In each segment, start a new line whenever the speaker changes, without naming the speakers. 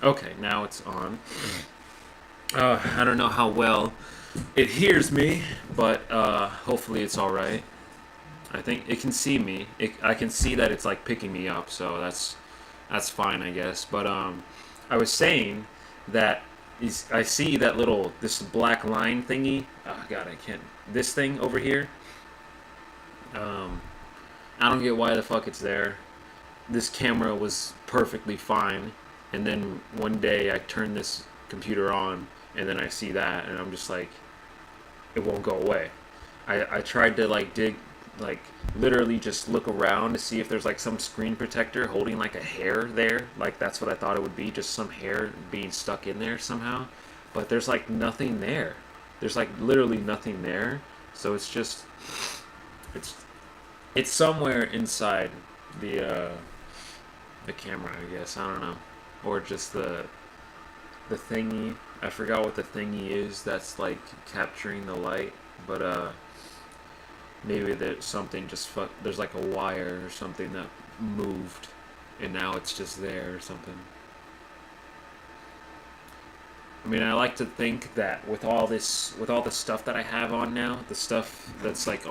Okay, now it's on. I don't know how well it hears me, but hopefully it's all right. I think it can see me. I can see that it's like picking me up, so that's fine, I guess. But I was saying that I see that little this black line thingy. Oh God, I can't. This thing over here. Um, I don't get why the fuck it's there. This camera was perfectly fine, and then one day I turn this computer on, and then I see that, and I'm just like, it won't go away. I tried to like dig, like literally just look around to see if there's like some screen protector holding like a hair there. Like that's what I thought it would be, just some hair being stuck in there somehow. But there's like nothing there. There's like literally nothing there. So it's just it's it's somewhere inside the uh, the camera, I guess. I don't know, or just the thingy. I forgot what the thingy is that's like capturing the light, but maybe there's something just there's like a wire or something that moved, and now it's just there or something. I mean, I like to think that with all the stuff that I have on now, the stuff that's like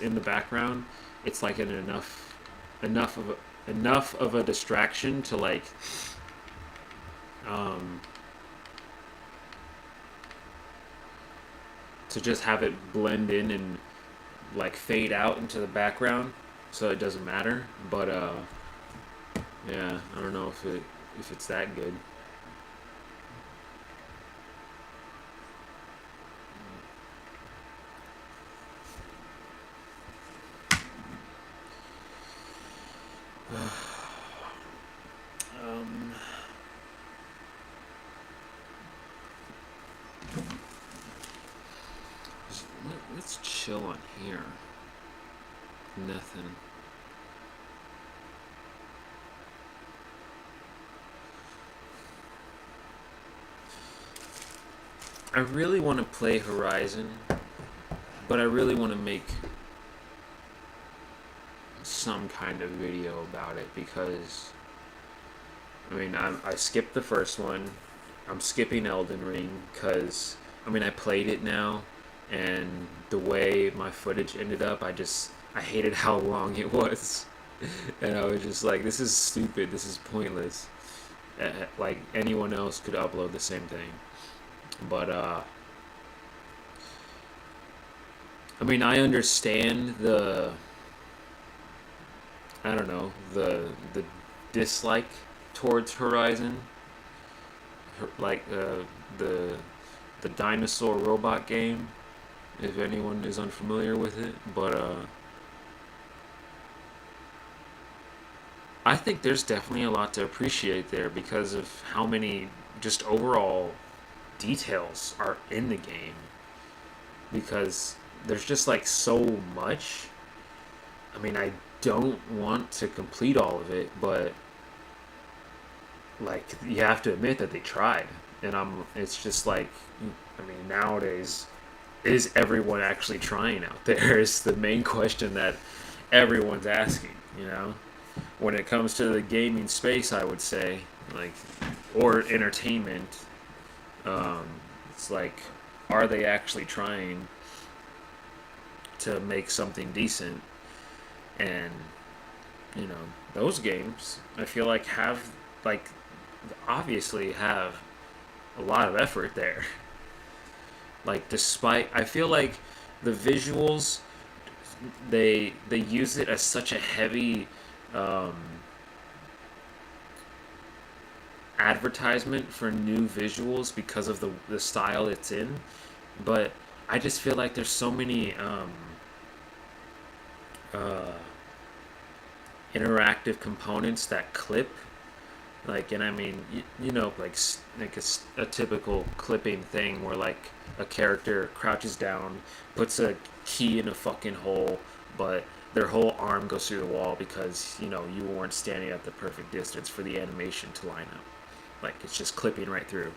in the background, it's like an enough of enough of a distraction to like um, to just have it blend in and like fade out into the background, so it doesn't matter. But yeah, I don't know if it's that good. Um, let's chill on here. Nothing. I really want to play Horizon, but I really want to make some kind of video about it because I mean I skipped the first one. I'm skipping Elden Ring because I mean I played it now, and the way my footage ended up, I hated how long it was, and I was just like, this is stupid. This is pointless. Like anyone else could upload the same thing, but I mean I understand I don't know the dislike towards Horizon, like the the dinosaur robot game. If anyone is unfamiliar with it, but I think there's definitely a lot to appreciate there because of how many just overall details are in the game. Because there's just like so much. I mean, I don't want to complete all of it, but like you have to admit that they tried, and it's just like, I mean, nowadays, is everyone actually trying out there? Is the main question that everyone's asking. You know, when it comes to the gaming space, I would say, like, or entertainment, um, it's like, are they actually trying to make something decent? And you know, those games, I feel like have like obviously have a lot of effort there. Like despite, I feel like the visuals, they use it as such a heavy um, advertisement for new visuals because of the style it's in. But I just feel like there's so many uh, interactive components that clip, like, and I mean, you know, like a typical clipping thing where like a character crouches down, puts a key in a fucking hole, but their whole arm goes through the wall because you know you weren't standing at the perfect distance for the animation to line up. Like it's just clipping right through.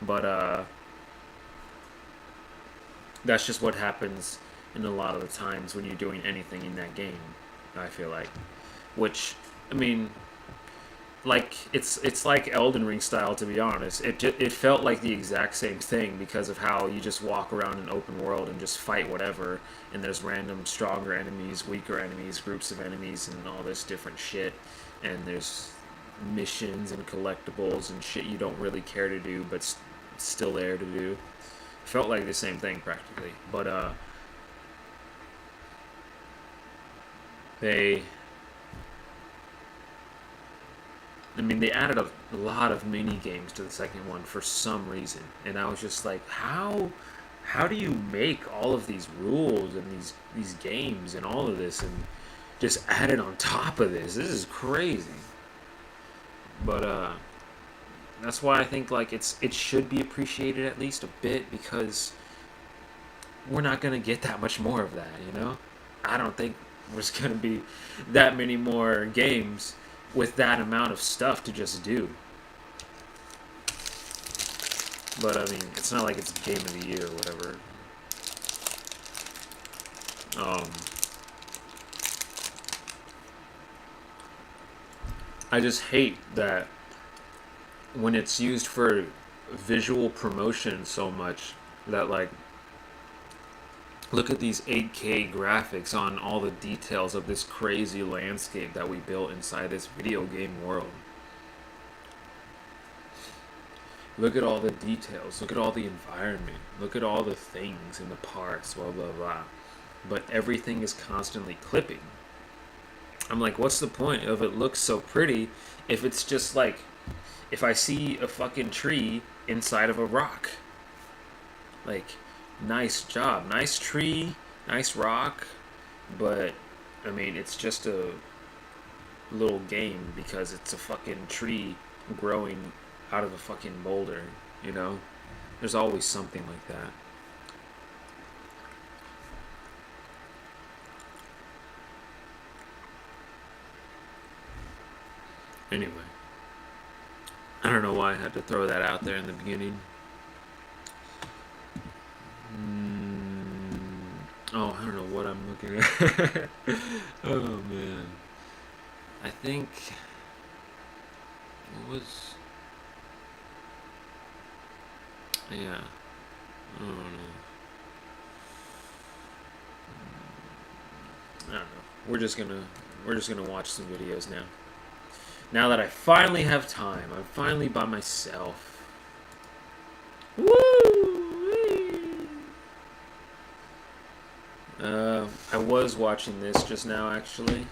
But that's just what happens in a lot of the times when you're doing anything in that game. I feel like, which I mean, like it's like Elden Ring style, to be honest. It felt like the exact same thing because of how you just walk around an open world and just fight whatever, and there's random stronger enemies, weaker enemies, groups of enemies, and all this different shit, and there's missions and collectibles and shit you don't really care to do, but still there to do. Felt like the same thing practically, but they they added a lot of mini games to the second one for some reason, and I was just like, how do you make all of these rules and these games and all of this and just add it on top of this? This is crazy. But that's why I think like it should be appreciated at least a bit, because we're not gonna get that much more of that, you know? I don't think there's gonna be that many more games with that amount of stuff to just do. But I mean, it's not like it's game of the year or whatever. I just hate that when it's used for visual promotion so much, that like, look at these 8K graphics on all the details of this crazy landscape that we built inside this video game world. Look at all the details. Look at all the environment. Look at all the things and the parts, blah, blah, blah. But everything is constantly clipping. I'm like, what's the point of it looks so pretty if it's just like, if I see a fucking tree inside of a rock? Like, nice job, nice tree, nice rock, but I mean, it's just a little game because it's a fucking tree growing out of a fucking boulder, you know? There's always something like that. Anyway, I don't know why I had to throw that out there in the beginning. Oh, I don't know what I'm looking at. Oh man, I think it was, yeah. I don't know. I don't know. We're just gonna watch some videos now. Now that I finally have time, I'm finally by myself. Woo! I was watching this just now, actually,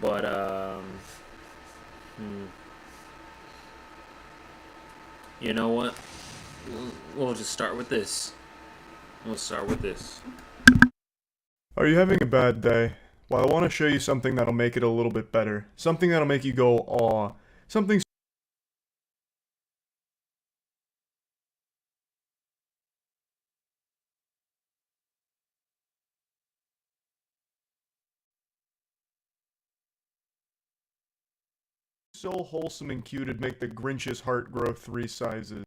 but you know what? We'll just start with this. We'll start with this.
Are you having a bad day? Well, I want to show you something that'll make it a little bit better. Something that'll make you go, aw. Something so wholesome and cute it'd make the Grinch's heart grow 3 sizes.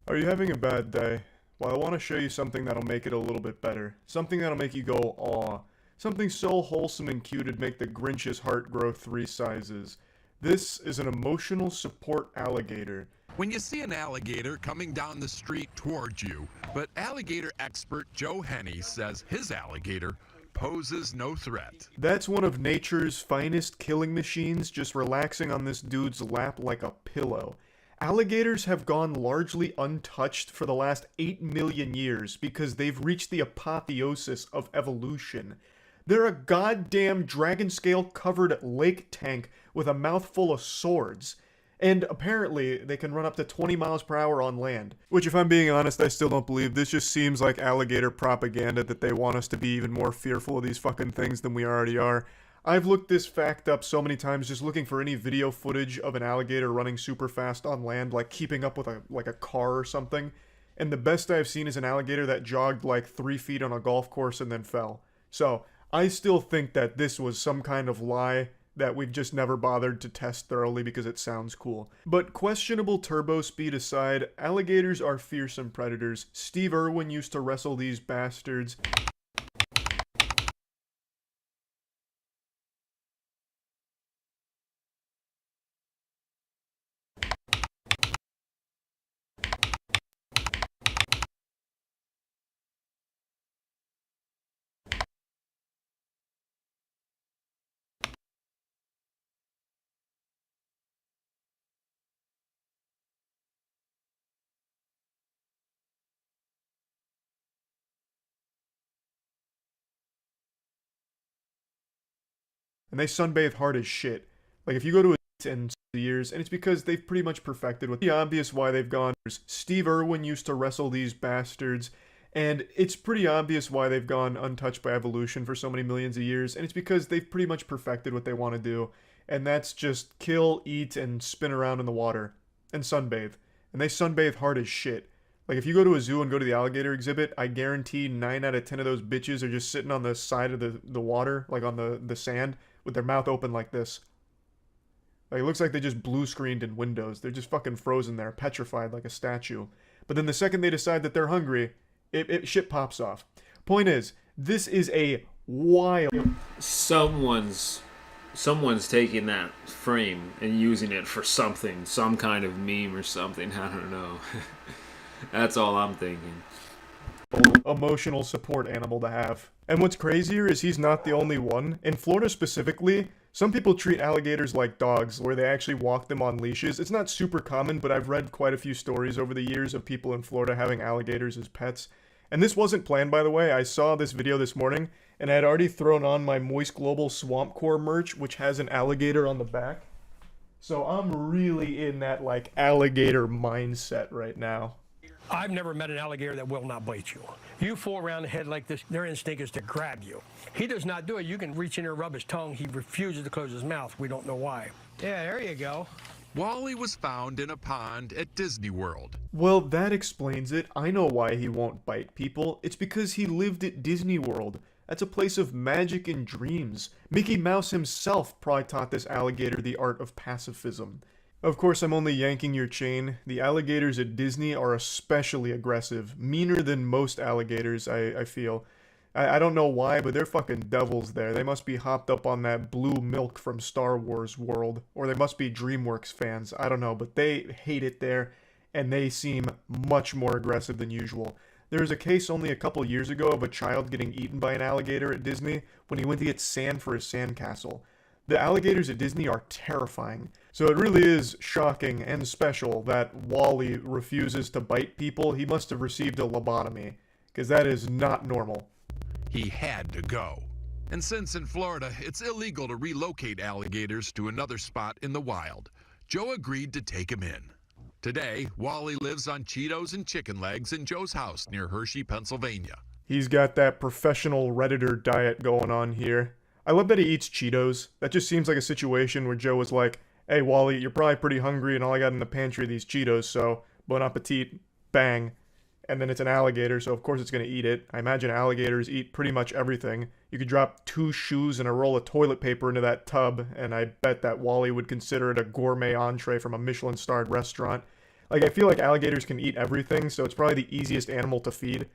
Are you having a bad day? Well, I want to show you something that'll make it a little bit better. Something that'll make you go, aw. Something so wholesome and cute it'd make the Grinch's heart grow 3 sizes. This is an emotional support alligator.
When you see an alligator coming down the street towards you, but alligator expert Joe Henney says his alligator poses no threat.
That's one of nature's finest killing machines just relaxing on this dude's lap like a pillow. Alligators have gone largely untouched for the last 8 million years because they've reached the apotheosis of evolution. They're a goddamn dragon scale covered lake tank with a mouthful of swords. And apparently, they can run up to 20 miles per hour on land. Which, if I'm being honest, I still don't believe. This just seems like alligator propaganda that they want us to be even more fearful of these fucking things than we already are. I've looked this fact up so many times just looking for any video footage of an alligator running super fast on land, like keeping up with a car or something. And the best I've seen is an alligator that jogged like 3 feet on a golf course and then fell. So, I still think that this was some kind of lie that we've just never bothered to test thoroughly because it sounds cool. But questionable turbo speed aside, alligators are fearsome predators. Steve Irwin used to wrestle these bastards. and they sunbathe hard as shit. Like, if you go to a and years, and it's because they've pretty much perfected what the obvious why they've gone. Steve Irwin used to wrestle these bastards, and it's pretty obvious why they've gone untouched by evolution for so many millions of years, and it's because they've pretty much perfected what they want to do, and that's just kill, eat, and spin around in the water, and sunbathe. And they sunbathe hard as shit. Like, if you go to a zoo and go to the alligator exhibit, I guarantee 9 out of 10 of those bitches are just sitting on the side of the water, like on the sand, with their mouth open like this. Like, it looks like they just blue screened in Windows. They're just fucking frozen there, petrified like a statue. But then the second they decide that they're hungry, shit pops off. Point is, this is a wild...
Someone's taking that frame and using it for something, some kind of meme or something. I don't know. That's all I'm thinking.
Emotional support animal to have. And what's crazier is he's not the only one. In Florida specifically, some people treat alligators like dogs, where they actually walk them on leashes. It's not super common, but I've read quite a few stories over the years of people in Florida having alligators as pets. And this wasn't planned, by the way. I saw this video this morning, and I had already thrown on my Moist Global Swamp Core merch, which has an alligator on the back. So I'm really in that, like, alligator mindset right now.
I've never met an alligator that will not bite you. You fall around the head like this, their instinct is to grab you. He does not do it. You can reach in there and rub his tongue. He refuses to close his mouth. We don't know why. Yeah, there you go.
Wally was found in a pond at Disney World.
Well, that explains it. I know why he won't bite people. It's because he lived at Disney World. That's a place of magic and dreams. Mickey Mouse himself probably taught this alligator the art of pacifism. Of course, I'm only yanking your chain. The alligators at Disney are especially aggressive. Meaner than most alligators, I feel. I don't know why, but they're fucking devils there. They must be hopped up on that blue milk from Star Wars world. Or they must be DreamWorks fans. I don't know, but they hate it there. And they seem much more aggressive than usual. There was a case only a couple years ago of a child getting eaten by an alligator at Disney when he went to get sand for his sandcastle. The alligators at Disney are terrifying. So it really is shocking and special that Wally refuses to bite people. He must have received a lobotomy, because that is not normal.
He had to go. And since in Florida it's illegal to relocate alligators to another spot in the wild, Joe agreed to take him in. Today, Wally lives on Cheetos and chicken legs in Joe's house near Hershey, Pennsylvania.
He's got that professional Redditor diet going on here. I love that he eats Cheetos. That just seems like a situation where Joe was like, hey, Wally, you're probably pretty hungry and all I got in the pantry are these Cheetos, so bon appetit, bang. And then it's an alligator, so of course it's going to eat it. I imagine alligators eat pretty much everything. You could drop 2 shoes and a roll of toilet paper into that tub, and I bet that Wally would consider it a gourmet entree from a Michelin-starred restaurant. Like, I feel like alligators can eat everything, so it's probably the easiest animal to feed.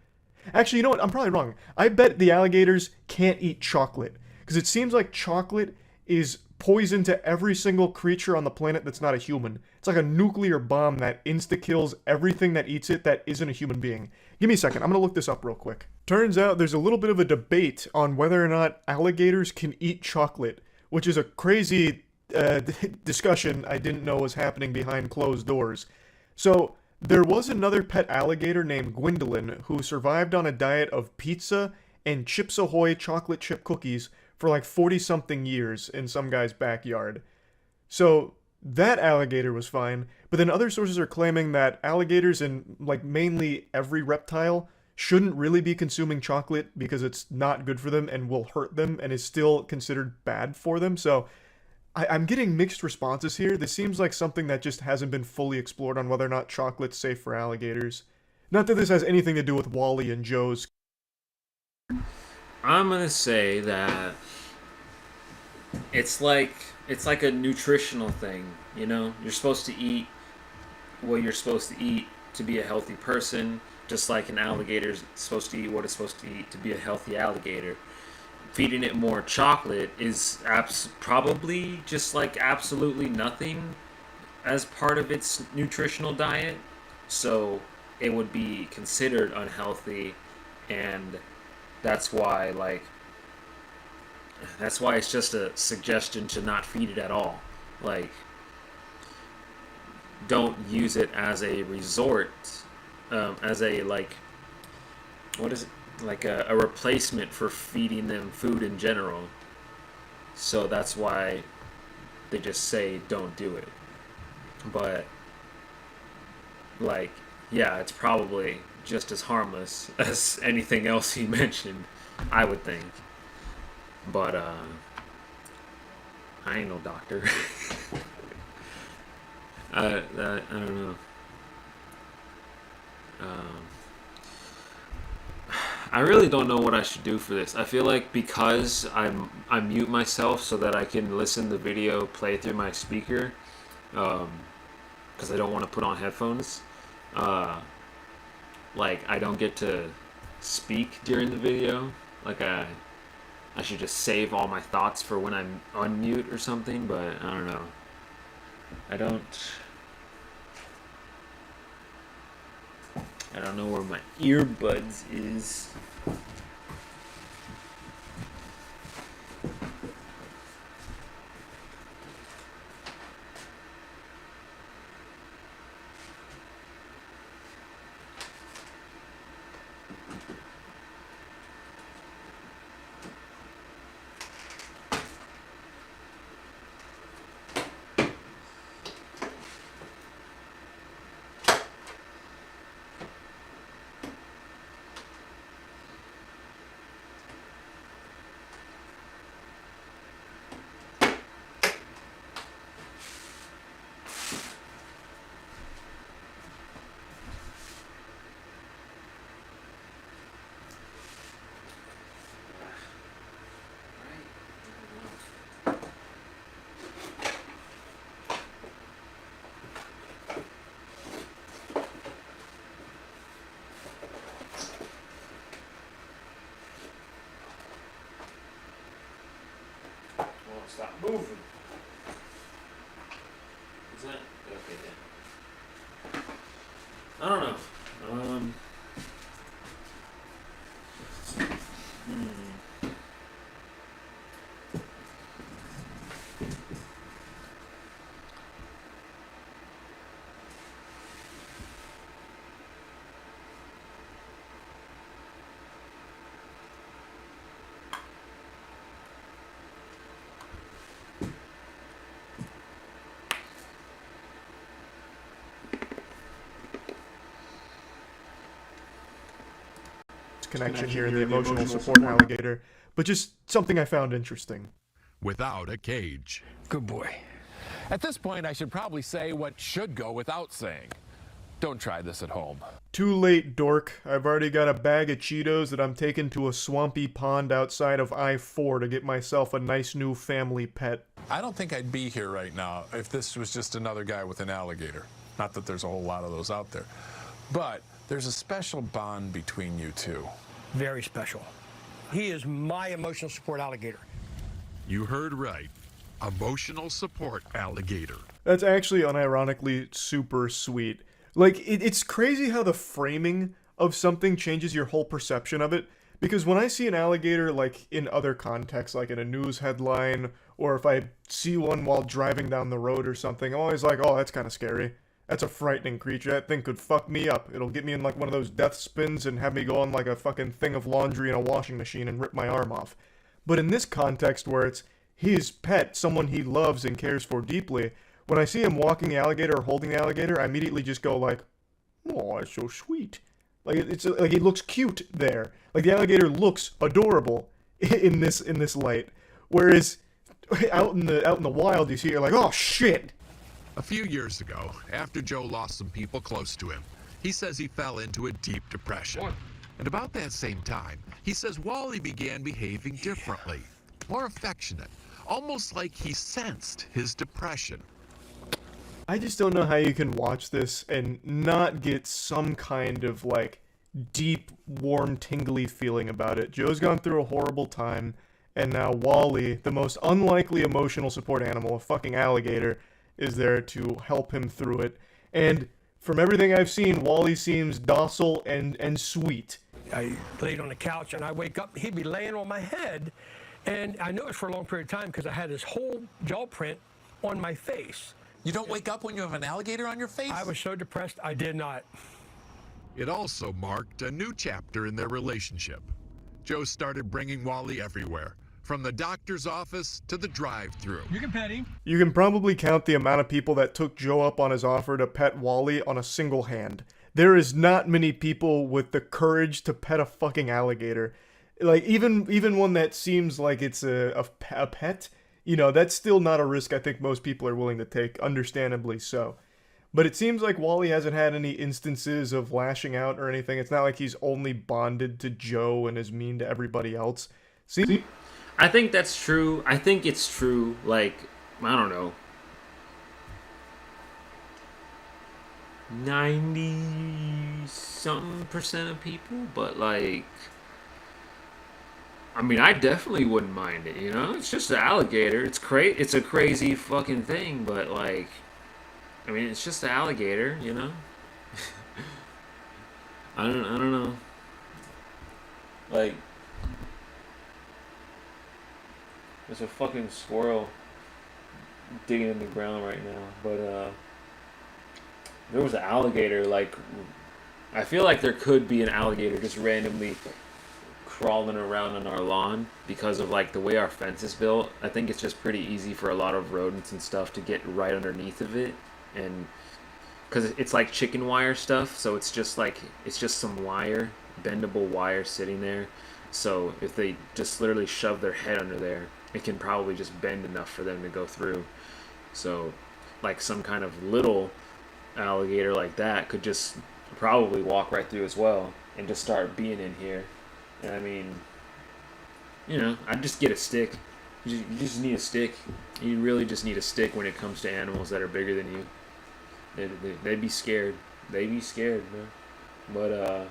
Actually, you know what? I'm probably wrong. I bet the alligators can't eat chocolate. Because it seems like chocolate is poison to every single creature on the planet that's not a human. It's like a nuclear bomb that insta-kills everything that eats it that isn't a human being. Give me a second, I'm gonna look this up real quick. Turns out there's a little bit of a debate on whether or not alligators can eat chocolate, which is a crazy discussion I didn't know was happening behind closed doors. So, there was another pet alligator named Gwendolyn who survived on a diet of pizza and Chips Ahoy chocolate chip cookies for like 40-something years in some guy's backyard. So that alligator was fine, but then other sources are claiming that alligators and like mainly every reptile shouldn't really be consuming chocolate because it's not good for them and will hurt them and is still considered bad for them. So I'm getting mixed responses here. This seems like something that just hasn't been fully explored on whether or not chocolate's safe for alligators. Not that this has anything to do with Wally and Joe's.
I'm gonna say that it's like a nutritional thing, you know? You're supposed to eat what you're supposed to eat to be a healthy person, just like an alligator's supposed to eat what it's supposed to eat to be a healthy alligator. Feeding it more chocolate is probably just like absolutely nothing as part of its nutritional diet, so it would be considered unhealthy, and that's why it's just a suggestion to not feed it at all. Like, don't use it as a resort, as a, like, what is it? Like a replacement for feeding them food in general. So that's why they just say don't do it. But, like, yeah, it's probably just as harmless as anything else he mentioned, I would think. But, I ain't no doctor. I don't know. I really don't know what I should do for this. I feel like because I mute myself so that I can listen to the video play through my speaker, because I don't want to put on headphones. Like I don't get to speak during the video. Like I should just save all my thoughts for when I'm unmute or something. But I don't know. I don't know where my earbuds is. Stop moving. Is that okay? Yeah. I don't know.
Connection here in the emotional support alligator, but just something I found interesting.
Without a cage.
Good boy.
At this point, I should probably say what should go without saying. Don't try this at home.
Too late, dork. I've already got a bag of Cheetos that I'm taking to a swampy pond outside of I-4 to get myself a nice new family pet.
I don't think I'd be here right now if this was just another guy with an alligator. Not that there's a whole lot of those out there. But there's a special bond between you two.
Very special. He is my emotional support alligator.
You heard right. Emotional support alligator.
That's actually unironically super sweet. Like, it's crazy how the framing of something changes your whole perception of it. Because when I see an alligator, like, in other contexts, like in a news headline, or if I see one while driving down the road or something, I'm always like, oh, that's kind of scary. That's a frightening creature. That thing could fuck me up. It'll get me in, like, one of those death spins and have me go on, like, a fucking thing of laundry in a washing machine and rip my arm off. But in this context, where it's his pet, someone he loves and cares for deeply, when I see him walking the alligator or holding the alligator, I immediately just go like, oh, it's so sweet. Like, it's like he looks cute there. Like, the alligator looks adorable in this light. Whereas out in the wild, you see it, you're like, oh shit.
A few years ago, after Joe lost some people close to him, he says he fell into a deep depression. And about that same time, he says Wally began behaving differently, more affectionate, almost like he sensed his depression.
I just don't know how you can watch this and not get some kind of, like, deep, warm, tingly feeling about it. Joe's gone through a horrible time, and now Wally, the most unlikely emotional support animal, a fucking alligator, is there to help him through it. And from everything I've seen, Wally seems docile and sweet.
I laid on the couch and I wake up, he'd be laying on my head. And I knew it for a long period of time because I had his whole jaw print on my face.
You don't wake up when you have an alligator on your face?
I was so depressed, I did not.
It also marked a new chapter in their relationship. Joe started bringing Wally everywhere, from the doctor's office to the drive-thru.
You can pet him.
You can probably count the amount of people that took Joe up on his offer to pet Wally on a single hand. There is not many people with the courage to pet a fucking alligator. Like, even one that seems like it's a pet, you know, that's still not a risk I think most people are willing to take, understandably so. But it seems like Wally hasn't had any instances of lashing out or anything. It's not like he's only bonded to Joe and is mean to everybody else. See?
I think that's true. I think it's true, like, I don't know, 90-something% of people, but, like, I mean, I definitely wouldn't mind it, you know? It's just an alligator. It's a crazy fucking thing, but, like, I mean, it's just an alligator, you know? I don't know. Like, there's a fucking squirrel digging in the ground right now, but there was an alligator, like, I feel like there could be an alligator just randomly crawling around on our lawn because of, like, the way our fence is built. I think it's just pretty easy for a lot of rodents and stuff to get right underneath of it, and because it's like chicken wire stuff, so it's just some wire, bendable wire sitting there. So if they just literally shove their head under there, it can probably just bend enough for them to go through. So, like, some kind of little alligator like that could just probably walk right through as well and just start being in here. And I mean, you know, I'd just get a stick. You just need a stick. You really just need a stick when it comes to animals that are bigger than you. They'd be scared. They'd be scared, man. But,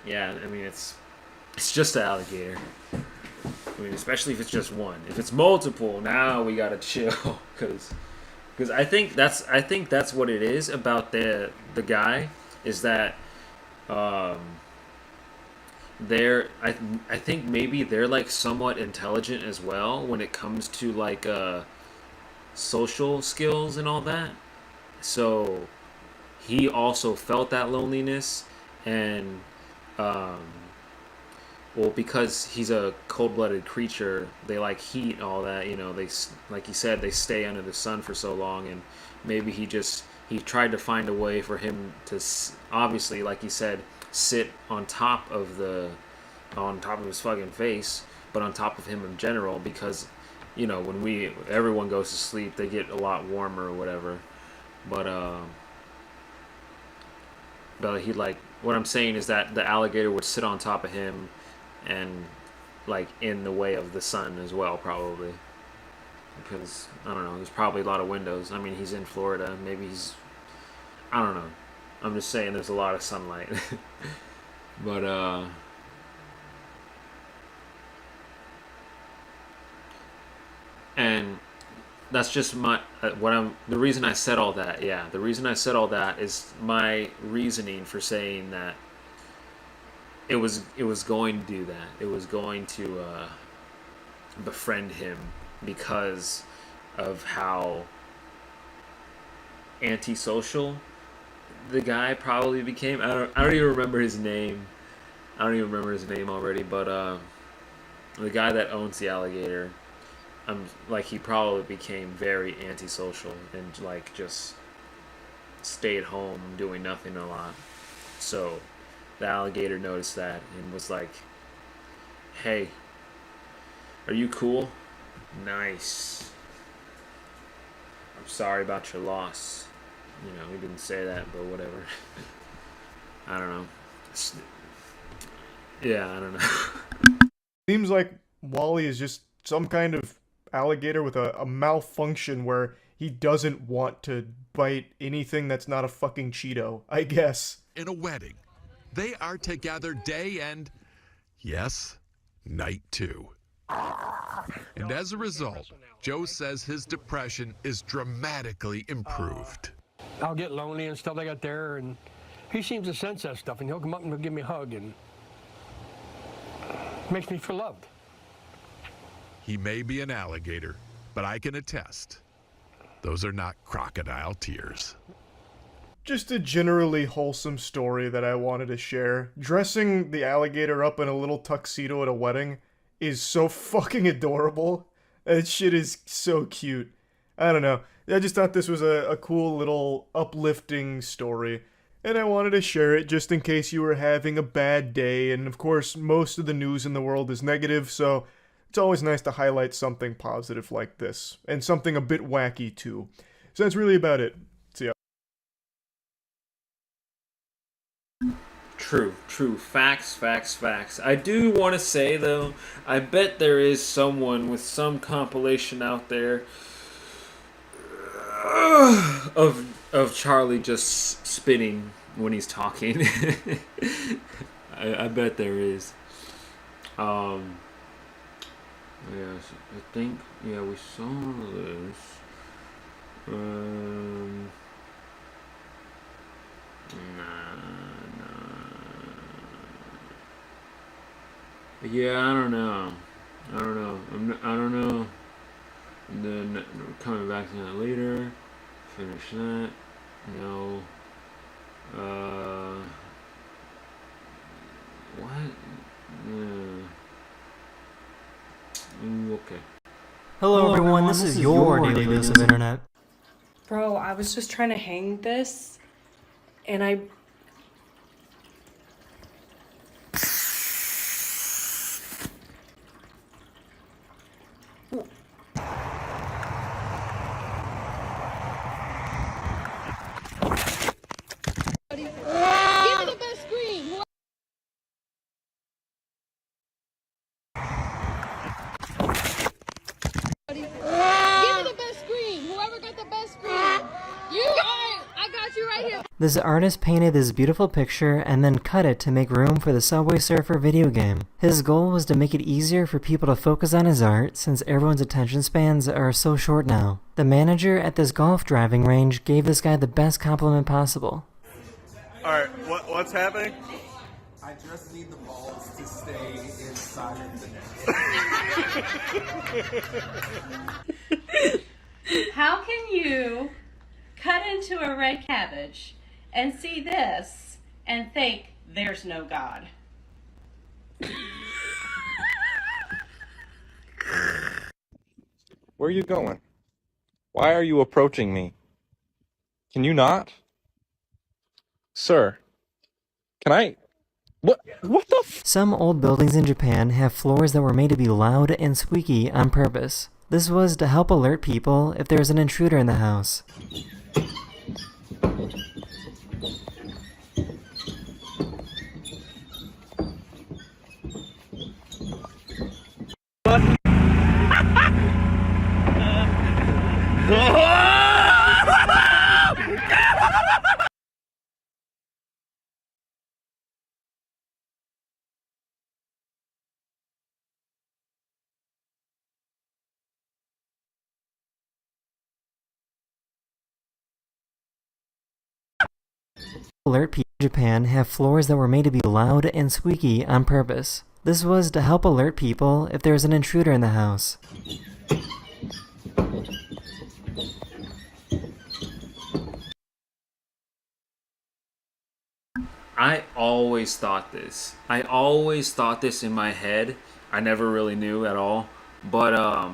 yeah, I mean, it's just an alligator. I mean, especially if it's just one. If it's multiple, now we gotta chill, because I think that's what it is about the guy, is that I think maybe they're, like, somewhat intelligent as well when it comes to, like, social skills and all that. So he also felt that loneliness, and well, because he's a cold-blooded creature, they like heat and all that, you know, they, like he said, they stay under the sun for so long, and maybe he tried to find a way for him to, obviously, like he said, sit on top of his fucking face, but on top of him in general, because, you know, when everyone goes to sleep, they get a lot warmer or whatever. But he, like, what I'm saying is that the alligator would sit on top of him and, like, in the way of the sun as well, probably, because I don't know, there's probably a lot of windows. I mean, he's in Florida, maybe I don't know, I'm just saying there's a lot of sunlight. But and that's just my the reason I said all that. Yeah, the reason I said all that is my reasoning for saying that it was going to do that. It was going to befriend him because of how antisocial the guy probably became. I don't even remember his name. I don't even remember his name already, but the guy that owns the alligator, like, he probably became very antisocial and, like, just stayed home doing nothing a lot. So the alligator noticed that and was like, "Hey, are you cool? Nice. I'm sorry about your loss." You know, he didn't say that, but whatever. I don't know. Yeah, I don't know.
Seems like Wally is just some kind of alligator with a malfunction where he doesn't want to bite anything that's not a fucking Cheeto, I guess.
In a wedding, they are together day and, yes, night too. And as a result, Joe says his depression is dramatically improved.
I'll get lonely and stuff like that there, and he seems to sense that stuff, and he'll come up and he'll give me a hug, and makes me feel loved.
He may be an alligator, but I can attest, those are not crocodile tears.
Just a generally wholesome story that I wanted to share. Dressing the alligator up in a little tuxedo at a wedding is so fucking adorable. That shit is so cute. I don't know. I just thought this was a cool little uplifting story. And I wanted to share it just in case you were having a bad day. And of course, most of the news in the world is negative, so it's always nice to highlight something positive like this. And something a bit wacky too. So that's really about it. See ya.
True, true. Facts, facts, facts. I do want to say, though, I bet there is someone with some compilation out there of Charlie just spinning when he's talking. I bet there is. Yes, I think, yeah, we saw this. Yeah, I don't know. I don't know. And then coming back to that later. Finish that. No. What? Okay.
Hello everyone, this is your daily dose of internet.
Bro, I was just trying to hang this, and I...
Give me the best scream. Give me the best scream. Whoever got the best scream. You, alright, I got you right here.
This artist painted this beautiful picture and then cut it to make room for the Subway Surfer video game. His goal was to make it easier for people to focus on his art since everyone's attention spans are so short now. The manager at this golf driving range gave this guy the best compliment possible.
Alright, what's happening?
I just need the balls to stay inside the net.
How can you cut into a red cabbage and see this and think there's no God?
Where are you going? Why are you approaching me? Can you not? Sir, can I... What the f...
Some old buildings in Japan have floors that were made to be loud and squeaky on purpose. This was to help alert people if there's an intruder in the house. Alert people in Japan have floors that were made to be loud and squeaky on purpose. This was to help alert people if there's an intruder in the house.
I always thought this. I always thought this in my head. I never really knew at all. But, I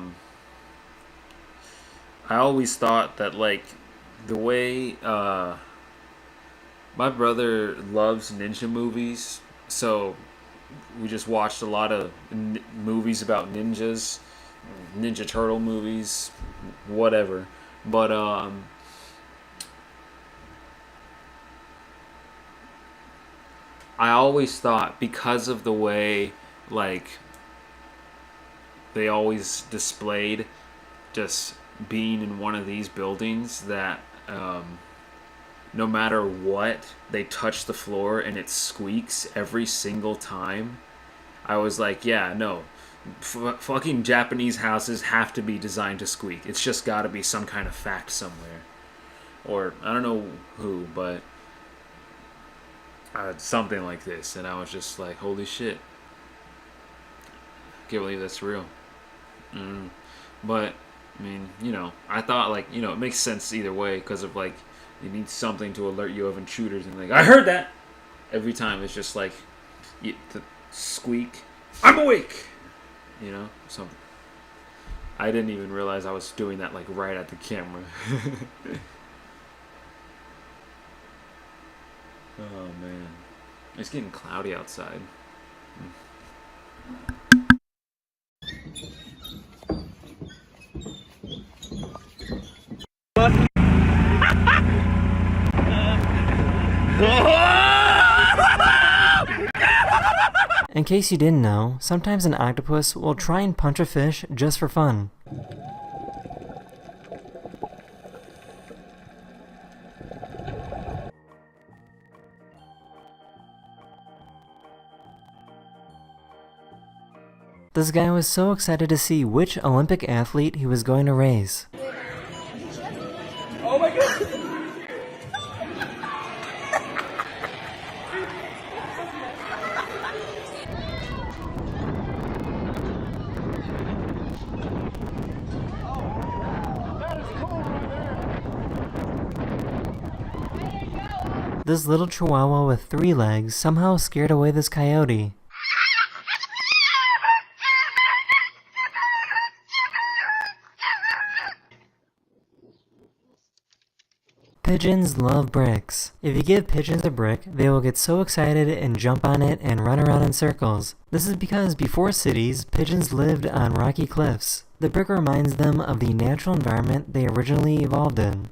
always thought that, like, the way, my brother loves ninja movies, so we just watched a lot of movies about ninjas, Ninja Turtle movies, whatever. But, I always thought because of the way, like, they always displayed just being in one of these buildings that no matter what, they touch the floor and it squeaks every single time. I was like, yeah, no. Fucking Japanese houses have to be designed to squeak. It's just got to be some kind of fact somewhere. Or, I don't know who, but... something like this, and I was just like, holy shit, can't believe that's real. But I mean, you know, I thought, like, you know, it makes sense either way because of, like, You need something to alert you of intruders, and like, I heard that. Every time it's just like the squeak. I'm awake. You know, something. I didn't even realize I was doing that like right at the camera. Oh man, it's getting cloudy outside.
In case you didn't know, sometimes an octopus will try and punch a fish just for fun. This guy was so excited to see which Olympic athlete he was going to race.
Oh my god!
This little chihuahua with 3 legs somehow scared away this coyote. Pigeons love bricks. If you give pigeons a brick, they will get so excited and jump on it and run around in circles. This is because before cities, pigeons lived on rocky cliffs. The brick reminds them of the natural environment they originally evolved in.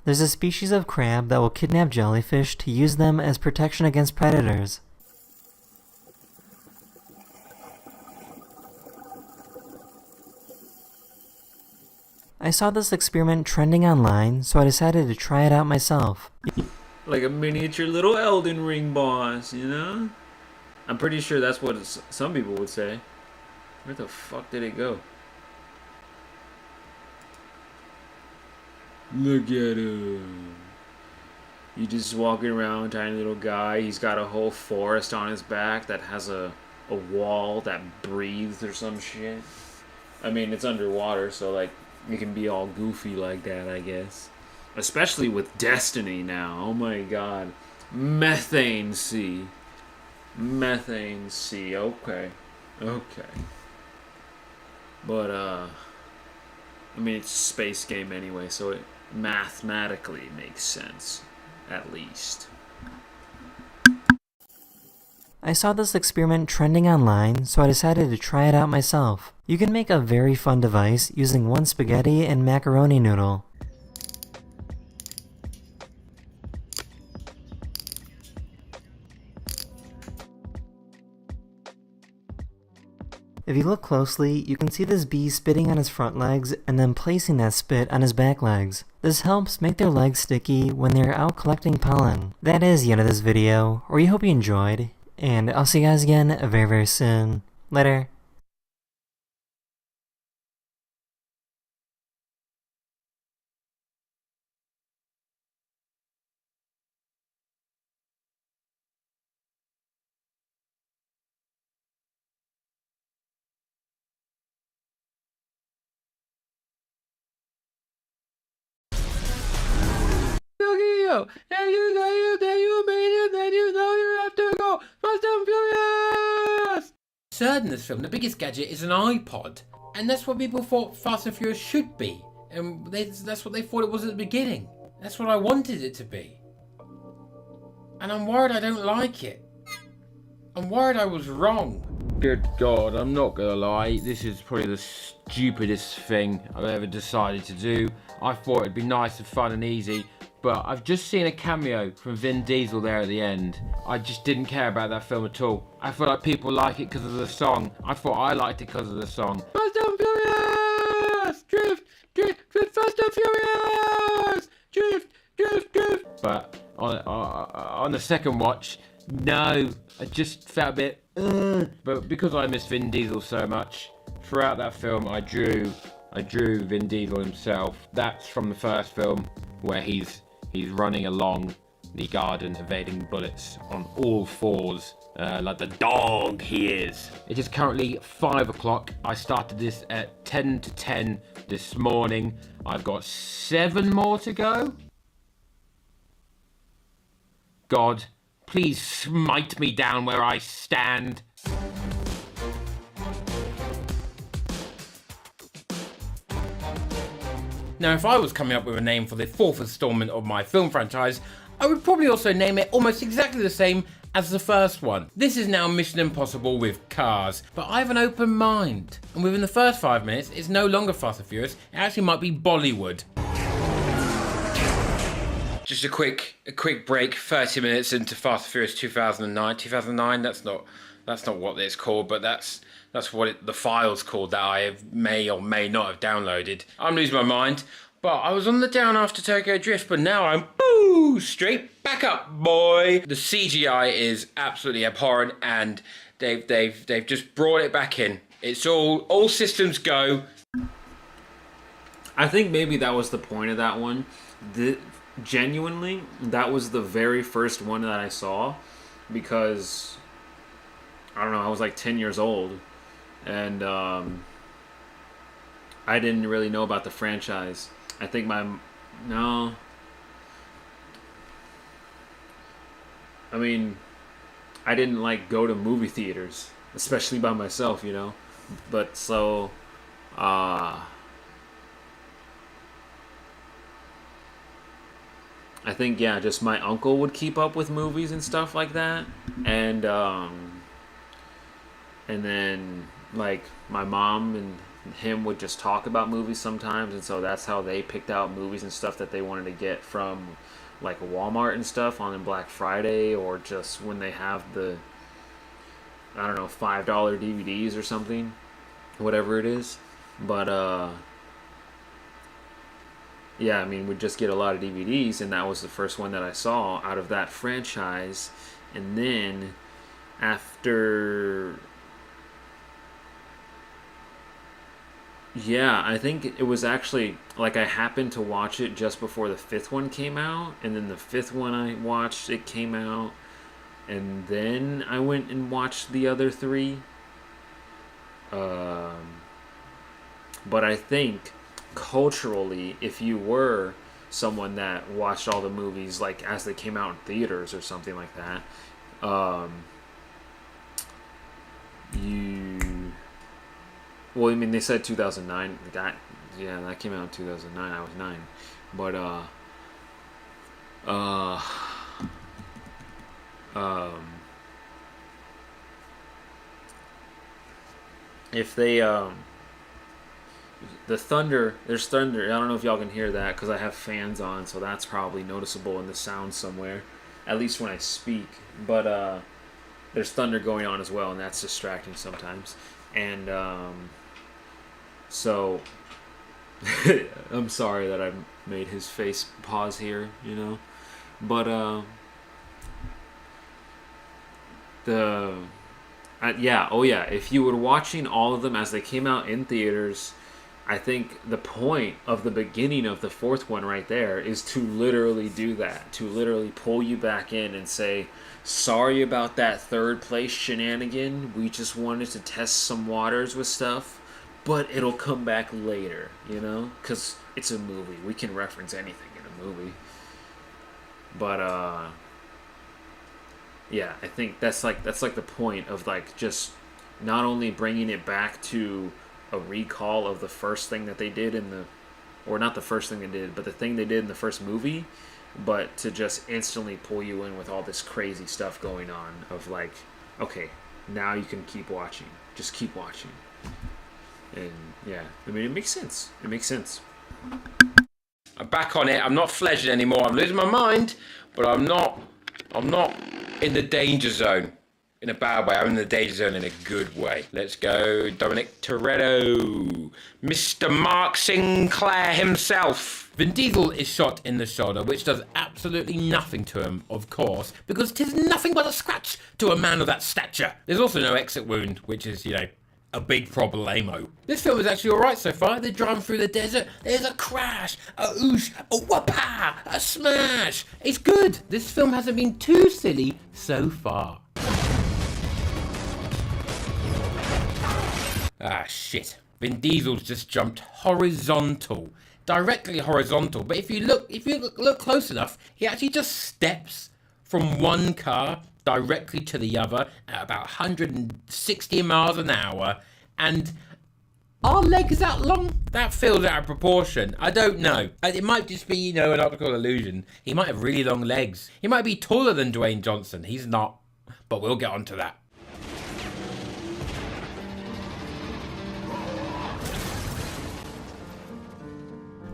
There's a species of crab that will kidnap jellyfish to use them as protection against predators. I saw this experiment trending online, so I decided to try it out myself.
Like a miniature little Elden Ring boss, you know? I'm pretty sure that's what some people would say. Where the fuck did it go? Look at him. You just walking around, tiny little guy. He's got a whole forest on his back that has a wall that breathes or some shit. I mean, it's underwater, so like it can be all goofy like that, I guess. Especially with Destiny now. Oh my god. Methane Sea. Methane Sea. Okay. Okay. But, I mean, it's a space game anyway, so it mathematically makes sense. At least.
I saw this experiment trending online, so I decided to try it out myself. You can make a very fun device using one spaghetti and macaroni noodle. If you look closely, you can see this bee spitting on his front legs and then placing that spit on his back legs. This helps make their legs sticky when they're out collecting pollen. That is the end of this video, or we hope you enjoyed, and I'll see you guys again very, very soon. Later.
And you made it, then you know you have to go Fast and Furious! Third in this film, the biggest gadget is an iPod. And that's what people thought Fast and Furious should be. And that's what they thought it was at the beginning. That's what I wanted it to be. And I'm worried I don't like it. I'm worried I was wrong. Good God, I'm not gonna lie, this is probably the stupidest thing I've ever decided to do. I thought it'd be nice and fun and easy, but I've just seen a cameo from Vin Diesel there at the end. I just didn't care about that film at all. I feel like people like it because of the song. I thought I liked it because of the song. Fast and Furious! Drift, drift, drift, Fast and Furious! Drift, drift, drift! But on the second watch, no, I just felt a bit, But because I miss Vin Diesel so much, throughout that film I drew Vin Diesel himself. That's from the first film, where he's He's running along the garden, evading bullets on all fours, like the dog he is. It is currently 5 o'clock. I started this at 10 to 10 this morning. I've got 7 more to go. God, please smite me down where I stand. Now, if I was coming up with a name for the 4th installment of my film franchise, I would probably also name it almost exactly the same as the first one. This is now Mission Impossible with cars, but I have an open mind. And within the first 5 minutes, it's no longer Fast and Furious, it actually might be Bollywood. Just a quick break, 30 minutes into Fast and Furious 2009. 2009, that's not what it's called, but that's what the file's called that I may or may not have downloaded. I'm losing my mind, but I was on the down after Tokyo Drift, but now I'm straight back up, boy. The CGI is absolutely abhorrent, and they've just brought it back in. It's all systems go.
I think maybe that was the point of that one. Genuinely, that was the very first one that I saw, because I don't know, I was like 10 years old, and I didn't really know about the franchise. I think I mean, I didn't like go to movie theaters, especially by myself, you know. But so, I think, yeah, just my uncle would keep up with movies and stuff like that, and then like my mom and him would just talk about movies sometimes, and so that's how they picked out movies and stuff that they wanted to get from like Walmart and stuff on Black Friday, or just when they have the, I don't know, $5 DVDs or something, whatever it is. But yeah, I mean, we'd just get a lot of DVDs, and that was the first one that I saw out of that franchise. And then after, yeah, I think it was actually, like, I happened to watch it just before the 5th one came out, and then the 5th one I watched, it came out, and then I went and watched the other 3. But I think culturally, if you were someone that watched all the movies like as they came out in theaters or something like that, well, I mean, they said 2009. That came out in 2009. I was 9, but if they the thunder, there's thunder. I don't know if y'all can hear that because I have fans on, so that's probably noticeable in the sound somewhere, at least when I speak. But there's thunder going on as well, and that's distracting sometimes. And so I'm sorry that I made his face pause here, you know. But if you were watching all of them as they came out in theaters, I think the point of the beginning of the 4th one right there is to literally do that, to literally pull you back in and say, sorry about that 3rd place shenanigan, we just wanted to test some waters with stuff, but it'll come back later, you know, because it's a movie, we can reference anything in a movie. But yeah, I think that's like the point of, like, just not only bringing it back to a recall of the first thing that they did or not the first thing they did, but the thing they did in the first movie, but to just instantly pull you in with all this crazy stuff going on of, like, okay, now you can keep watching, just keep watching. And yeah, I mean, it makes sense.
I'm back on it. I'm not fledged anymore. I'm losing my mind, but I'm not in the danger zone in a bad way. I'm in the danger zone in a good way. Let's go, Dominic Toretto, Mr. Mark Sinclair himself. Vin Diesel is shot in the shoulder, which does absolutely nothing to him, of course, because 'tis nothing but a scratch to a man of that stature. There's also no exit wound, which is, you know, a big problemo. This film is actually alright so far. They're driving through the desert. There's a crash, a oosh, a whoopah, a smash. It's good. This film hasn't been too silly so far. Ah, shit. Vin Diesel's just jumped horizontal. Directly horizontal. But if you look close enough, he actually just steps from one car directly to the other at about 160 miles an hour. And are legs that long? That feels out of proportion. I don't know. It might just be, you know, an optical illusion. He might have really long legs. He might be taller than Dwayne Johnson. He's not. But we'll get onto that.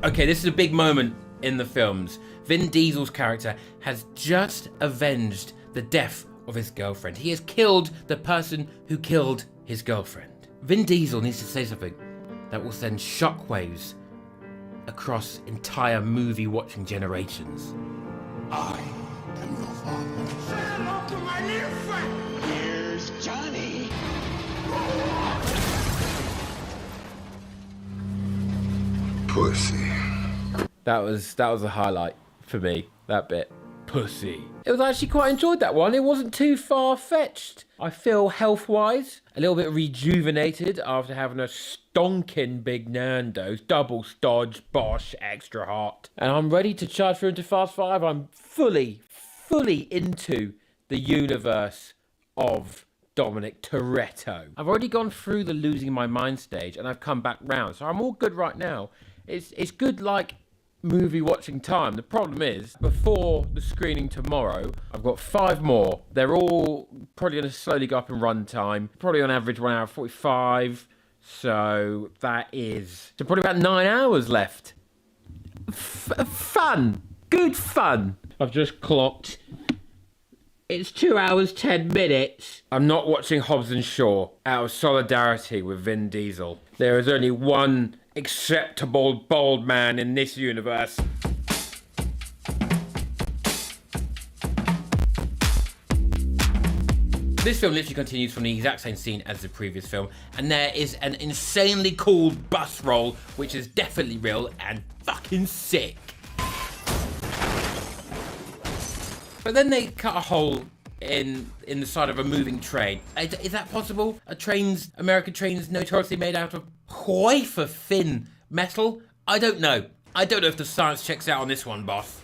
Okay, this is a big moment in the films. Vin Diesel's character has just avenged the death of his girlfriend. He has killed the person who killed his girlfriend. Vin Diesel needs to say something that will send shockwaves across entire movie watching generations.
I am your father. Say hello to my little friend. Here's Johnny.
Pussy.
That was a highlight for me, that bit. Pussy. It was actually quite enjoyed, that one. It wasn't too far-fetched. I feel health-wise a little bit rejuvenated after having a stonking big Nando's, double stodge, Bosch, extra hot. And I'm ready to charge through into Fast 5. I'm fully into the universe of Dominic Toretto. I've already gone through the losing my mind stage and I've come back round, so I'm all good right now. It's good like movie watching time. The problem is, before the screening tomorrow, I've got 5 more. They're all probably going to slowly go up in run time. Probably on average 1 hour 45. So that is probably about 9 hours left. Fun. Good fun. I've just clocked. It's 2 hours 10 minutes. I'm not watching Hobbs and Shaw out of solidarity with Vin Diesel. There is only one acceptable bald man in this universe. This film literally continues from the exact same scene as the previous film, and there is an insanely cool bus roll, which is definitely real and fucking sick. But then they cut a hole in the side of a moving train. Is that possible? American trains notoriously made out of wafer thin metal? I don't know. I don't know if the science checks out on this one, boss.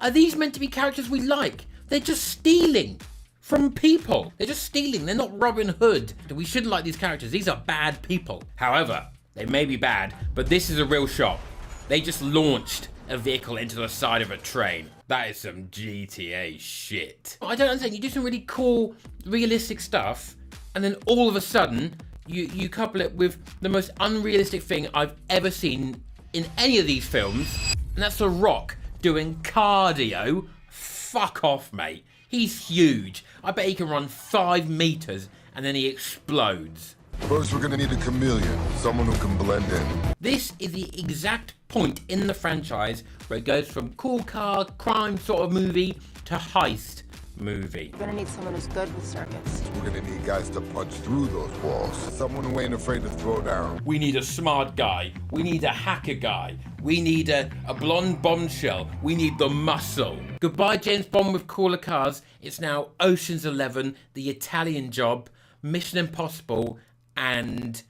Are these meant to be characters we like? They're just stealing from people. They're just stealing. They're not Robin Hood. We shouldn't like these characters. These are bad people. However, they may be bad, but this is a real shot. They just launched a vehicle into the side of a train. That is some GTA shit. I don't understand. You do some really cool, realistic stuff, and then all of a sudden, you couple it with the most unrealistic thing I've ever seen in any of these films, and that's The Rock doing cardio. Fuck off, mate. He's huge. I bet he can run 5 meters, and then he explodes.
First, we're gonna need a chameleon, someone who can blend in.
This is the exact point in the franchise where it goes from cool car, crime sort of movie to heist movie.
We're gonna need someone who's good with circuits.
We're gonna need guys to punch through those walls. Someone who ain't afraid to throw down.
We need a smart guy. We need a hacker guy. We need a blonde bombshell. We need the muscle. Goodbye, James Bond with cooler cars. It's now Ocean's 11, The Italian Job, Mission Impossible, and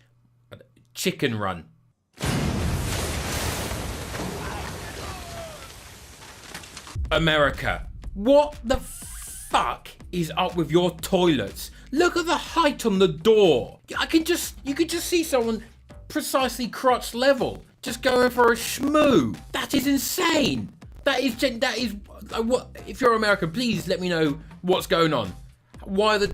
Chicken Run. America, what the fuck is up with your toilets? Look at the height on the door. You could just see someone precisely crotch level, just going for a schmoo. That is insane. That is what? If you're American, please let me know what's going on. Why the?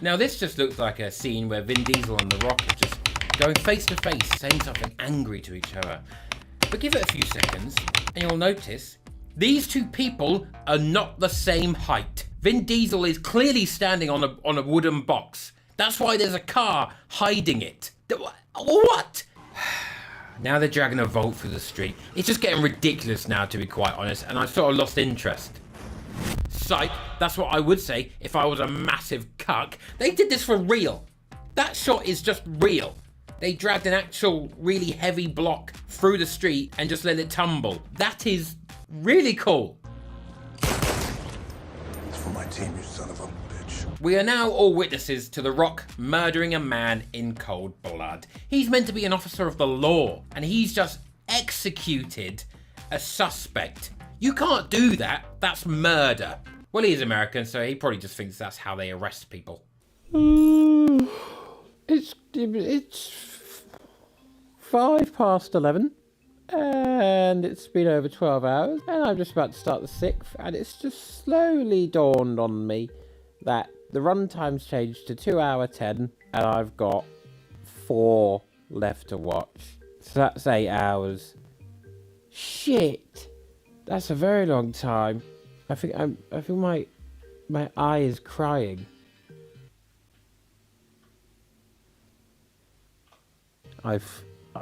Now this just looks like a scene where Vin Diesel and The Rock are just going face to face, saying something angry to each other. But give it a few seconds, and you'll notice these two people are not the same height. Vin Diesel is clearly standing on a wooden box. That's why there's a car hiding it. What? Now they're dragging a Volt through the street. It's just getting ridiculous now, to be quite honest, and I've sort of lost interest. psych. That's what I would say if I was a massive cuck. They did this for real. That shot is just real. They dragged an actual really heavy block through the street and just let it tumble. That is really cool.
It's for my team, you son of a bitch.
We are now all witnesses to The Rock murdering a man in cold blood. He's meant to be an officer of the law, and he's just executed a suspect. You can't do that. That's murder. Well, he is American, so he probably just thinks that's how they arrest people.
It's 11:05, and it's been over 12 hours, and I'm just about to start the 6th, and it's just slowly dawned on me that the runtime's changed to 2 hour 10, and I've got 4 left to watch. So that's 8 hours. Shit, that's a very long time. I think my eye is crying. I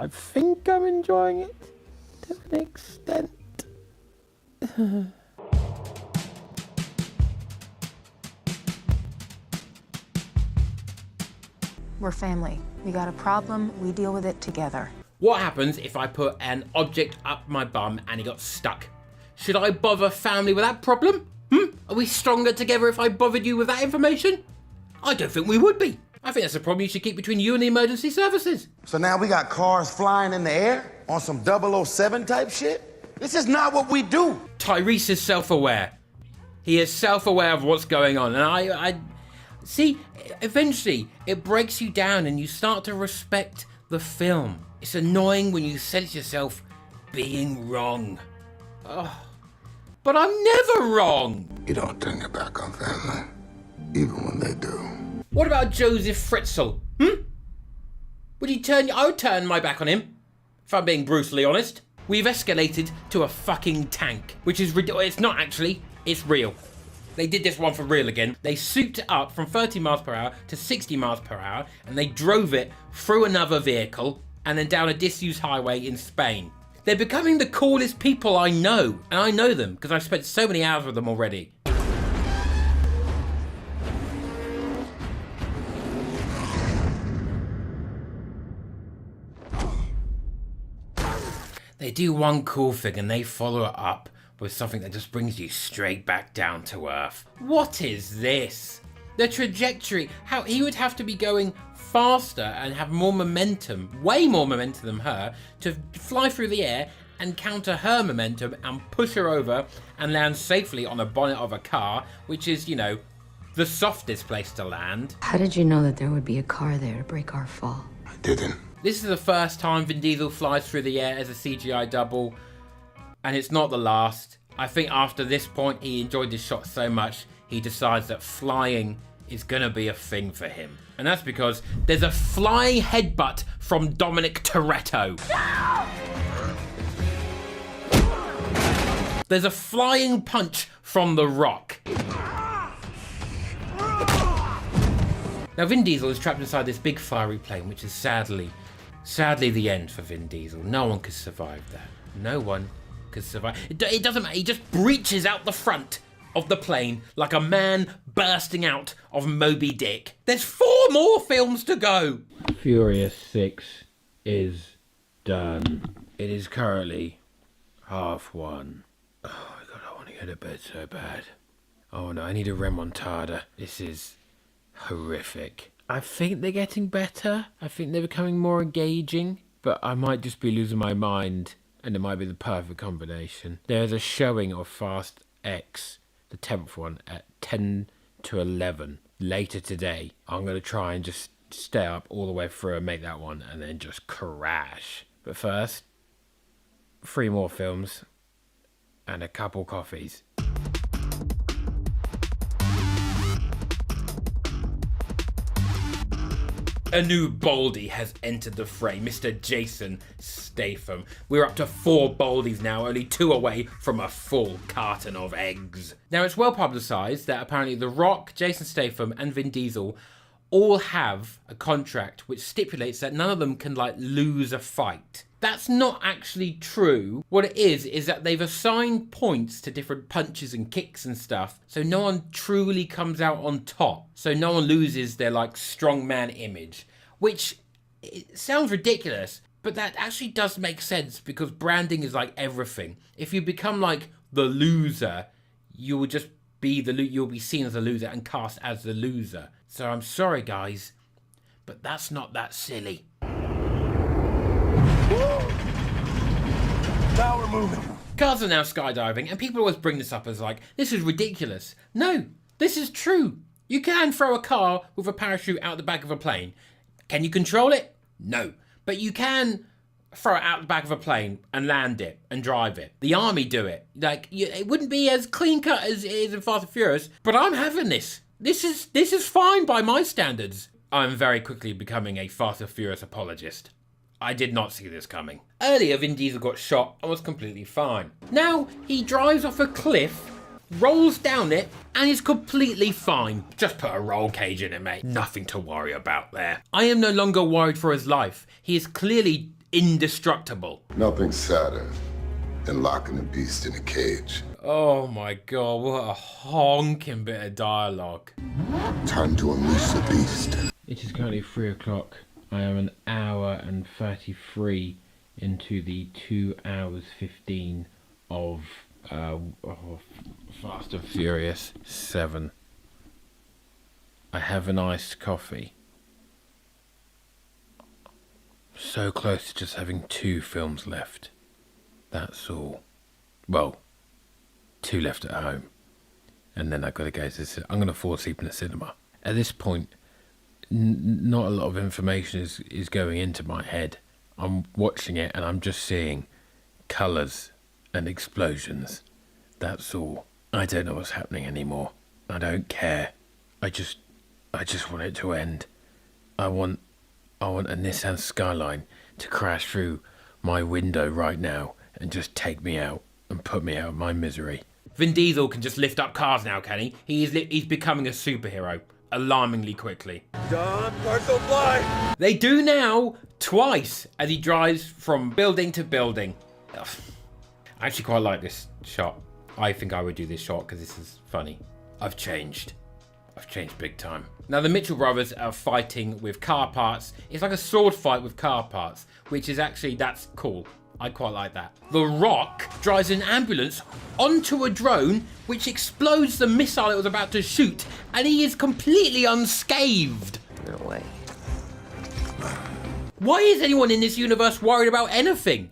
think I'm enjoying it to an extent.
We're family. We got a problem, we deal with it together.
What happens if I put an object up my bum and it got stuck? Should I bother family with that problem? Are we stronger together if I bothered you with that information? I don't think we would be. I think that's a problem you should keep between you and the emergency services.
So now we got cars flying in the air on some 007 type shit? This is not what we do.
Tyrese is self-aware. He is self-aware of what's going on. And I see, eventually it breaks you down and you start to respect the film. It's annoying when you sense yourself being wrong. Oh, but I'm never wrong.
You don't turn your back on family, even when they do.
What about Joseph Fritzl? Would you turn? I would turn my back on him, if I'm being brutally honest. We've escalated to a fucking tank, which is ridiculous. It's not actually, it's real. They did this one for real again. They souped it up from 30 miles per hour to 60 miles per hour, and they drove it through another vehicle and then down a disused highway in Spain. They're becoming the coolest people I know, and I know them because I've spent so many hours with them already. They do one cool thing and they follow it up with something that just brings you straight back down to earth. What is this? The trajectory, how he would have to be going faster and have more momentum, way more momentum than her, to fly through the air and counter her momentum and push her over and land safely on the bonnet of a car, which is, you know, the softest place to land.
How did you know that there would be a car there to break our fall?
I didn't.
This is the first time Vin Diesel flies through the air as a CGI double, and it's not the last. I think after this point he enjoyed this shot so much he decides that flying is gonna be a thing for him. And that's because there's a flying headbutt from Dominic Toretto. No! There's a flying punch from The Rock. Now Vin Diesel is trapped inside this big fiery plane, which is sadly the end for Vin Diesel. No one could survive that. No one could survive. It doesn't matter. He just breaches out the front of the plane like a man bursting out of Moby Dick. There's 4 more films to go.
Furious 6 is done.
It is currently 1:30. Oh my god, I want to go to bed so bad. Oh no, I need a remontada. This is horrific. I think they're getting better. I think they're becoming more engaging, but I might just be losing my mind, and it might be the perfect combination. There's a showing of Fast X, the 10th one, at 10 to 11 later today. I'm going to try and just stay up all the way through and make that one, and then just crash. But first, 3 more films and a couple coffees. A new Baldy has entered the fray, Mr. Jason Statham. We're up to 4 Baldies now, only 2 away from a full carton of eggs. Now, it's well publicised that apparently The Rock, Jason Statham and Vin Diesel all have a contract which stipulates that none of them can, like, lose a fight. That's not actually true. What it is that they've assigned points to different punches and kicks and stuff, so no one truly comes out on top. So no one loses their like strongman image, which it sounds ridiculous, but that actually does make sense because branding is like everything. If you become like the loser, you will just be you'll be seen as a loser and cast as the loser. So I'm sorry guys, but that's not that silly.
Now we're moving.
Cars are now skydiving, and people always bring this up as like, this is ridiculous. No, this is true. You can throw a car with a parachute out the back of a plane. Can you control it? No. But you can throw it out the back of a plane and land it and drive it. The army do it. Like, it wouldn't be as clean cut as it is in Fast and Furious, but I'm having this. This is fine by my standards. I'm very quickly becoming a Fast and Furious apologist. I did not see this coming. Earlier, Vin Diesel got shot and was completely fine. Now, he drives off a cliff, rolls down it, and is completely fine. Just put a roll cage in it, mate. Nothing to worry about there. I am no longer worried for his life. He is clearly indestructible.
Nothing sadder than locking a beast in a cage.
Oh my god, what a honking bit of dialogue.
Time to unleash the beast.
It is currently 3 o'clock. I am an hour and 33 into the 2 hours 15 of Fast and Furious 7. I have an iced coffee. So close to just having 2 films left. That's all. Well, 2 left at home. And then I've got to go to I'm going to fall asleep in the cinema. At this point, not a lot of information is going into my head. I'm watching it and I'm just seeing colours and explosions. That's all. I don't know what's happening anymore. I don't care. I just want it to end. I want a Nissan Skyline to crash through my window right now and just take me out and put me out of my misery. Vin Diesel can just lift up cars now, can he? He's becoming a superhero. Alarmingly quickly.
Done, cars don't fly.
They do now, twice, as he drives from building to building. Ugh. I actually quite like this shot. I think I would do this shot because this is funny. I've changed big time. Now the Mitchell brothers are fighting with car parts. It's like a sword fight with car parts, which is actually, that's cool. I quite like that. The Rock drives an ambulance onto a drone which explodes the missile it was about to shoot, and he is completely unscathed.
No way.
Why is anyone in this universe worried about anything?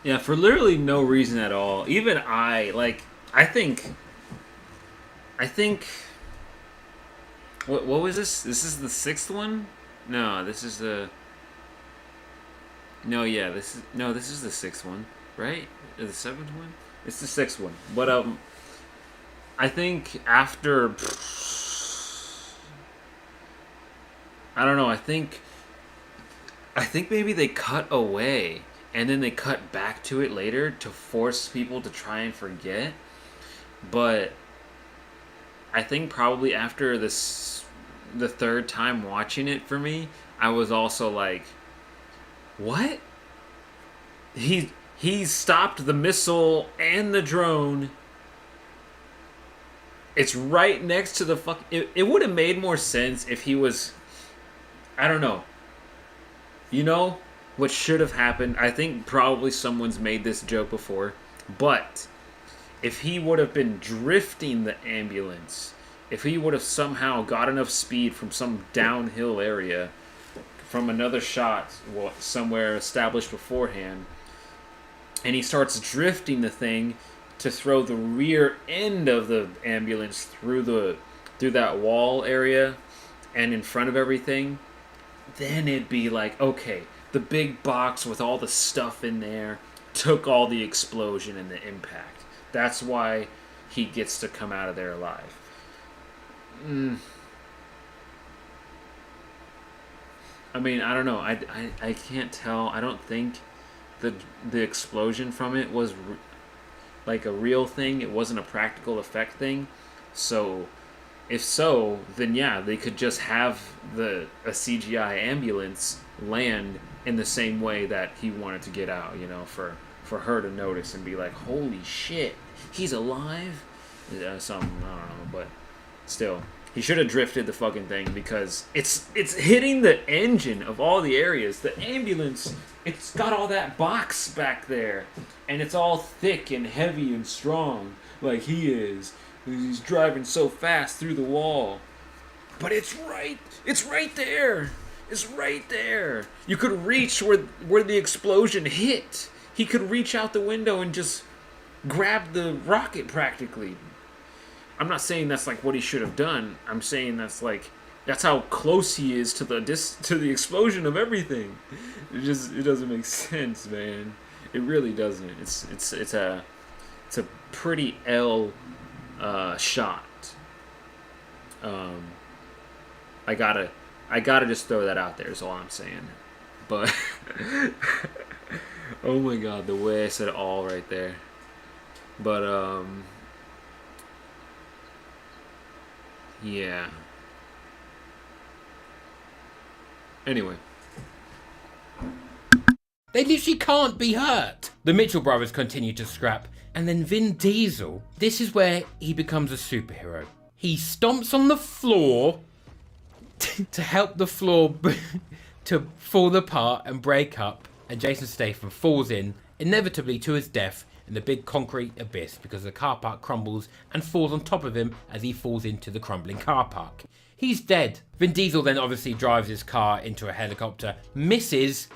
Yeah, for literally no reason at all. Even I think what was this? This is the 6th one? No, this is the No, yeah, this is the 6th one, right? Or the 7th one? It's the 6th one. But I think after I don't know, I think maybe they cut away and then they cut back to it later to force people to try and forget. But I think probably after the 3rd time watching it for me, I was also like, what? He stopped the missile and the drone. It's right next to the fuck. It would have made more sense if he was, I don't know. You know what should have happened? I think probably someone's made this joke before, but if he would have been drifting the ambulance, if he would have somehow got enough speed from some downhill area, from another shot somewhere established beforehand, and he starts drifting the thing to throw the rear end of the ambulance through that wall area and in front of everything, then it'd be like, okay, the big box with all the stuff in there took all the explosion and the impact. That's why he gets to come out of there alive. I mean, I don't know. I can't tell. I don't think the explosion from it was like a real thing. It wasn't a practical effect thing. So, if so, then yeah, they could just have a CGI ambulance land in the same way that he wanted to get out, you know, for her to notice and be like, holy shit, he's alive? Something, I don't know, but still. He should have drifted the fucking thing because it's hitting the engine of all the areas. The ambulance, it's got all that box back there. And it's all thick and heavy and strong like he is. He's driving so fast through the wall. But it's right there. It's right there. You could reach where the explosion hit. He could reach out the window and just grab the rocket practically. I'm not saying that's like what he should have done. I'm saying that's how close he is to the explosion of everything. It doesn't make sense, man. It really doesn't. It's a pretty L shot. I gotta just throw that out there is all I'm saying. But oh my god, the way I said it all right there. But yeah. Anyway.
They literally can't be hurt. The Mitchell brothers continue to scrap, and then Vin Diesel, this is where he becomes a superhero. He stomps on the floor to help the floor to fall apart and break up, and Jason Statham falls in, inevitably to his death, in the big concrete abyss because the car park crumbles and falls on top of him as he falls into the crumbling car park. He's dead. Vin Diesel then obviously drives his car into a helicopter, misses,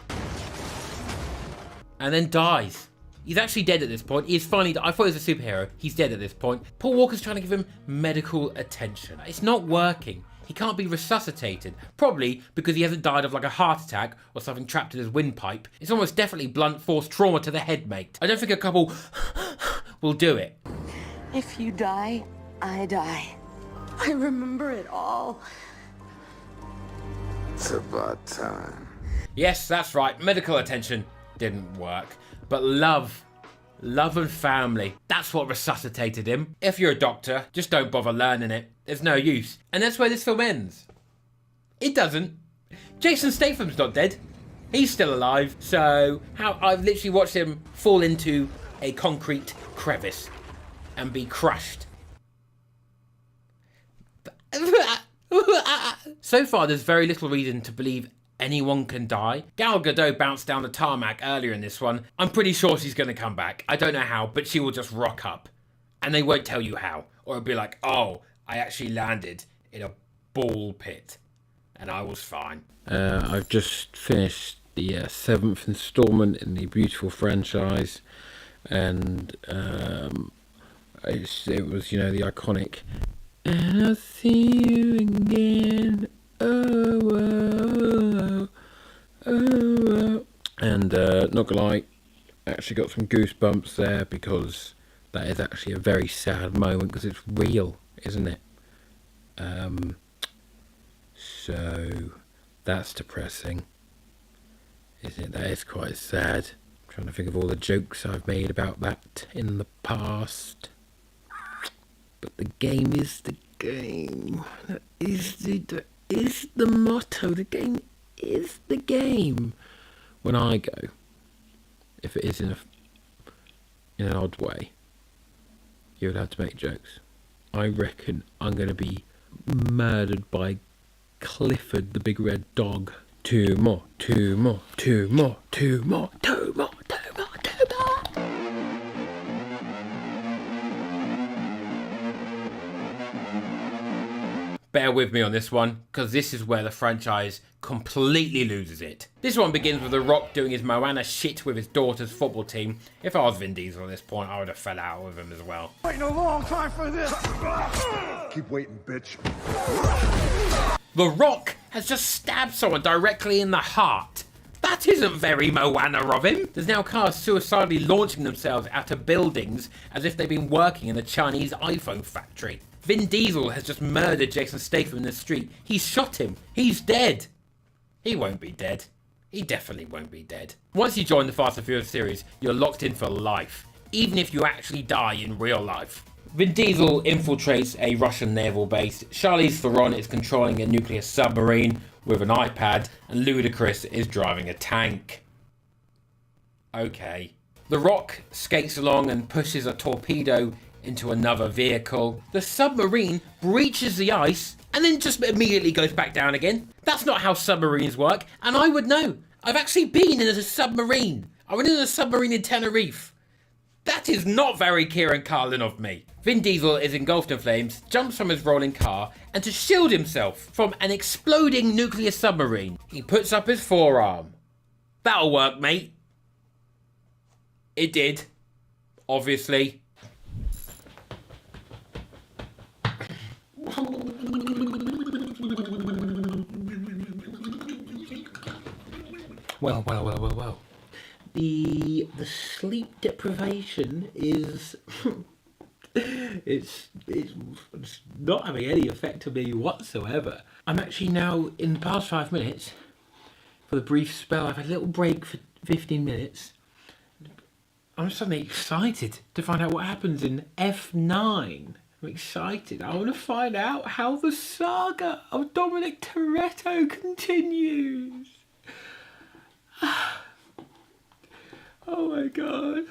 and then dies. He's actually dead at this point. He is finally, I thought he was a superhero. He's dead at this point. Paul Walker's trying to give him medical attention. It's not working. He can't be resuscitated, probably because he hasn't died of like a heart attack or something trapped in his windpipe. It's almost definitely blunt force trauma to the head, mate. I don't think a couple will do it.
If you die, I die. I remember it all.
It's about time.
Yes, that's right. Medical attention didn't work. But love and family, that's what resuscitated him. If you're a doctor, just don't bother learning it. There's no use. And that's where this film ends. It doesn't. Jason Statham's not dead. He's still alive. So I've literally watched him fall into a concrete crevice and be crushed. So far, there's very little reason to believe anyone can die. Gal Gadot bounced down the tarmac earlier in this one. I'm pretty sure she's going to come back. I don't know how, but she will just rock up. And they won't tell you how. Or it'll be like, oh, I actually landed in a ball pit. And I was fine. I've just finished the 7th installment in the beautiful franchise. And it was, you know, the iconic, and I'll see you again. Oh. And not gonna lie, actually got some goosebumps there because that is actually a very sad moment because it's real, isn't it? So that's depressing, isn't it? That is quite sad. I'm trying to think of all the jokes I've made about that in the past. But the game is the game. That is the motto. The game is the game. When I go, if it is in an odd way, you would have to make jokes. I reckon I'm going to be murdered by Clifford the big red dog. Two more. Bear with me on this one, because this is where the franchise completely loses it. This one begins with The Rock doing his Moana shit with his daughter's football team. If I was Vin Diesel at this point, I would have fell out with him as well.
Waiting a long time for this. Keep waiting, bitch.
The Rock has just stabbed someone directly in the heart. That isn't very Moana of him. There's now cars suicidally launching themselves out of buildings as if they've been working in a Chinese iPhone factory. Vin Diesel has just murdered Jason Statham in the street. He's shot him. He's dead. He won't be dead. He definitely won't be dead. Once you join the Fast and Furious series, you're locked in for life, even if you actually die in real life. Vin Diesel infiltrates a Russian naval base. Charlize Theron is controlling a nuclear submarine, with an iPad, and Ludacris is driving a tank. Okay. The Rock skates along and pushes a torpedo into another vehicle. The submarine breaches the ice and then just immediately goes back down again. That's not how submarines work, and I would know. I've actually been in a submarine. I went in a submarine in Tenerife. That is not very Kieran Carlin of me. Vin Diesel is engulfed in flames, jumps from his rolling car, and to shield himself from an exploding nuclear submarine, he puts up his forearm. That'll work, mate. It did. Obviously. Well. The sleep deprivation is it's not having any effect on me whatsoever. I'm actually now in the past 5 minutes, for the brief spell, I've had a little break for 15 minutes. I'm suddenly excited to find out what happens in F9. I'm excited. I want to find out how the saga of Dominic Toretto continues. Oh my god.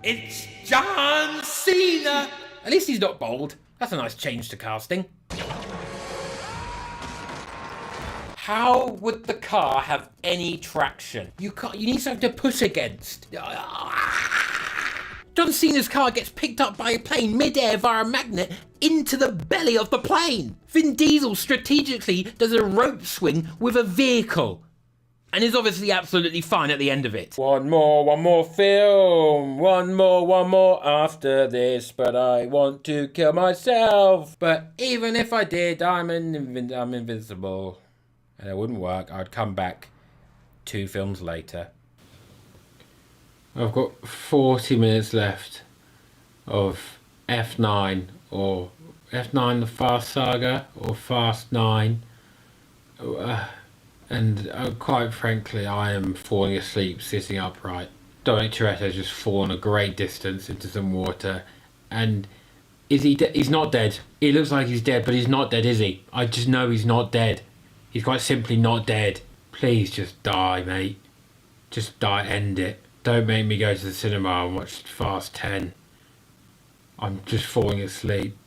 It's John Cena! At least he's not bald. That's a nice change to casting. How would the car have any traction? You need something to push against. John Cena's car gets picked up by a plane mid-air via a magnet into the belly of the plane. Vin Diesel strategically does a rope swing with a vehicle, and is obviously absolutely fine at the end of it. One more film. One more after this, but I want to kill myself. But even if I did, I'm invincible. And it wouldn't work. I'd come back 2 films later. I've got 40 minutes left of F9, or F9 the Fast Saga, or Fast 9. And quite frankly, I am falling asleep sitting upright. Dominic Toretto's just fallen a great distance into some water. And is he he's not dead. He looks like he's dead, but he's not dead, is he? I just know he's not dead. He's quite simply not dead. Please just die, mate. Just die, end it. Don't make me go to the cinema and watch Fast 10. I'm just falling asleep.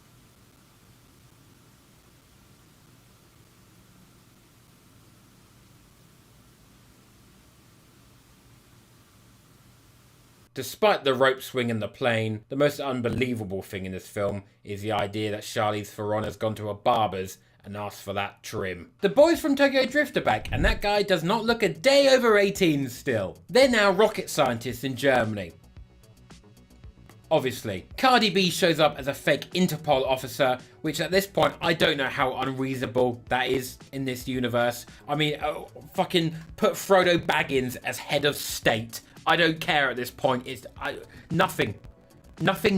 Despite the rope swing in the plane, the most unbelievable thing in this film is the idea that Charlize Theron has gone to a barber's and asked for that trim. The boys from Tokyo Drift are back, and that guy does not look a day over 18 still. They're now rocket scientists in Germany. Obviously. Cardi B shows up as a fake Interpol officer, which at this point, I don't know how unreasonable that is in this universe. I mean, fucking put Frodo Baggins as head of state. I don't care at this point. Nothing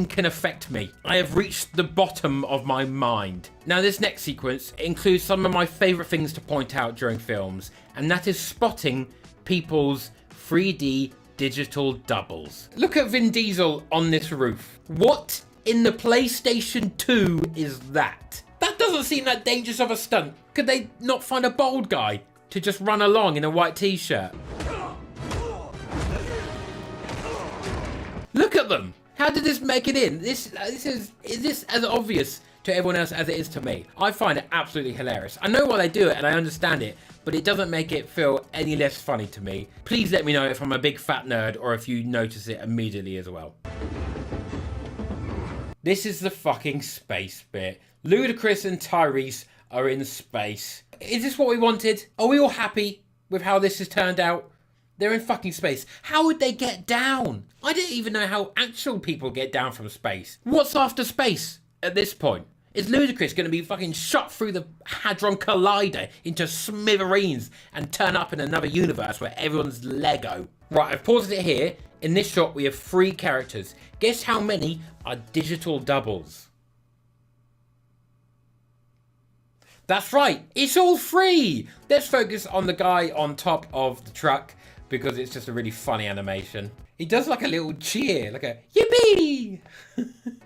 can affect me. I have reached the bottom of my mind. Now, this next sequence includes some of my favourite things to point out during films, and that is spotting people's 3D digital doubles. Look at Vin Diesel on this roof. What in the PlayStation 2 is that? That doesn't seem that dangerous of a stunt. Could they not find a bald guy to just run along in a white t-shirt? Look at them. How did this make it in? Is this as obvious to everyone else as it is to me? I find it absolutely hilarious. I know why they do it and I understand it, but it doesn't make it feel any less funny to me. Please let me know if I'm a big fat nerd or if you notice it immediately as well. This is the fucking space bit. Ludacris and Tyrese are in space. Is this what we wanted? Are we all happy with how this has turned out? They're in fucking space. How would they get down? I didn't even know how actual people get down from space. What's after space at this point? Is Ludacris going to be fucking shot through the Hadron Collider into smithereens and turn up in another universe where everyone's Lego? Right, I've paused it here. In this shot, we have 3 characters. Guess how many are digital doubles? That's right, it's all 3! Let's focus on the guy on top of the truck because it's just a really funny animation. He does like a little cheer, like a yippee!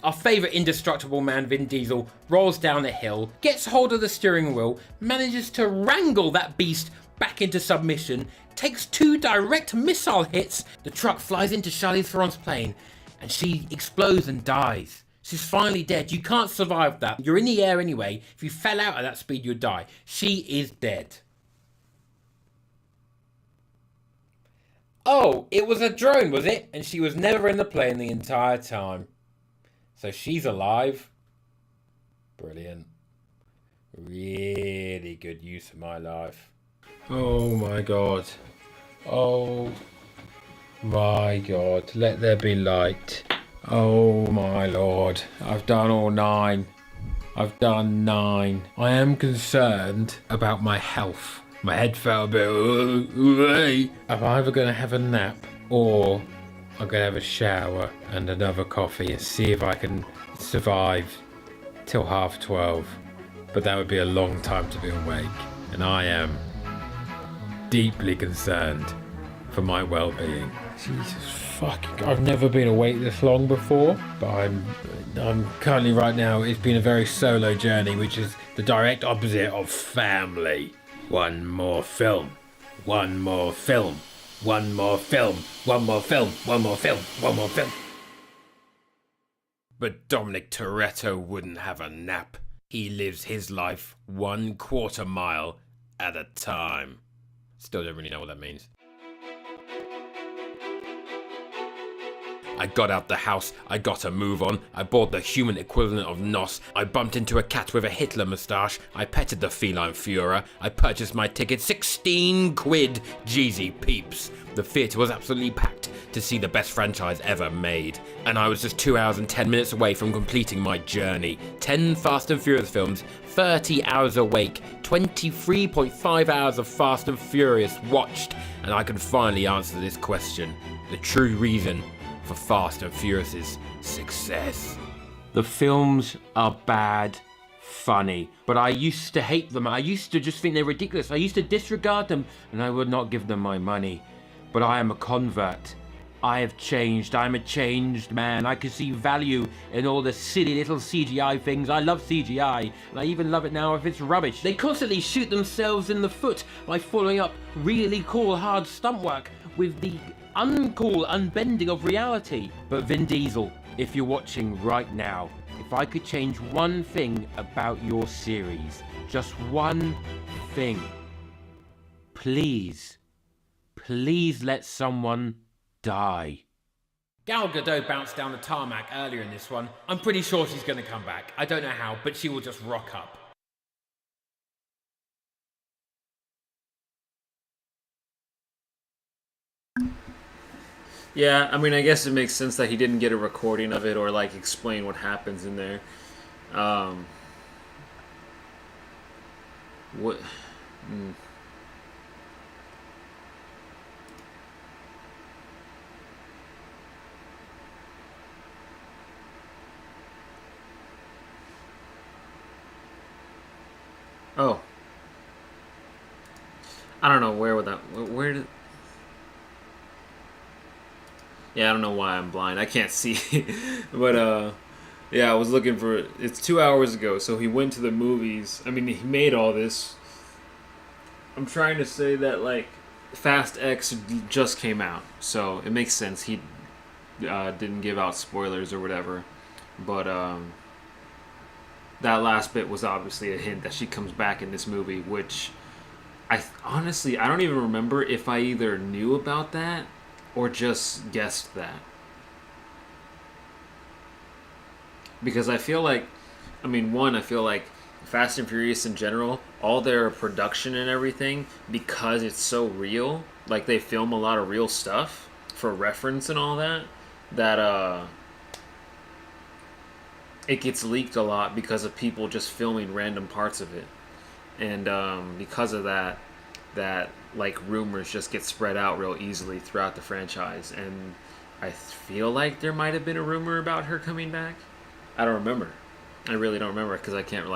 Our favourite indestructible man, Vin Diesel, rolls down a hill, gets hold of the steering wheel, manages to wrangle that beast back into submission, takes 2 direct missile hits, the truck flies into Charlize Theron's plane, and she explodes and dies. She's finally dead. You can't survive that. You're in the air anyway. If you fell out at that speed, you'd die. She is dead. Oh, it was a drone, was it? And she was never in the plane the entire time. So she's alive. Brilliant. Really good use of my life. Oh my god. Oh my god. Let there be light. Oh my lord. I've done all 9. I've done 9. I am concerned about my health. My head felt a bit. I'm either going to have a nap or I'm going to have a shower and another coffee and see if I can survive till 12:30. But that would be a long time to be awake. And I am deeply concerned for my well-being. Jesus fucking... I've never been awake this long before. But I'm currently right now, it's been a very solo journey, which is the direct opposite of family. One more film. One more film. One more film. One more film. One more film. One more film. But Dominic Toretto wouldn't have a nap. He lives his life 1/4 mile at a time. Still don't really know what that means. I got out the house, I got a move on, I bought the human equivalent of Nos, I bumped into a cat with a Hitler moustache, I petted the feline Führer, I purchased my ticket, 16 quid, Jeezy peeps. The theatre was absolutely packed to see the best franchise ever made, and I was just 2 hours and 10 minutes away from completing my journey. 10 Fast and Furious films, 30 hours awake, 23.5 hours of Fast and Furious watched, and I can finally answer this question. The true reason for Fast and Furious's success. The films are bad, funny, but I used to hate them. I used to just think they're ridiculous. I used to disregard them, and I would not give them my money. But I am a convert. I have changed. I'm a changed man. I can see value in all the silly little CGI things. I love CGI, and I even love it now if it's rubbish. They constantly shoot themselves in the foot by following up really cool hard stunt work with the uncool unbending of reality. But Vin Diesel, if you're watching right now, if I could change one thing about your series, just one thing, please let someone die. Gal Gadot bounced down the tarmac earlier in this one. I'm pretty sure she's going to come back. I don't know how, but she will just rock up.
Yeah, I mean, I guess it makes sense that he didn't get a recording of it or, like, explain what happens in there. What... Oh. I don't know, where would that... Where did... Yeah, I don't know why I'm blind. I can't see. But, yeah, I was looking for... It's 2 hours ago, so he went to the movies. I mean, he made all this. I'm trying to say that, like, Fast X just came out, so it makes sense. He didn't give out spoilers or whatever. But, that last bit was obviously a hint that she comes back in this movie, which honestly, I don't even remember if I either knew about that or just guessed that. Because I feel like, I mean, one, I feel like Fast and Furious in general, all their production and everything, because it's so real, like they film a lot of real stuff for reference and all that, it gets leaked a lot because of people just filming random parts of it, and because of that, like rumors just get spread out real easily throughout the franchise. And I feel like there might have been a rumor about her coming back. I don't remember. I really don't remember because I can't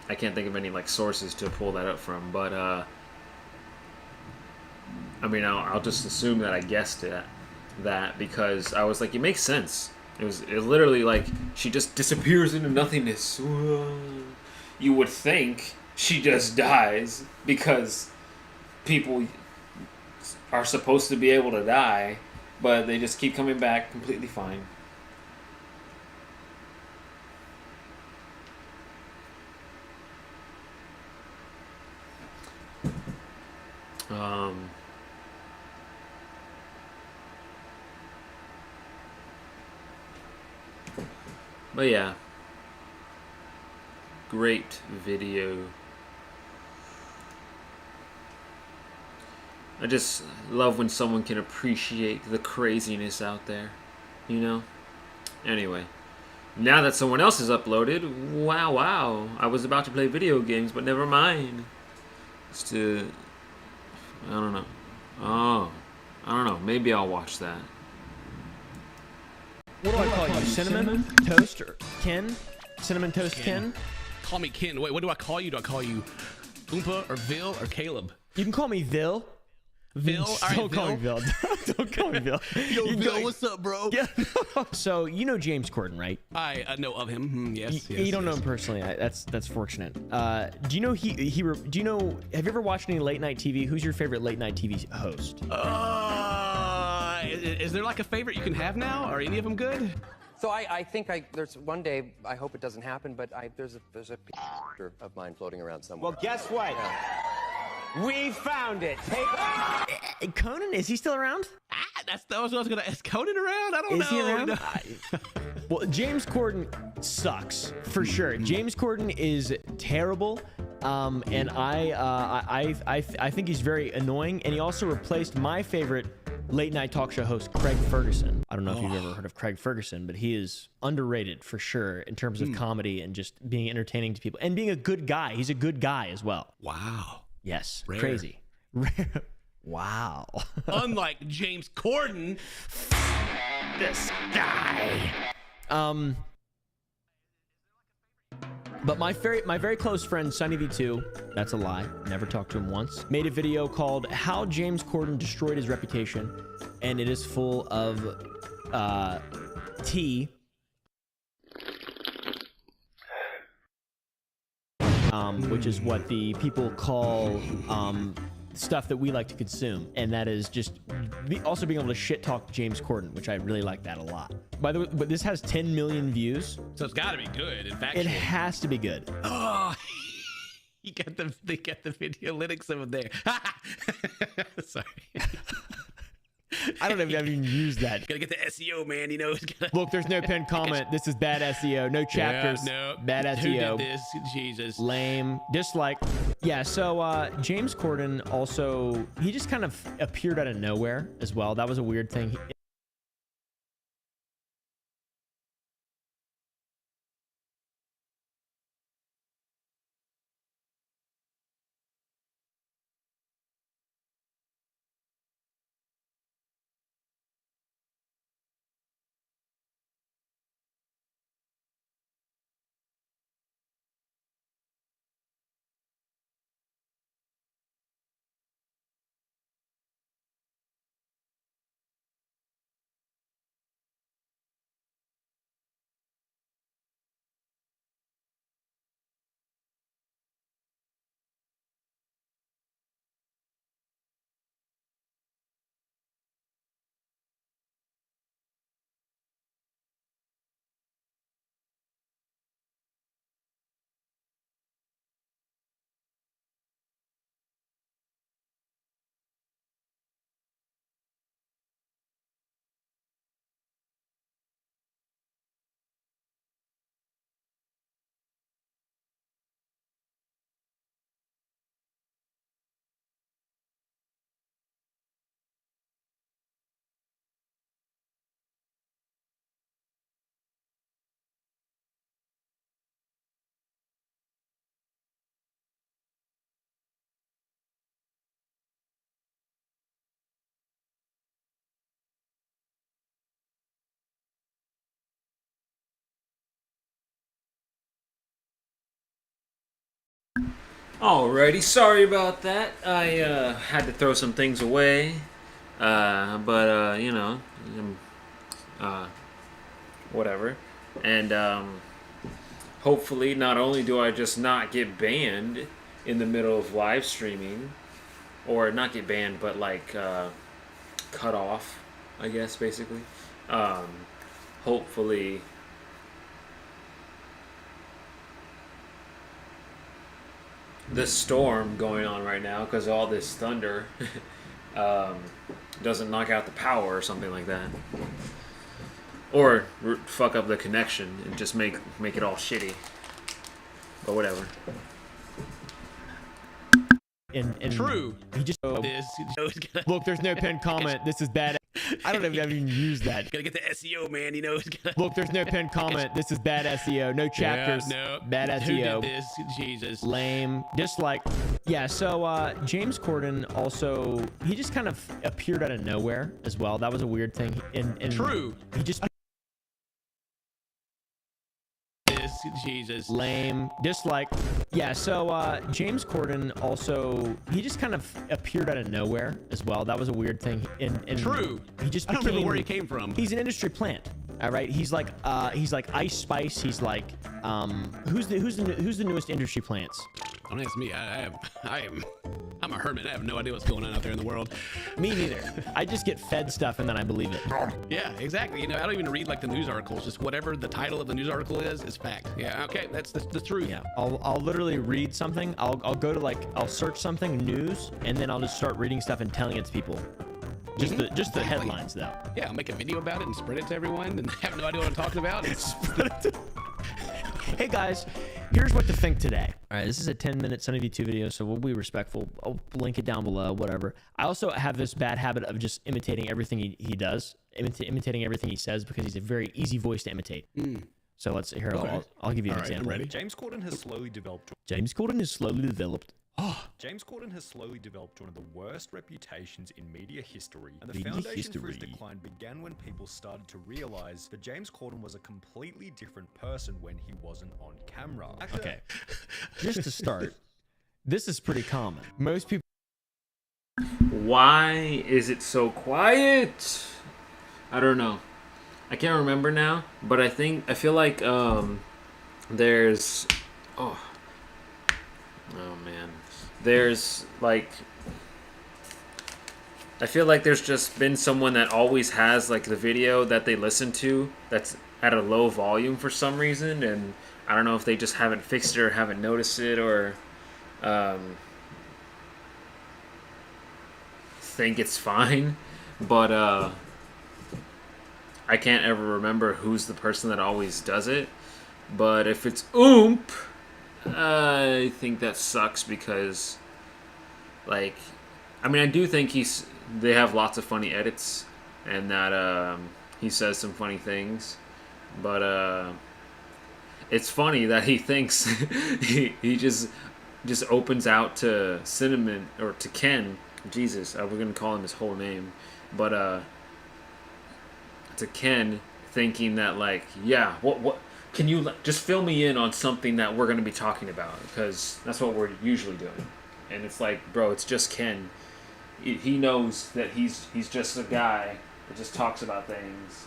think of any like sources to pull that up from. But I mean, I'll just assume that I guessed that because I was like, it makes sense. It literally like she just disappears into nothingness. You would think she just dies because people are supposed to be able to die, but they just keep coming back completely fine. But yeah, great video. I just love when someone can appreciate the craziness out there, you know? Anyway, now that someone else has uploaded, wow, I was about to play video games, but never mind. I don't know. Oh, I don't know. Maybe I'll watch that.
What do I call you? Cinnamon Toast or Ken? Cinnamon Toast Ken?
Call me Ken. Wait, what do I call you? Do I call you Oompa or Vil or Caleb?
You can call me Vil.
Vil? All right,
Don't call me Vil. Don't call me Vil.
Yo, Vil, what's up, bro?
Yeah. So you know James Corden, right?
I know of him. Yes.
You don't know him personally. That's fortunate. Do you know do you know? Have you ever watched any late night TV? Who's your favorite late night TV host?
Is there like a favorite you can have now? Are any of them good?
So I think there's one day, I hope it doesn't happen, but there's a picture of mine floating around somewhere.
Well, guess what?
Yeah.
We found it. Conan, is he still around?
That was what I was gonna ask. Conan around? I don't know.
Is he around? Well, James Corden sucks for sure. James Corden is terrible, and I think he's very annoying. And he also replaced my favorite late night talk show host, Craig Ferguson. I don't know if you've ever heard of Craig Ferguson, but he is underrated for sure in terms of comedy and just being entertaining to people and being a good guy. He's a good guy as well.
Wow.
Yes.
Rare.
Crazy. Wow.
Unlike James Corden.
This guy. But my very close friend Sunny V2, that's a lie, never talked to him once, made a video called How James Corden Destroyed His Reputation, and it is full of tea, which is what the people call stuff that we like to consume, and that is just also being able to shit talk James Corden, which I really like that a lot. By the way, but this has 10 million views,
so it's got to be good. In fact,
it has to be good.
Oh, they got the video lytics over there. Sorry.
I don't know if I've even used that.
Gotta get the SEO, man. You know,
look, there's no pinned comment. This is bad SEO. No chapters.
Yeah, no.
Bad SEO.
Who did this? Jesus.
Lame. Dislike. Yeah. So James Corden also, he just kind of appeared out of nowhere as well. That was a weird thing.
Alrighty, sorry about that. I had to throw some things away, but you know, whatever. And hopefully, not only do I just not get banned in the middle of live streaming, or not get banned, but like cut off, I guess, basically. Hopefully. This storm going on right now, because all this thunder doesn't knock out the power or something like that, or fuck up the connection and just make it all shitty. But whatever.
And
True.
He just look. There's no pinned comment. This is bad. I don't even use that.
Gotta get the SEO, man. You know.
Look, there's no pinned comment. This is bad SEO. No chapters.
Yeah, no.
Bad SEO.
Who did this? Jesus.
Lame. Dislike. Yeah. So James Corden also, he just kind of appeared out of nowhere as well. That was a weird thing. And
True.
He just.
Jesus.
Lame. Dislike. Yeah, so James Corden also, he just kind of appeared out of nowhere as well. That was a weird thing. And
True.
He just
I don't remember where he came from.
He's an industry plant. All right, he's like Ice Spice. He's like who's the newest industry plants?
Don't ask me. I'm a hermit. I have no idea what's going on out there in the world.
Me neither. I just get fed stuff and then I believe it.
Yeah, exactly. You know, I don't even read like the news articles. Just whatever the title of the news article is fact. Yeah, okay, that's the truth.
Yeah, I'll literally read something. I'll go to I'll search something news and then I'll just start reading stuff and telling it to people. Just the headlines though.
Yeah, I'll make a video about it and spread it to everyone and have no idea what I'm talking about.
Hey guys, here's what to think today. All right, this is a 10-minute Sunny V2 video, so we'll be respectful. I'll link it down below, whatever. I also have this bad habit of just imitating everything he does, imitating everything he says, because he's a very easy voice to imitate. So let's hear.
Okay.
I'll give you an example.
Ready?
James Corden has slowly developed.
James Corden has slowly developed
one of the worst reputations in media history, and the
Media
foundation for his
history.
decline began when people started to realize that James Corden was a completely different person when he wasn't on camera.
Okay, just to start, this is pretty common. Most people.
Why is it so quiet? I don't know. I can't remember now, but I feel like there's oh man. There's like I feel like there's just been someone that always has like the video that they listen to that's at a low volume for some reason, and I don't know if they just haven't fixed it or haven't noticed it, or think it's fine, but I can't ever remember who's the person that always does it. But if it's I think that sucks, because like I mean, I do think they have lots of funny edits, and that he says some funny things, but it's funny that he thinks he just opens out to Cinnamon, or to Ken. Jesus, we're gonna call him his whole name, but to Ken, thinking that like, yeah, what can you just fill me in on something that we're gonna be talking about, because that's what we're usually doing. And it's like, bro, it's just Ken. He knows that he's just a guy that just talks about things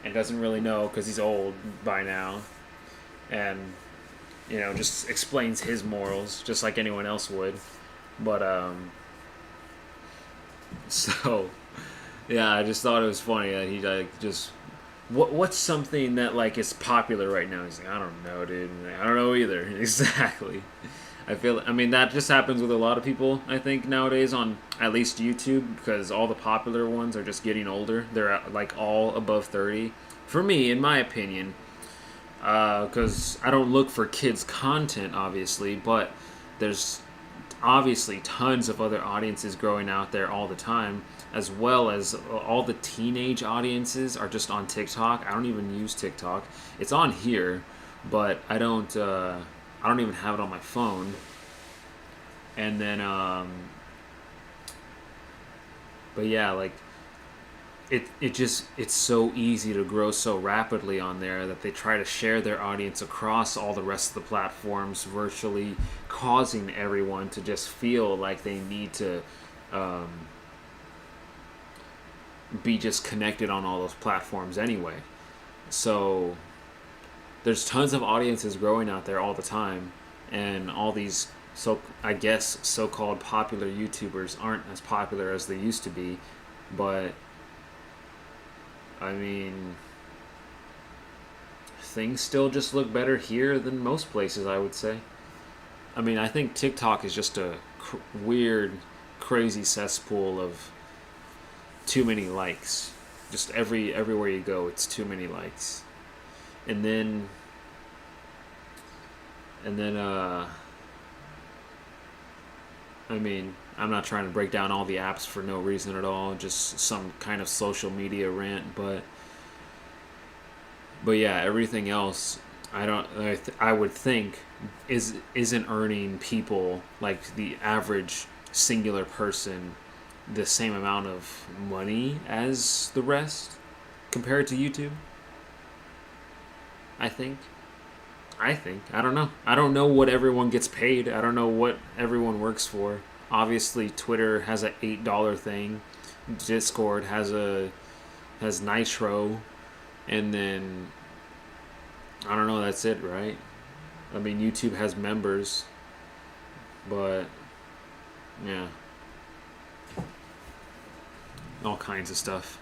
and doesn't really know, because he's old by now, and you know, just explains his morals just like anyone else would. But so yeah, I just thought it was funny that he like just what's something that like is popular right now. He's like, I don't know, dude. I don't know either. Exactly. I mean, that just happens with a lot of people, I think, nowadays on at least YouTube, because all the popular ones are just getting older. They're like all above 30. For me, in my opinion, because I don't look for kids' content, obviously, but there's obviously tons of other audiences growing out there all the time, as well as all the teenage audiences are just on TikTok. I don't even use TikTok. It's on here, but I don't even have it on my phone. And then but yeah, like it's so easy to grow so rapidly on there that they try to share their audience across all the rest of the platforms virtually, causing everyone to just feel like they need to be just connected on all those platforms anyway. So there's tons of audiences growing out there all the time, and all these so-called popular YouTubers aren't as popular as they used to be, but I mean, things still just look better here than most places, I would say. I mean, I think TikTok is just a weird, crazy cesspool of too many likes. Just everywhere you go, it's too many likes. And then I mean, I'm not trying to break down all the apps for no reason at all, just some kind of social media rant, but yeah, everything else I would think isn't earning people, like the average singular person, the same amount of money as the rest compared to YouTube. I think. I don't know. I don't know what everyone gets paid. I don't know what everyone works for. Obviously, Twitter has an $8 thing. Discord has Nitro, and then I don't know. That's it, right? I mean, YouTube has members, but yeah, all kinds of stuff.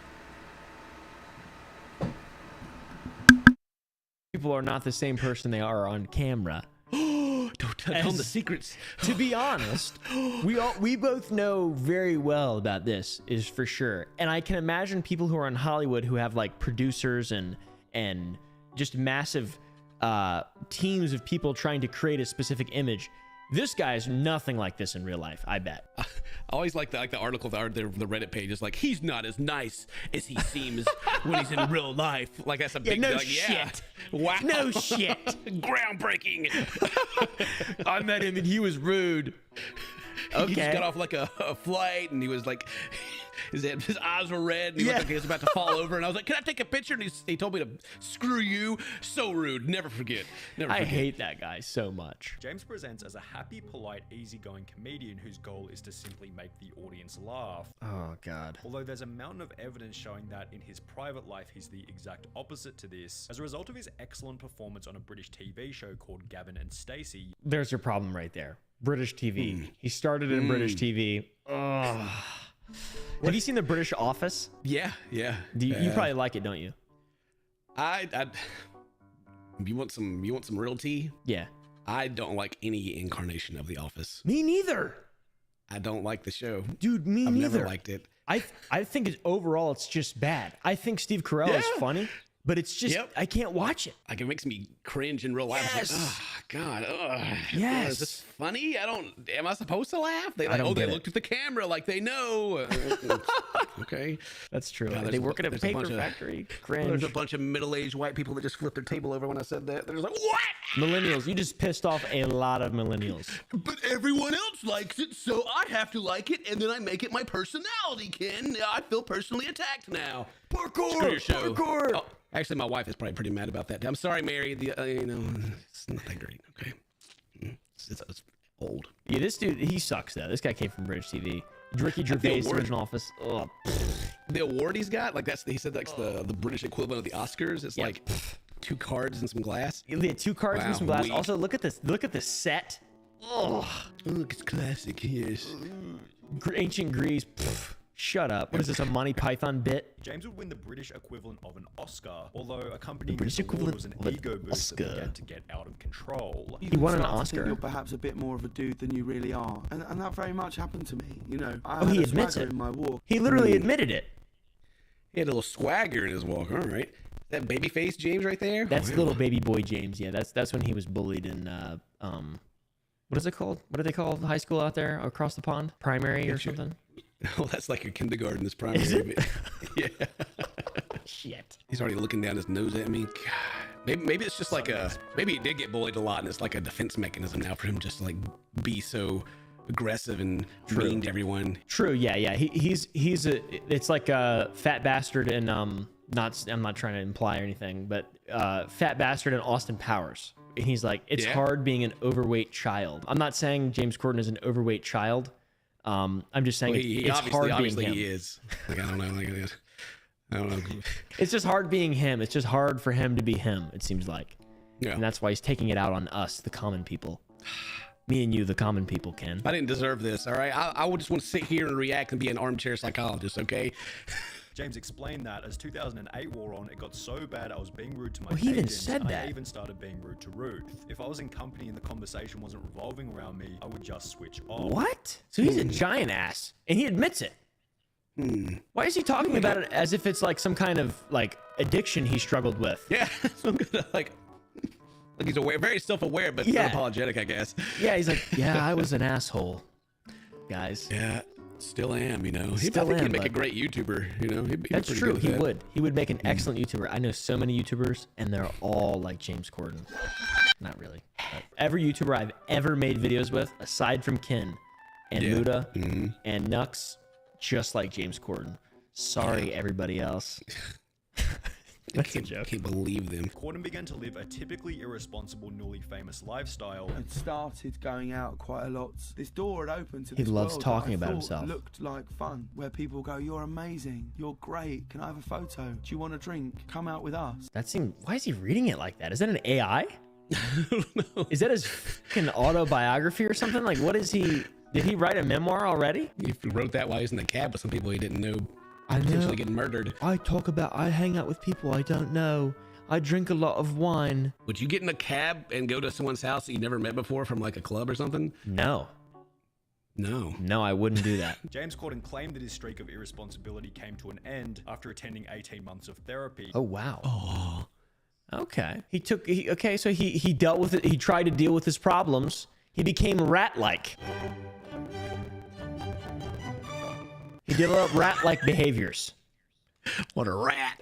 People are not the same person they are on camera.
Don't tell them the secrets.
To be honest, we both know very well about this, is for sure. And I can imagine people who are in Hollywood who have like producers and just massive teams of people trying to create a specific image. This guy is nothing like this in real life, I bet.
I always like the article, the Reddit page is like, he's not as nice as he seems when he's in real life. Like, that's a big
shit.
Wow.
No shit.
Groundbreaking.
I met him and he was rude. Okay.
He just got off like a flight, and he was like, his eyes were red, and he looked like he was about to fall over. And I was like, "Can I take a picture?" And he told me to screw you. So rude. Never forget.
I hate that guy so much.
James presents as a happy, polite, easygoing comedian whose goal is to simply make the audience laugh.
Oh God.
Although there's a mountain of evidence showing that in his private life he's the exact opposite to this, as a result of his excellent performance on a British TV show called Gavin and Stacey.
There's your problem right there. British TV. He started in British TV. Ugh. Have you seen The British Office?
Yeah.
You probably like it, don't you?
You want some real tea?
Yeah.
I don't like any incarnation of The Office.
Me neither.
I don't like the show.
Dude, me
I've
neither.
never liked it.
I think overall it's just bad. I think Steve Carell is funny, but it's just, I can't watch it.
Like, it makes me cringe in real life.
Yes.
Like, oh, God. Oh,
yes.
Is this funny? Am I supposed to laugh? They
I don't
they
get
looked at the camera like they know. Okay.
That's true.
God,
They work at a paper factory. Cringe.
There's a bunch of middle-aged white people that just flipped their table over when I said that. They're just like, what?
Millennials. You just pissed off a lot of millennials.
But everyone else likes it, so I have to like it, and then I make it my personality, Ken. I feel personally attacked now.
Parkour!
Screw your show.
Parkour!
Oh, actually, my wife is probably pretty mad about that. I'm sorry, Mary. It's not that great, okay? It's old.
Yeah, this dude, he sucks, though. This guy came from British TV. Ricky Gervais, the original Office. Ugh.
The award he's got, like, he said that's the British equivalent of the Oscars. It's like 2 cards and some glass.
Yeah, 2 cards and some glass.
Weak.
Also, look at this. Look at the set. Ugh.
Look, it's classic. Yes.
Ancient Greece. Shut up. What is this, a Monty Python bit?
James would win the British equivalent of an Oscar, although accompanying
British
his award
equivalent
was an
of an
ego boost that
Oscar.
began to get out of control.
He won an
start to
Oscar.
think you're perhaps a bit more of a dude than you really are, and that very much happened to me. You know, I
Oh,
had
he
a
admits
swagger
it.
in my walk.
He literally admitted it.
He had a little swagger in his walk. All right. That baby face James right there?
That's little baby boy James. Yeah, that's when he was bullied in what is it called? What do they call high school out there across the pond? Primary or something?
Oh, that's like your kindergarten, this primary.
Is it?
Yeah.
Shit.
He's already looking down his nose at me. God. Maybe it's just like maybe he did get bullied a lot, and it's like a defense mechanism now for him just to like be so aggressive and mean to everyone.
True. Yeah. Yeah. It's like a fat bastard and I'm not trying to imply anything, but fat bastard and Austin Powers. And he's like, it's hard being an overweight child. I'm not saying James Corden is an overweight child. I'm just saying it's hard being him.
He is. Like, I don't know. I don't know.
It's just hard being him. It's just hard for him to be him, it seems like.
Yeah.
And that's why he's taking it out on us, the common people. Me and you, the common people, Ken.
I didn't deserve this, all right? I would just want to sit here and react and be an armchair psychologist, okay?
James explained that as 2008 wore on, it got so bad I was being rude to my
he even
agents,
said
and
that.
I even started being rude to Ruth. If I was in company and the conversation wasn't revolving around me, I would just switch off.
What? So he's a giant ass, and he admits it. Why is he talking about it as if it's like some kind of like addiction he struggled with?
Yeah, some kind of like he's aware, very self-aware, but unapologetic, I guess.
Yeah, he's like, yeah, I was an asshole, guys.
Yeah, still am, you know. I think he'd make a great YouTuber, you know.
That's true. He would. He would make an excellent YouTuber. I know so many YouTubers, and they're all like James Corden. Not really. But every YouTuber I've ever made videos with, aside from Ken and Muda and Nux, just like James Corden. Sorry, everybody else. That's a joke.
I can't believe them.
Corden began to live a typically irresponsible, newly famous lifestyle.
I'd started going out quite a lot. This door had opened to
He
this
loves
world
talking
that I
about
thought
himself.
Looked like fun, where people go, "You're amazing. You're great. Can I have a photo? Do you want a drink? Come out with us."
That seemed. Why is he reading it like that? Is that an AI? I don't know. Is that his fucking autobiography or something? Like, what is he? Did he write a memoir already?
He wrote that while he was in the cab with some people he didn't know. Potentially getting murdered.
I hang out with people I don't know. I drink a lot of wine.
Would you get in a cab and go to someone's house that you never met before from like a club or something?
No. No, I wouldn't do that.
James Corden claimed that his streak of irresponsibility came to an end after attending 18 months of therapy.
Oh, wow. Oh. Okay. So he dealt with it. He tried to deal with his problems. He became rat-like. He developed rat-like behaviors.
What a rat.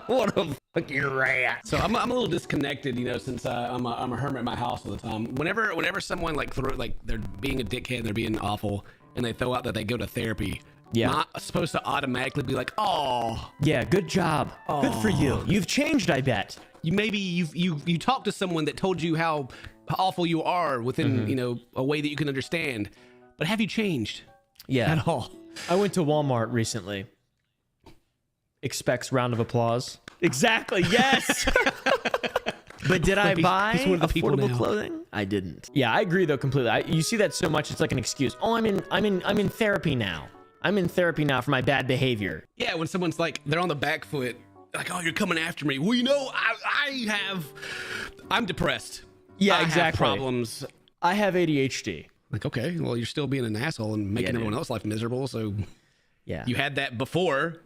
What a fucking rat.
So I'm a little disconnected, you know, since I'm a hermit in my house all the time. Whenever someone like they're being a dickhead, they're being awful, and they throw out that they go to therapy.
Yeah.
Not supposed to automatically be like, oh.
Yeah, good job.
Oh.
Good for you. You've changed, I bet.
You talked to someone that told you how awful you are within, you know, a way that you can understand. But have you changed?
Yeah.
At all?
I went to Walmart recently. Expects round of applause. Exactly. Yes. But did I buy affordable clothing? I didn't. Yeah, I agree though completely. You see that so much. It's like an excuse. Oh, I'm in therapy now. I'm in therapy now for my bad behavior.
Yeah, when someone's like, they're on the back foot, like, oh, you're coming after me. Well, you know, I'm depressed.
Yeah,
I
exactly.
have problems.
I have ADHD.
Like, okay, well, you're still being an asshole and making everyone else's life miserable. So
yeah,
you had that before.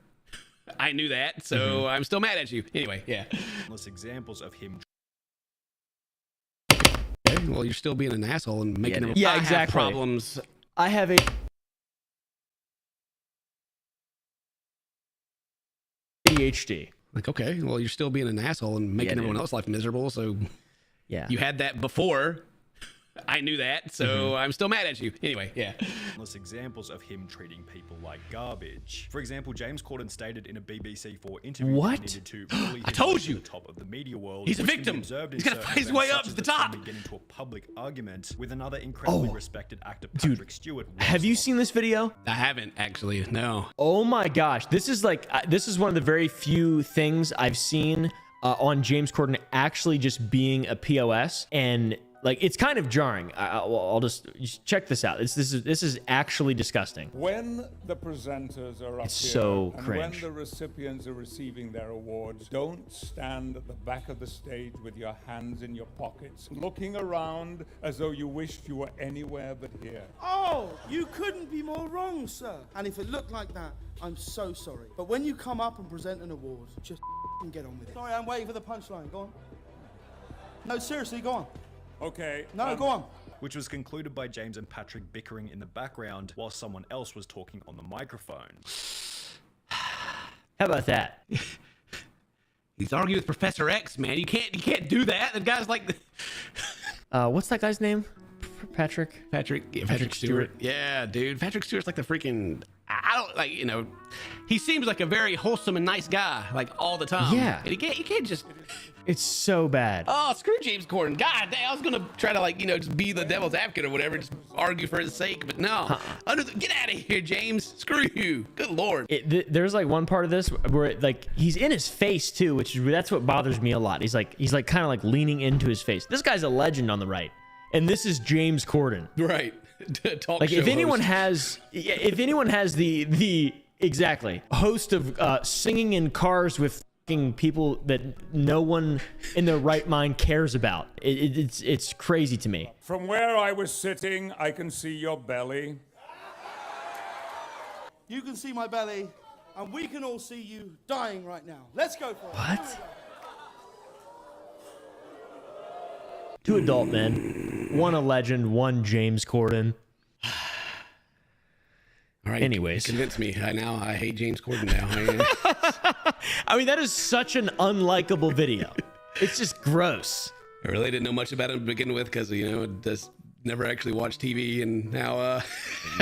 I knew that, so I'm still mad at you. Anyway, yeah.
Examples of him.
Okay, well, you're still being an asshole and making everyone
exactly.
have problems.
I have ADHD.
Like, okay, well, you're still being an asshole and making everyone else's life miserable. So
yeah,
you had that before. I knew that, so I'm still mad at you. Anyway, yeah.
Examples of him treating people like garbage. For example, James Corden stated in a BBC4 interview
what?
that he needed to bully
I told you.
to the top of the media world.
He's a victim. He's got to fight his way up to the top.
Get into a public argument with another incredibly respected actor, Patrick Stewart.
Have you seen this video?
I haven't actually. No.
Oh my gosh, this is like this is one of the very few things I've seen on James Corden actually just being a POS, and like it's kind of jarring. I'll just check this out. This is actually disgusting.
When the presenters are up
It's
here
so
and
cringe.
when the recipients are receiving their awards, don't stand at the back of the stage with your hands in your pockets, looking around as though you wished you were anywhere but here.
Oh, you couldn't be more wrong, sir. And if it looked like that, I'm so sorry. But when you come up and present an award, just get on with it. Sorry, I'm waiting for the punchline. Go on. No, seriously, go on.
Okay.
No, go on.
Which was concluded by James and Patrick bickering in the background while someone else was talking on the microphone.
How about that?
He's arguing with Professor X, man. You can't do that. The guy's like,
what's that guy's name? Patrick
Stewart. Yeah, dude. Patrick Stewart's like the freaking. I don't like, you know, he seems like a very wholesome and nice guy, like all the time.
Yeah.
And you can't just.
It's so bad.
Oh, screw James Corden. God dang, I was gonna try to, like, you know, just be the devil's advocate or whatever, just argue for his sake, but no. Get out of here, James. Screw you. Good lord.
There's like one part of this where like he's in his face too, that's what bothers me a lot. He's like kind of like leaning into his face. This guy's a legend on the right, and this is James Corden.
Right. Talk
like
show
if anyone
host.
has the exactly host of singing in cars with people that no one in their right mind cares about. It's crazy to me.
From where I was sitting, I can see your belly.
You can see my belly, and we can all see you dying right now. Let's go for it.
What? Two adult men, one a legend, one James Corden.
All right.
Anyways,
convince me. I hate James Corden now.
I mean, that is such an unlikable video. It's just gross.
I really didn't know much about him to begin with because, you know, just never actually watched TV, and now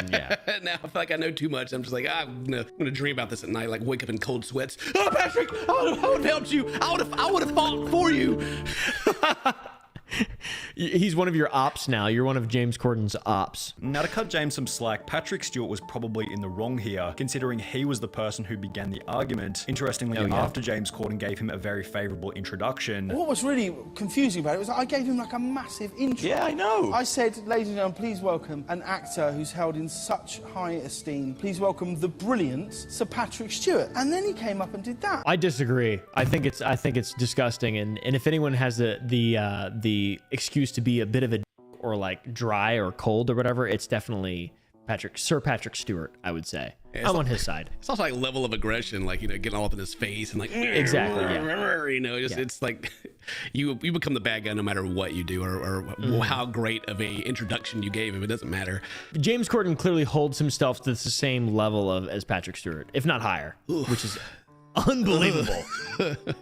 yeah.
Now I feel like I know too much. I'm just like, I'm gonna dream about this at night, like wake up in cold sweats. Oh, Patrick, I would have helped you. I would have fought for you.
He's one of your ops now. You're one of James Corden's ops.
Now, to cut James some slack, Patrick Stewart was probably in the wrong here, considering he was the person who began the argument. Interestingly, after James Corden gave him a very favorable introduction.
What was really confusing about it was I gave him like a massive intro.
Yeah, I know.
I said, ladies and gentlemen, please welcome an actor who's held in such high esteem. Please welcome the brilliant Sir Patrick Stewart. And then he came up and did that.
I disagree. I think it's disgusting. And if anyone has the excuse to be a bit of a or like dry or cold or whatever, it's definitely Sir Patrick Stewart, I would say. I'm on his side.
It's also like level of aggression, like, you know, getting all up in his face and like
exactly,
you know, just it's like you become the bad guy no matter what you do or how great of a introduction you gave him. It doesn't matter.
James Corden clearly holds himself to the same level as Patrick Stewart, if not higher, which is unbelievable.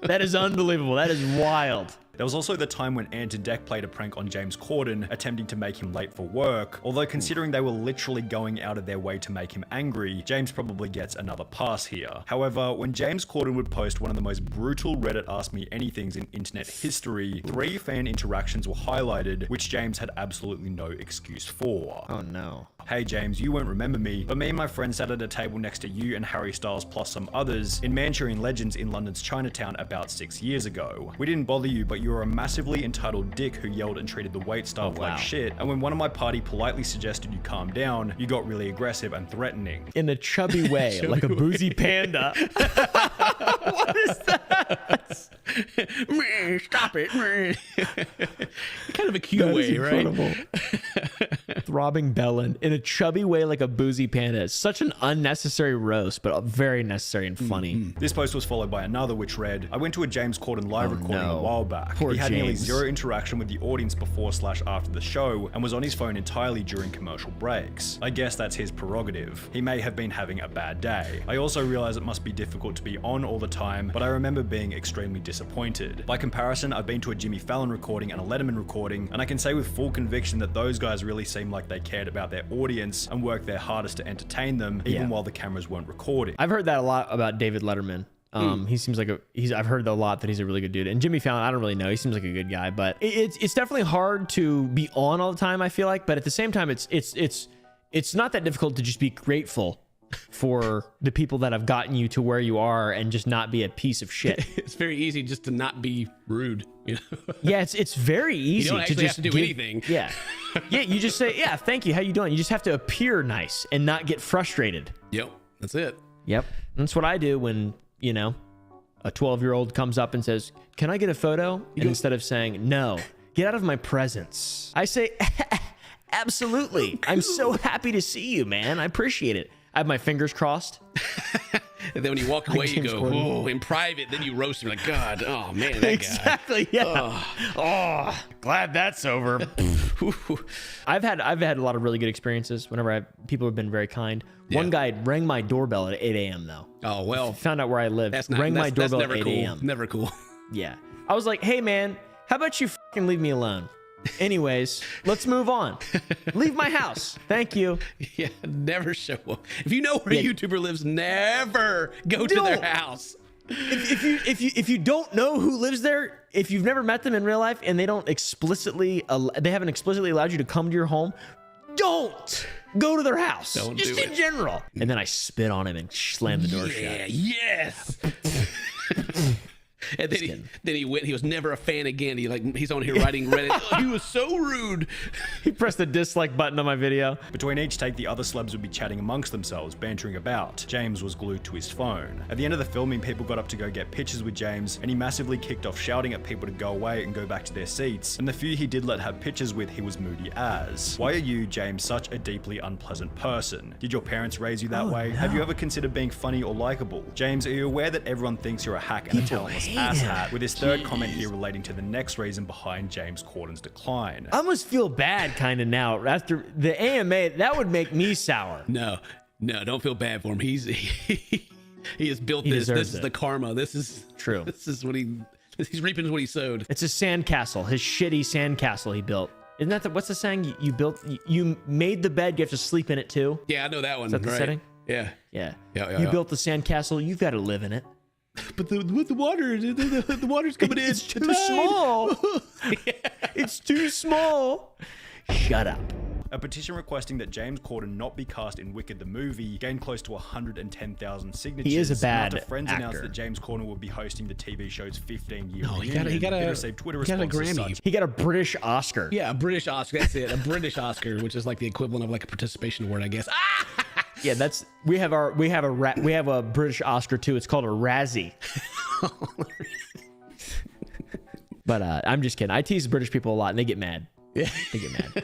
That is unbelievable. That is wild.
There was also the time when Ant and Dec played a prank on James Corden, attempting to make him late for work. Although considering they were literally going out of their way to make him angry, James probably gets another pass here. However, when James Corden would post one of the most brutal Reddit Ask Me Anythings in internet history, 3 fan interactions were highlighted, which James had absolutely no excuse for.
Oh no.
Hey James, you won't remember me, but me and my friend sat at a table next to you and Harry Styles plus some others in Manchurian Legends in London's Chinatown about 6 years ago. We didn't bother you, but you were a massively entitled dick who yelled and treated the waitstaff like shit, and when one of my party politely suggested you calm down, you got really aggressive and threatening.
In a chubby way, like a boozy panda. What is that?
Stop it. Kind of a cute way, right?
Throbbing Bellin in a chubby way like a boozy panda. It's such an unnecessary roast, but very necessary and funny.
This post was followed by another which read, I went to a James Corden live recording a while back.
Poor
he had nearly
James.
zero interaction with the audience before/after the show and was on his phone entirely during commercial breaks. I guess that's his prerogative. He may have been having a bad day. I also realize it must be difficult to be on all the time, but I remember being extremely disappointed. By comparison, I've been to a Jimmy Fallon recording and a Letterman recording, and I can say with full conviction that those guys really seemed like they cared about their audience and worked their hardest to entertain them, even while the cameras weren't recording.
I've heard that a lot about David Letterman. He seems like I've heard a lot that he's a really good dude. And Jimmy Fallon, I don't really know. He seems like a good guy, but it's definitely hard to be on all the time, I feel like. But at the same time, it's not that difficult to just be grateful for the people that have gotten you to where you are and just not be a piece of shit.
It's very easy just to not be rude, you know?
Yeah, it's very easy
you don't
to
actually
just
have to do anything.
Yeah. Yeah, you just say, yeah, thank you, how you doing? You just have to appear nice and not get frustrated.
Yep, that's it.
Yep. That's what I do when, you know, a 12-year-old comes up and says, can I get a photo? And instead of saying, no, get out of my presence, I say, absolutely. I'm so happy to see you, man. I appreciate it. I have my fingers crossed.
And then when you walk away, you go, oh, in private, then you roast him like, God, oh man, that
exactly,
guy.
Yeah. Oh, glad that's over. I've had a lot of really good experiences whenever people have been very kind. Yeah. One guy rang my doorbell at 8 a.m. though.
Oh, well.
Found out where I lived.
Rang
my doorbell at 8
cool.
a.m.
Never cool.
Yeah. I was like, hey man, how about you fucking leave me alone? Anyways, let's move on. Leave my house. Thank you.
Yeah, never show up. If you know where a YouTuber lives, never go to their house.
If you don't know who lives there, if you've never met them in real life and they haven't explicitly allowed you to come to your home, don't go to their house.
Don't
just
do
in
it.
general. And then I spit on him and slammed the door shut.
Yes. And then he went. He was never a fan again. He's on here writing Reddit. Oh, he was so rude.
He pressed the dislike button on my video.
Between each take, the other celebs would be chatting amongst themselves, bantering about. James was glued to his phone. At the end of the filming, people got up to go get pictures with James, and he massively kicked off shouting at people to go away and go back to their seats. And the few he did let have pictures with, he was moody as. Why are you, James, such a deeply unpleasant person? Did your parents raise you that way? Have you ever considered being funny or likable? James, are you aware that everyone thinks you're a hack and a talentless asshat? With his third comment here relating to the next reason behind James Corden's decline.
I almost feel bad kind of now. After the AMA, that would make me sour.
No, don't feel bad for him. He has built this. This is the karma. This is
true.
This is what he's reaping what he sowed.
It's a sandcastle. His shitty sandcastle he built. Isn't that what's the saying? You made the bed. You have to sleep in it too.
Yeah, I know that one.
Is that the setting?
Yeah.
You built the sandcastle. You've got to live in it.
But the water's coming in.
It's too small. It's too small. Shut up.
A petition requesting that James Corden not be cast in Wicked the movie gained close to 110,000 signatures.
He is a bad
after friends
actor.
announced that James Corden will be hosting the TV show's 15-year
No,
reunion.
he got
It received Twitter responses such.
He got a British Oscar.
Yeah, a British Oscar. That's it. A British Oscar, which is like the equivalent of like a participation award, I guess.
Yeah, we have a British Oscar too. It's called a Razzie. But I'm just kidding. I tease British people a lot, and they get mad.
Yeah,
they get mad.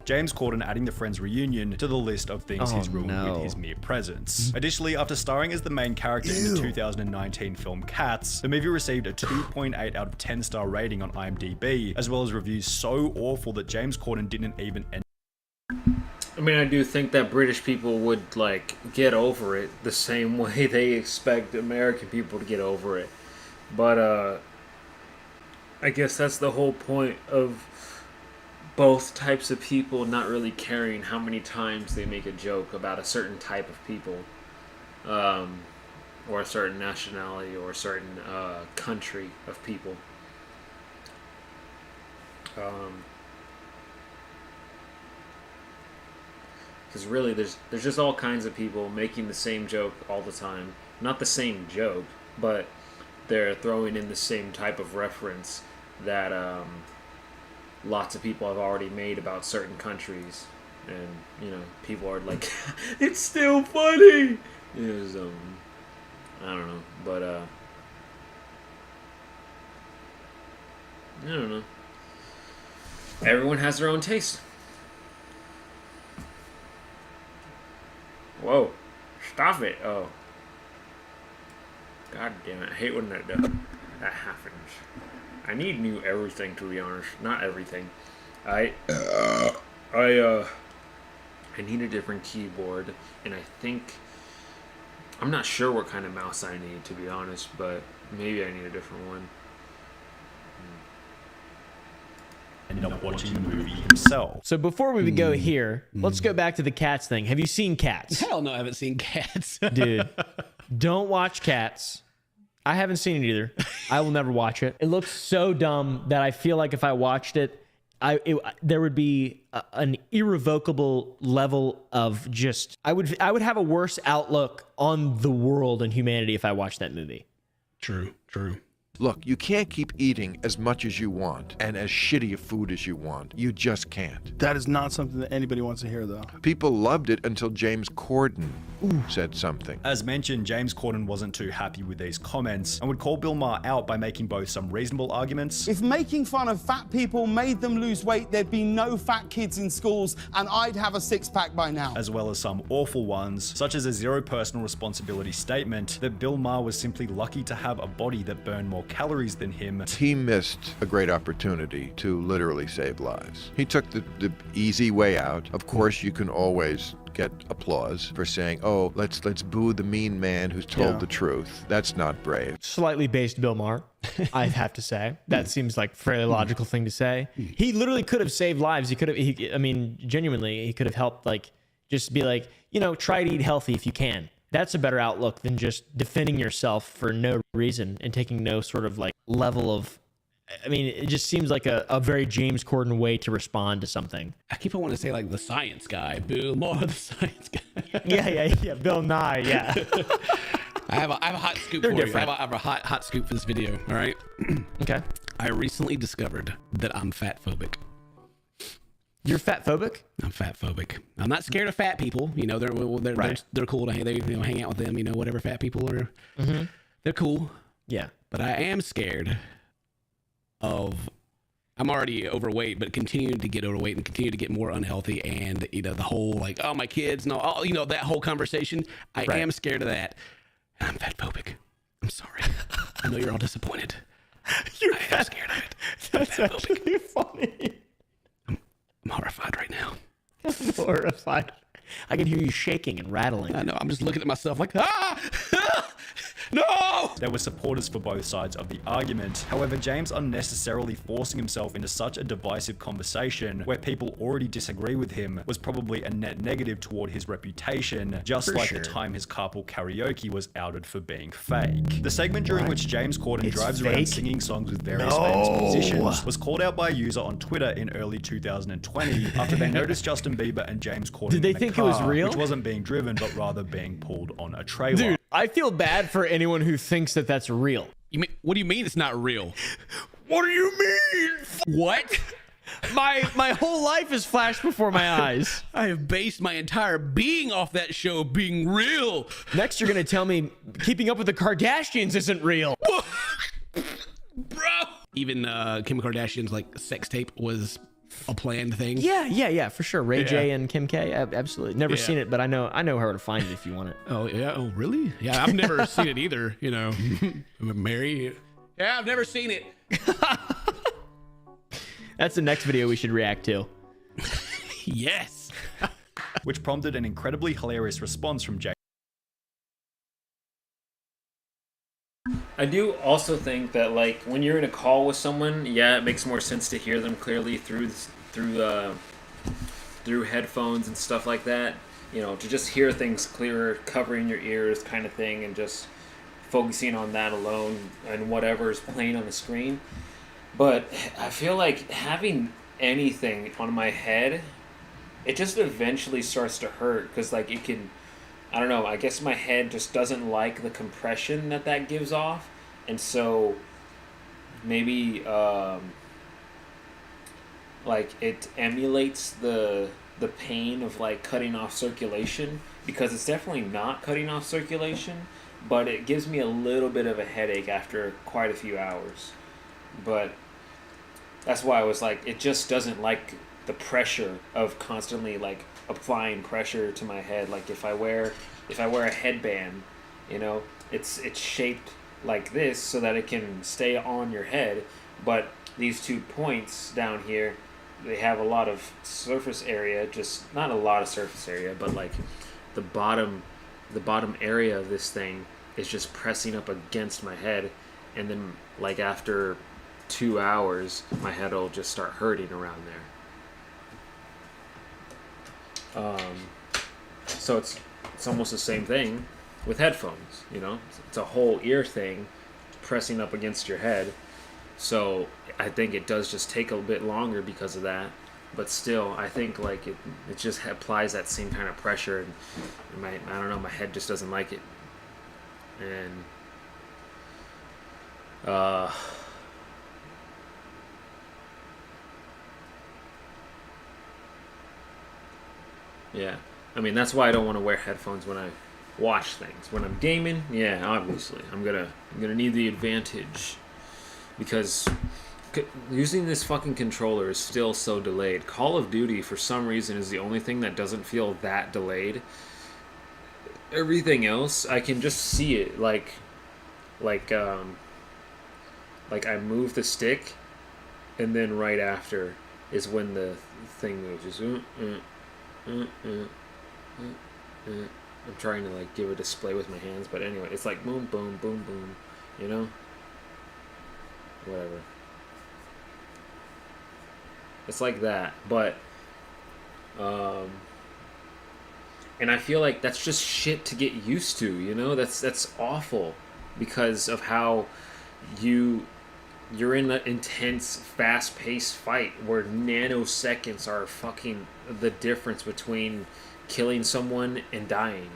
James Corden adding the Friends reunion to the list of things he's ruined with his mere presence. Additionally, after starring as the main character in the 2019 film Cats, the movie received a 2.8 out of 10 star rating on IMDb, as well as reviews so awful that James Corden didn't even end.
I mean, I do think that British people would, get over it the same way they expect American people to get over it. But, I guess that's the whole point of both types of people not really caring how many times they make a joke about a certain type of people, or a certain nationality, or a certain country of people. Because really, there's just all kinds of people making the same joke all the time. Not the same joke, but they're throwing in the same type of reference that lots of people have already made about certain countries. And, people are like, it's still funny! I don't know, but, I don't know. Everyone has their own taste. Whoa. Stop it. Oh. God damn it. I hate when that happens. I need new everything, to be honest. Not everything. I need a different keyboard, and I think... I'm not sure what kind of mouse I need, to be honest, but maybe I need a different one.
Ended up watching the movie himself.
So before we go here, let's go back to the Cats thing. Have you seen Cats?
Hell no, I haven't seen Cats.
Dude, don't watch Cats. I haven't seen it either. I will never watch it. It looks so dumb that I feel like if I watched it, there would be an irrevocable level of just... I would have a worse outlook on the world and humanity if I watched that movie.
True.
Look, you can't keep eating as much as you want and as shitty a food as you want. You just can't.
That is not something that anybody wants to hear, though.
People loved it until James Corden said something.
As mentioned, James Corden wasn't too happy with these comments and would call Bill Maher out by making both some reasonable arguments.
If making fun of fat people made them lose weight, there'd be no fat kids in schools, and I'd have a six-pack by now.
As well as some awful ones, such as a zero personal responsibility statement that Bill Maher was simply lucky to have a body that burned more calories than him.
He missed a great opportunity to literally save lives. He took the easy way out. Of course, you can always get applause for saying, oh, let's boo the mean man who's told the truth. That's not brave.
Slightly based Bill Maher. I have to say that seems like a fairly logical thing to say. He literally could have saved lives. He could have. I mean, genuinely, he could have helped. Like, just be like, try to eat healthy if you can. That's a better outlook than just defending yourself for no reason and taking no sort of like level of. I mean, it just seems like a very James Corden way to respond to something.
I keep on wanting to say like the science guy, Bill Maher, the science guy.
Yeah, Bill Nye, yeah.
I have a hot scoop
They're
for
different.
you. I have a hot scoop for this video. All right.
Okay.
I recently discovered that I'm fat phobic.
You're fat phobic?
I'm fat phobic. I'm not scared of fat people. They're cool to hang out with them. Whatever fat people are, they're cool.
Yeah.
But I am scared of. I'm already overweight, but continuing to get overweight and continue to get more unhealthy, and the whole like, oh, my kids, that whole conversation. I am scared of that. And I'm fat phobic. I'm sorry. I know you're all disappointed. I am scared of it.
That's actually funny.
I'm horrified right now.
I'm horrified. I can hear you shaking and rattling.
I know. I'm just looking at myself like, no!
There were supporters for both sides of the argument. However, James unnecessarily forcing himself into such a divisive conversation where people already disagree with him was probably a net negative toward his reputation, just like the time his carpool karaoke was outed for being fake. The segment during which James Corden drives around singing songs with various famous musicians was called out by a user on Twitter in early 2020 after they noticed Justin Bieber and James Corden
Did they
in a
think it was
car,
real?
which wasn't being driven but rather being pulled on a trailer.
Dude, I feel bad for anyone who thinks that that's real.
What do you mean it's not real?
What do you mean?
What?
My whole life has flashed before my eyes.
I have based my entire being off that show being real.
Next, you're going to tell me Keeping Up with the Kardashians isn't real.
Bro. Even Kim Kardashian's like sex tape was a planned thing.
Yeah, for sure. Ray J and Kim K, absolutely. Never seen it, but I know where to find it if you want it.
Oh yeah. Oh really? Yeah, I've never seen it either. Mary. Yeah, I've never seen it.
That's the next video we should react to.
Yes.
Which prompted an incredibly hilarious response from James.
I do also think that like when you're in a call with someone, it makes more sense to hear them clearly through headphones and stuff like that. To just hear things clearer, covering your ears, kind of thing, and just focusing on that alone and whatever's playing on the screen. But I feel like having anything on my head, it just eventually starts to hurt because like it can. I don't know, I guess my head just doesn't like the compression that gives off, and so maybe like it emulates the pain of like cutting off circulation, because it's definitely not cutting off circulation, but it gives me a little bit of a headache after quite a few hours. But that's why I was like, it just doesn't like the pressure of constantly like applying pressure to my head. Like if I wear a headband, it's shaped like this so that it can stay on your head, but these 2 points down here, they have a lot of surface area, just not a lot of surface area, but like the bottom area of this thing is just pressing up against my head, and then like after 2 hours my head will just start hurting around there. So it's almost the same thing with headphones, it's a whole ear thing pressing up against your head. So I think it does just take a bit longer because of that, but still I think like it just applies that same kind of pressure, and my head just doesn't like it. And yeah, I mean that's why I don't want to wear headphones when I watch things. When I'm gaming, obviously I'm gonna need the advantage, because using this fucking controller is still so delayed. Call of Duty for some reason is the only thing that doesn't feel that delayed. Everything else I can just see it, like I move the stick, and then right after is when the thing moves. Just I'm trying to like give a display with my hands, but anyway, it's like boom, boom, boom, boom, whatever. It's like that, but and I feel like that's just shit to get used to, you know? That's awful because of how you're in an intense, fast-paced fight where nanoseconds are fucking the difference between killing someone and dying.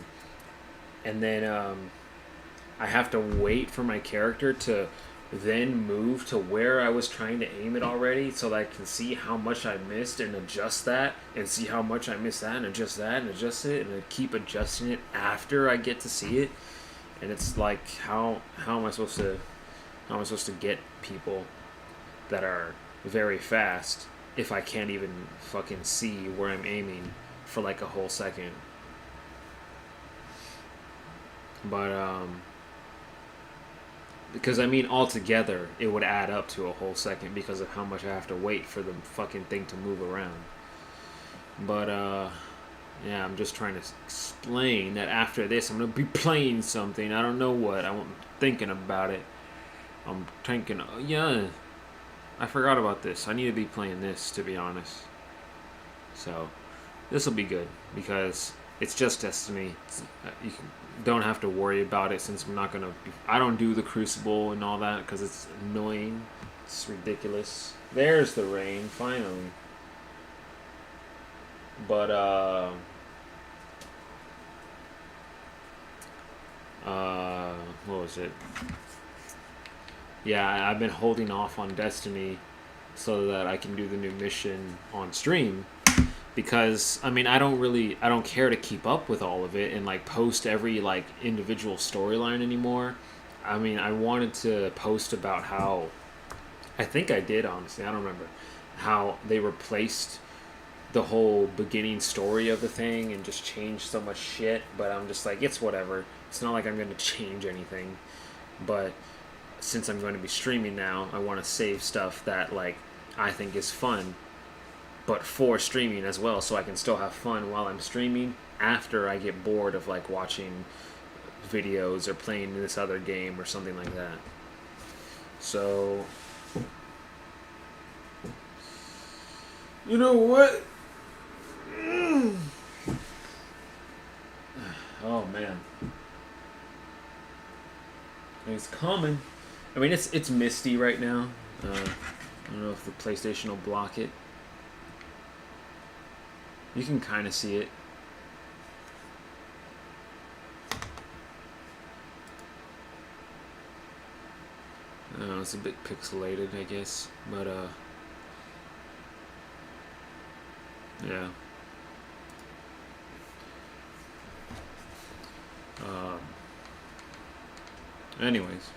And then I have to wait for my character to then move to where I was trying to aim it already so that I can see how much I missed and adjust that, and see how much I missed that and adjust that and adjust it, and then keep adjusting it after I get to see it. And it's like, how am I supposed to get people that are very fast if I can't even fucking see where I'm aiming for like a whole second? But because I mean, altogether it would add up to a whole second because of how much I have to wait for the fucking thing to move around. But yeah, I'm just trying to explain that after this I'm gonna be playing something. I don't know what. I'm thinking about it. I'm thinking, yeah, I forgot about this. I need to be playing this, to be honest. So this will be good because it's just Destiny. You don't have to worry about it since I'm not gonna. I don't do the Crucible and all that because it's annoying. It's ridiculous. There's the rain, finally. But what was it? Yeah, I've been holding off on Destiny so that I can do the new mission on stream. Because, I mean, I don't care to keep up with all of it and, like, post every, like, individual storyline anymore. I mean, I wanted to post about how, I think I did, honestly, I don't remember, how they replaced the whole beginning story of the thing and just changed so much shit, but I'm just like, it's whatever. It's not like I'm going to change anything. But since I'm going to be streaming now, I want to save stuff that, like, I think is fun, but for streaming as well, so I can still have fun while I'm streaming after I get bored of like watching videos or playing this other game or something like that. So, you know what? Oh man, it's coming. I mean, it's misty right now. I don't know if the PlayStation will block it. You can kind of see it. It's a bit pixelated, I guess, but yeah. Anyways,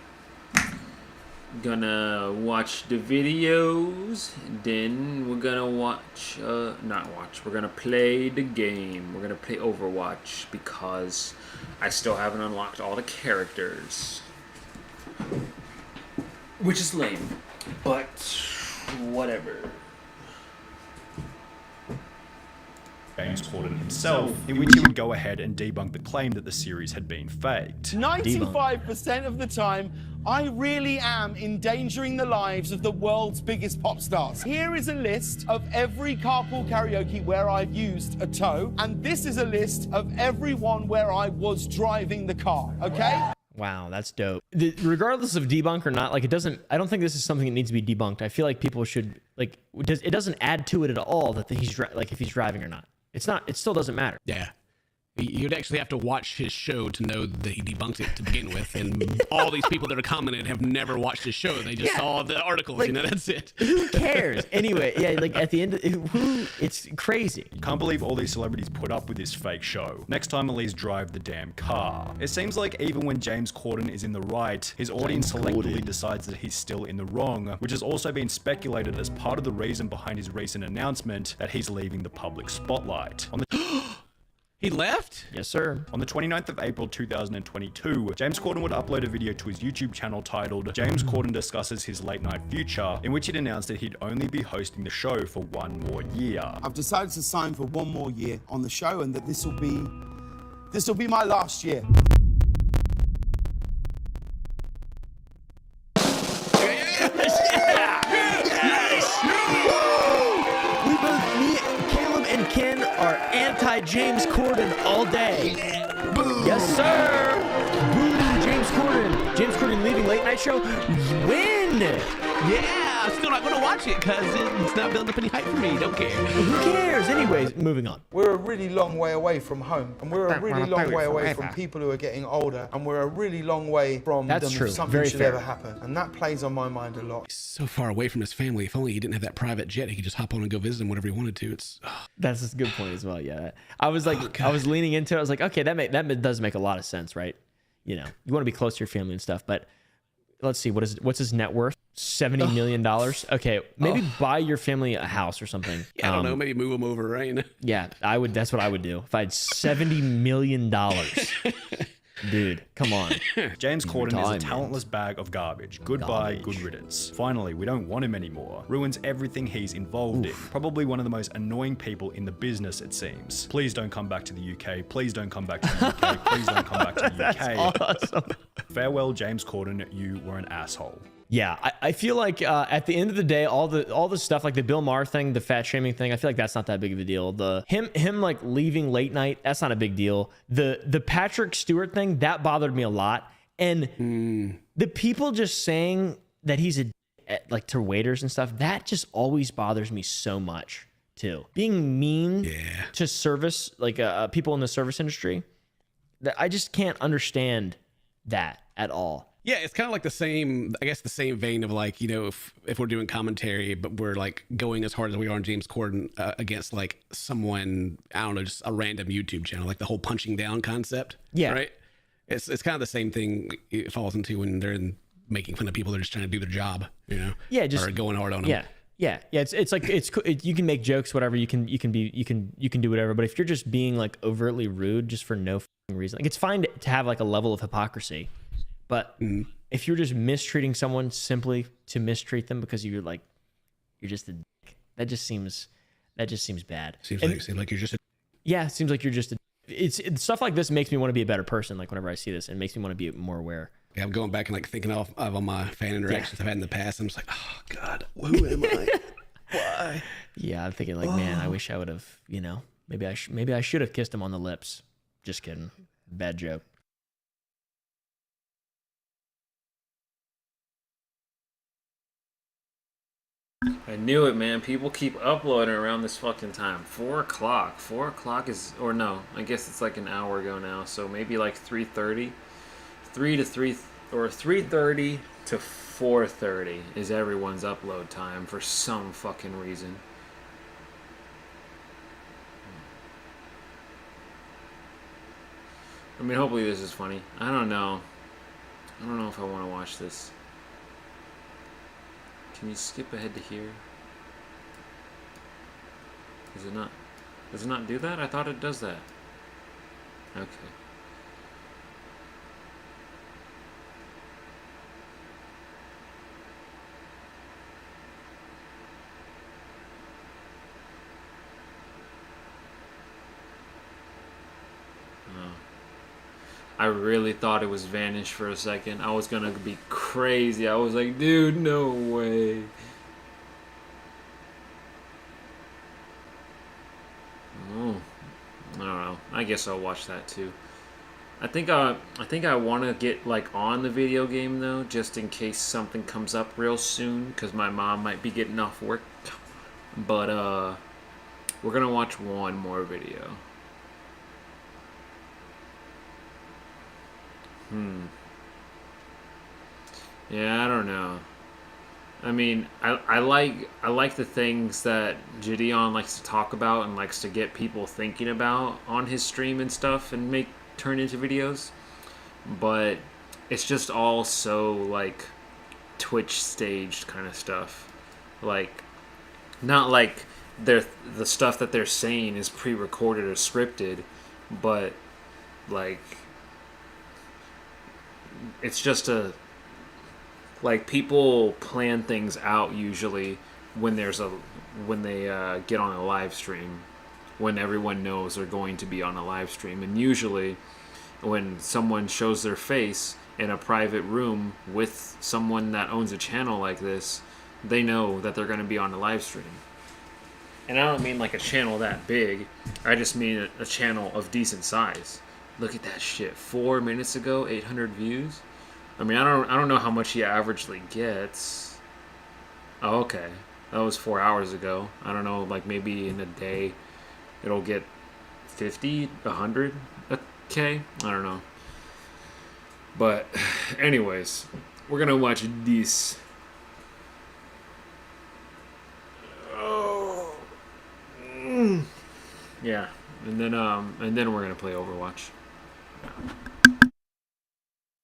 gonna watch the videos, then we're gonna watch, we're gonna play the game. We're gonna play Overwatch because I still haven't unlocked all the characters, which is lame, but whatever.
James Corden himself, in which he would go ahead and debunk the claim that the series had been faked.
95% of the time, I really am endangering the lives of the world's biggest pop stars. Here is a list of every carpool karaoke where I've used a tow, and this is a list of every one where I was driving the car, okay?
Wow, that's dope. Regardless of debunk or not, like, it doesn't, I don't think this is something that needs to be debunked. I feel like people should, like, it doesn't add to it at all that he's, like, if he's driving or not. It's not, it still doesn't matter.
Yeah. You'd actually have to watch his show to know that he debunked it to begin with. And all these people that are commenting have never watched his show. They just saw the articles, like, that's it.
Who cares? Anyway, yeah, like at the end, it's crazy.
Can't believe all these celebrities put up with this fake show. Next time, at least drive the damn car. It seems like even when James Corden is in the right, his audience selectively decides that he's still in the wrong, which has also been speculated as part of the reason behind his recent announcement that he's leaving the public spotlight. On the
He left?
Yes, sir.
On the 29th of April 2022, James Corden would upload a video to his YouTube channel titled James Corden Discusses His Late Night Future, in which he'd announced that he'd only be hosting the show for one more year.
I've decided to sign for one more year on the show, and that this will be my last year.
anti-James Corden all day. Yes, sir. Boo, James Corden. James Corden leaving late night show. Win.
Yeah, I'm still not going to watch it because it's not building up any hype for me. Don't care.
Who cares? Anyways, moving on.
We're a really long way away from home, and we're a really long way away from people who are getting older, and we're a really long way from
That's true.
something
Very
should
fair.
ever happen, and that plays on my mind a lot.
He's so far away from his family. If only he didn't have that private jet, he could just hop on and go visit him whenever he wanted to.
That's a good point as well. Yeah, I was like, I was leaning into it. I was like, okay, that does make a lot of sense, right? You know, you want to be close to your family and stuff, but let's see, what's his net worth? $70 million. Okay, maybe buy your family a house or something.
Yeah, I don't know. Maybe move him over, right?
Yeah, I would. That's what I would do if I had $70 million. Dude, come on.
James Corden is a talentless bag of garbage. Goodbye, good riddance. Finally, we don't want him anymore. Ruins everything he's involved in. Probably one of the most annoying people in the business, it seems. Please don't come back to the UK. Please don't come back to the UK. Please don't come back to the UK.
That's awesome.
Farewell, James Corden. You were an asshole.
Yeah, I feel like at the end of the day, all the stuff like the Bill Maher thing, the fat shaming thing, I feel like that's not that big of a deal. The him like leaving late night, that's not a big deal. The Patrick Stewart thing, that bothered me a lot. And the people just saying that he's a like to waiters and stuff, that just always bothers me so much too. Being mean to service like people in the service industry, that I just can't understand that at all.
Yeah, it's kind of like the same vein of like, you know, if we're doing commentary, but we're like going as hard as we are on James Corden against like someone, I don't know, just a random YouTube channel, like the whole punching down concept.
Yeah.
Right? It's kind of the same thing it falls into when they're making fun of people that are just trying to do their job, you know?
Yeah, just
or going hard on them.
Yeah. It's like you can make jokes, whatever. You can do whatever. But if you're just being like overtly rude just for no reason, like it's fine to have like a level of hypocrisy. But if you're just mistreating someone simply to mistreat them because you're just a dick, that just seems bad.
Seems like you're just a
yeah. It seems like you're just a. It's stuff like this makes me want to be a better person. Like whenever I see this, it makes me want to be more aware.
Yeah, I'm going back and like thinking of all my fan interactions I've had in the past. I'm just like, oh God, who am I? Why?
Yeah, I'm thinking like, man, I wish I would have. You know, maybe I should have kissed him on the lips. Just kidding. Bad joke.
I knew it, man. People keep uploading around this fucking time. 4 o'clock. 4 o'clock is, or no, I guess it's like an hour ago now. So maybe like 3:30. 3:30 to 4:30 is everyone's upload time for some fucking reason. I mean, hopefully this is funny. I don't know. I don't know if I want to watch this. Can you skip ahead to here? Does it not? Does it not do that? I thought it does that. Okay. I really thought it was vanished for a second. I was gonna be crazy. I was like, dude, no way. Oh, I don't know. I guess I'll watch that too. I think I want to get like on the video game though, just in case something comes up real soon, because my mom might be getting off work. But we're gonna watch one more video. Yeah, I don't know. I mean, I like the things that Gideon likes to talk about and likes to get people thinking about on his stream and stuff and turn into videos. But it's just all so like Twitch staged kind of stuff. Like not like the stuff that they're saying is pre-recorded or scripted, but like it's just like people plan things out usually when they get on a live stream, when everyone knows they're going to be on a live stream. And usually when someone shows their face in a private room with someone that owns a channel like this, they know that they're going to be on a live stream. And I don't mean like a channel that big. I just mean a channel of decent size. Look at that shit. 4 minutes ago, 800 views. I mean, I don't know how much he averagely gets. Oh, okay. That was 4 hours ago. I don't know, like maybe in a day it'll get 50, 100 a K. I don't know. But anyways, we're gonna watch this. Oh. Yeah, and then we're gonna play Overwatch.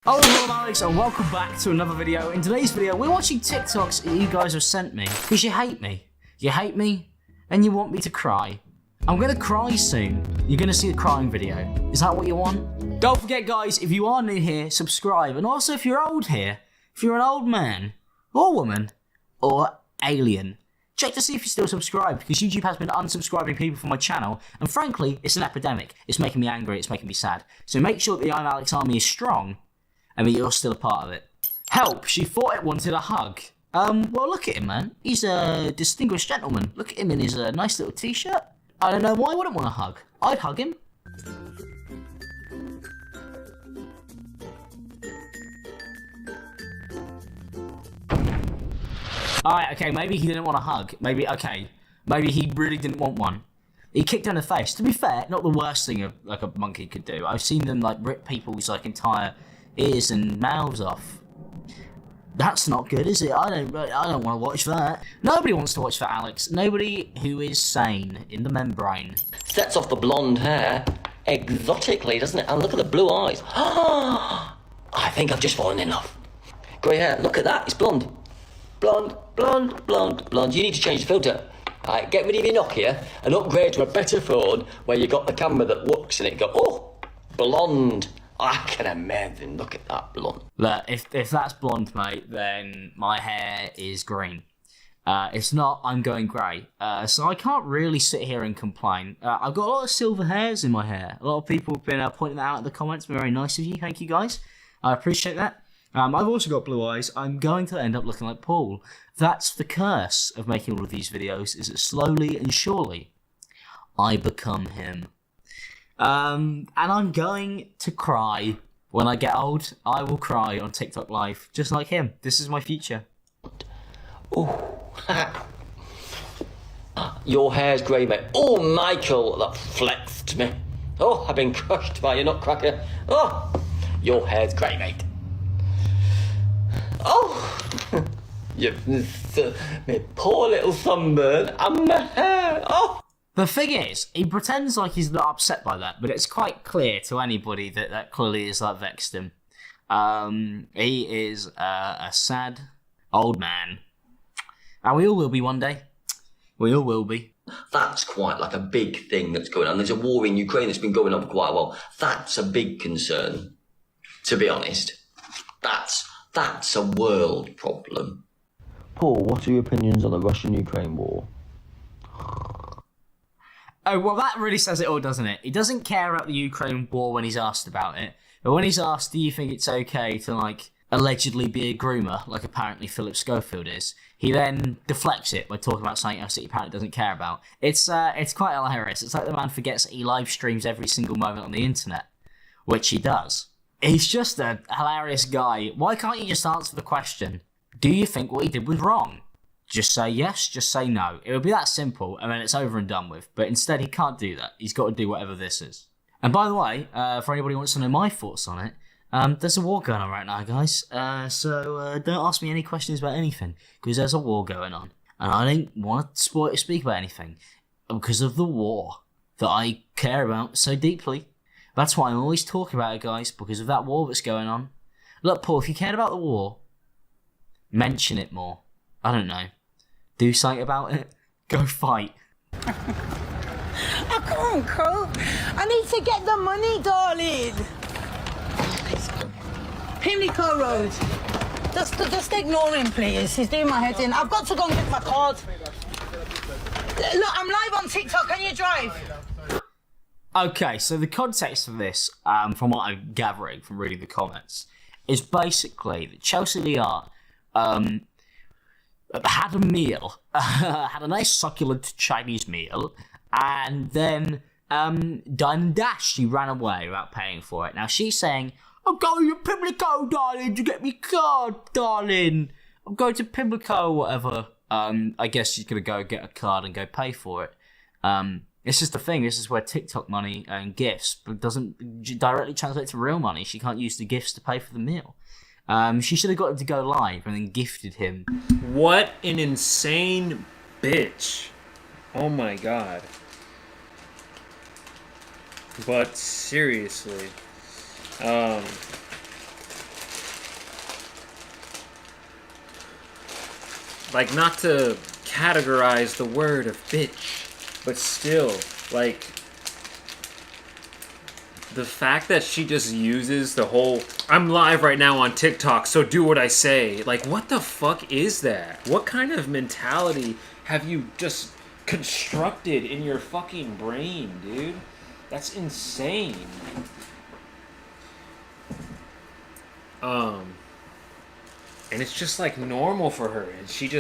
Hello, I'm Alex, and welcome back to another video. In today's video, we're watching TikToks that you guys have sent me because you hate me. You hate me, and you want me to cry. I'm gonna cry soon. You're gonna see a crying video. Is that what you want? Don't forget, guys, if you are new here, subscribe. And also, if you're old here, if you're an old man, or woman, or alien, check to see if you're still subscribed, because YouTube has been unsubscribing people from my channel, and frankly, it's an epidemic. It's making me angry, it's making me sad. So make sure that the I'm Alex army is strong, and that you're still a part of it. Help, she thought it wanted a hug. Well, look at him, man. He's a distinguished gentleman. Look at him in his nice little t-shirt. I don't know why I wouldn't want a hug. I'd hug him. Alright, okay, maybe he didn't want a hug. Maybe he really didn't want one. He kicked her in the face. To be fair, not the worst thing a monkey could do. I've seen them like rip people's like entire ears and mouths off. That's not good, is it? I don't want to watch that. Nobody wants to watch that, Alex. Nobody who is sane in the membrane.
Sets off the blonde hair exotically, doesn't it? And look at the blue eyes. I think I've just fallen in love. Grey hair, look at that, it's blonde. Blonde, blonde, blonde, blonde. You need to change the filter. Alright, get rid of your Nokia and upgrade to a better phone where you got the camera that looks and it go, oh, blonde. I can imagine, look at that blonde.
Look, if that's blonde, mate, then my hair is green. If not, I'm going grey. So I can't really sit here and complain. I've got a lot of silver hairs in my hair. A lot of people have been pointing that out in the comments. Very nice of you. Thank you, guys. I appreciate that. I've also got blue eyes. I'm going to end up looking like Paul. That's the curse of making all of these videos, is that slowly and surely, I become him. And I'm going to cry. When I get old, I will cry on TikTok Live, just like him. This is my future.
Oh, your hair's grey, mate. Oh, Michael, that flexed me. Oh, I've been crushed by your nutcracker. Oh, your hair's grey, mate. Oh, my poor little sunburn and my hair. Oh.
The thing is, he pretends like he's not upset by that, but it's quite clear to anybody that clearly is like vexed him. He is a sad old man. And we all will be one day. We all will be.
That's quite like a big thing that's going on. There's a war in Ukraine that's been going on for quite a while. That's a big concern, to be honest. That's a world problem. Paul, what are your opinions on the Russian-Ukraine war?
Oh, well, that really says it all, doesn't it? He doesn't care about the Ukraine war when he's asked about it. But when he's asked, do you think it's okay to, like, allegedly be a groomer, like apparently Philip Schofield is, he then deflects it by talking about something else that he apparently doesn't care about. It's quite hilarious. It's like the man forgets that he live streams every single moment on the internet, which he does. He's just a hilarious guy. Why can't you just answer the question? Do you think what he did was wrong? Just say yes, just say no. It would be that simple, and then it's over and done with. But instead, he can't do that. He's got to do whatever this is. And by the way, for anybody who wants to know my thoughts on it, there's a war going on right now, guys. So don't ask me any questions about anything, because there's a war going on. And I don't want to speak about anything, because of the war that I care about so deeply. That's why I'm always talking about it, guys, because of that war that's going on. Look, Paul, if you cared about the war, mention it more. I don't know. Do something about it. Go fight.
I can't cope. I need to get the money, darling. Pimlico Road. Just ignore him, please. He's doing my head in. I've got to go and get my card. Look, I'm live on TikTok. Can you drive?
Okay, so the context of this, from what I'm gathering from reading the comments, is basically that Chelsea Liart had a meal, had a nice succulent Chinese meal, and then dined and dashed. She ran away without paying for it. Now she's saying, I'm going to Pimlico, darling, to get me card, darling. I'm going to Pimlico, whatever. I guess she's going to go get a card and go pay for it. It's just the thing, this is where TikTok money and gifts doesn't directly translate to real money. She can't use the gifts to pay for the meal. She should have got him to go live and then gifted him.
What an insane bitch. Oh my god. But seriously. Like, not to categorize the word of bitch, but still, like, the fact that she just uses the whole, I'm live right now on TikTok, so do what I say. Like, what the fuck is that? What kind of mentality have you just constructed in your fucking brain, dude? That's insane. And it's just like normal for her, and she's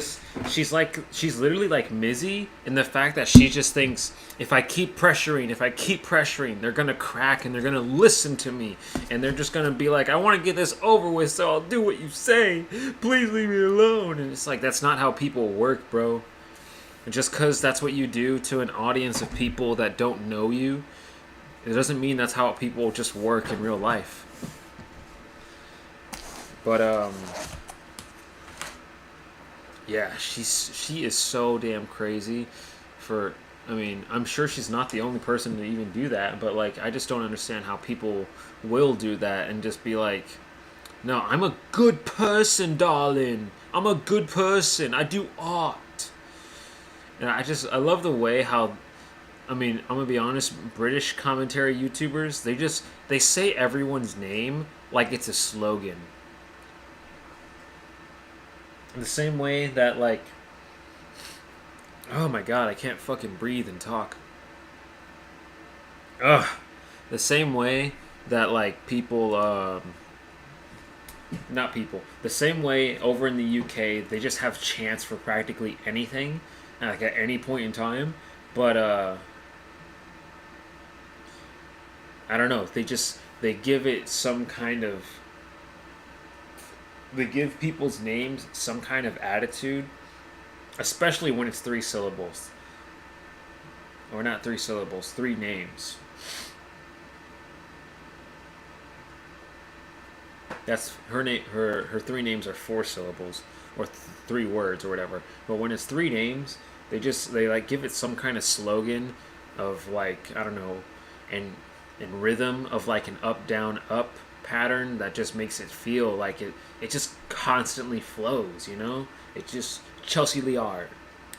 literally like Mizzy in the fact that she just thinks, if I keep pressuring, they're gonna crack and they're gonna listen to me, and they're just gonna be like, I want to get this over with, so I'll do what you say, please leave me alone. And it's like, that's not how people work, bro. And just because that's what you do to an audience of people that don't know you, it doesn't mean that's how people just work in real life. But yeah, she is so damn crazy for, I mean, I'm sure she's not the only person to even do that, but like, I just don't understand how people will do that and just be like, no, I'm a good person, darling. I'm a good person. I do art. And I love the way how, I mean, I'm gonna be honest, British commentary YouTubers, they say everyone's name like it's a slogan. The same way that, like, oh my god, I can't fucking breathe and talk. Ugh. The same way that, like, people, not people, the same way over in the UK, they just have chance for practically anything, like, at any point in time, but, I don't know, they give it some kind of, they give people's names some kind of attitude, especially when it's 3 syllables. Or not 3 syllables, 3 names. That's her name. Her 3 names are 4 syllables or 3 words or whatever. But when it's 3 names, they like give it some kind of slogan of, like, I don't know, and rhythm of like an up down up pattern that just makes it feel like it just constantly flows, you know? It just, Chelsea Liard.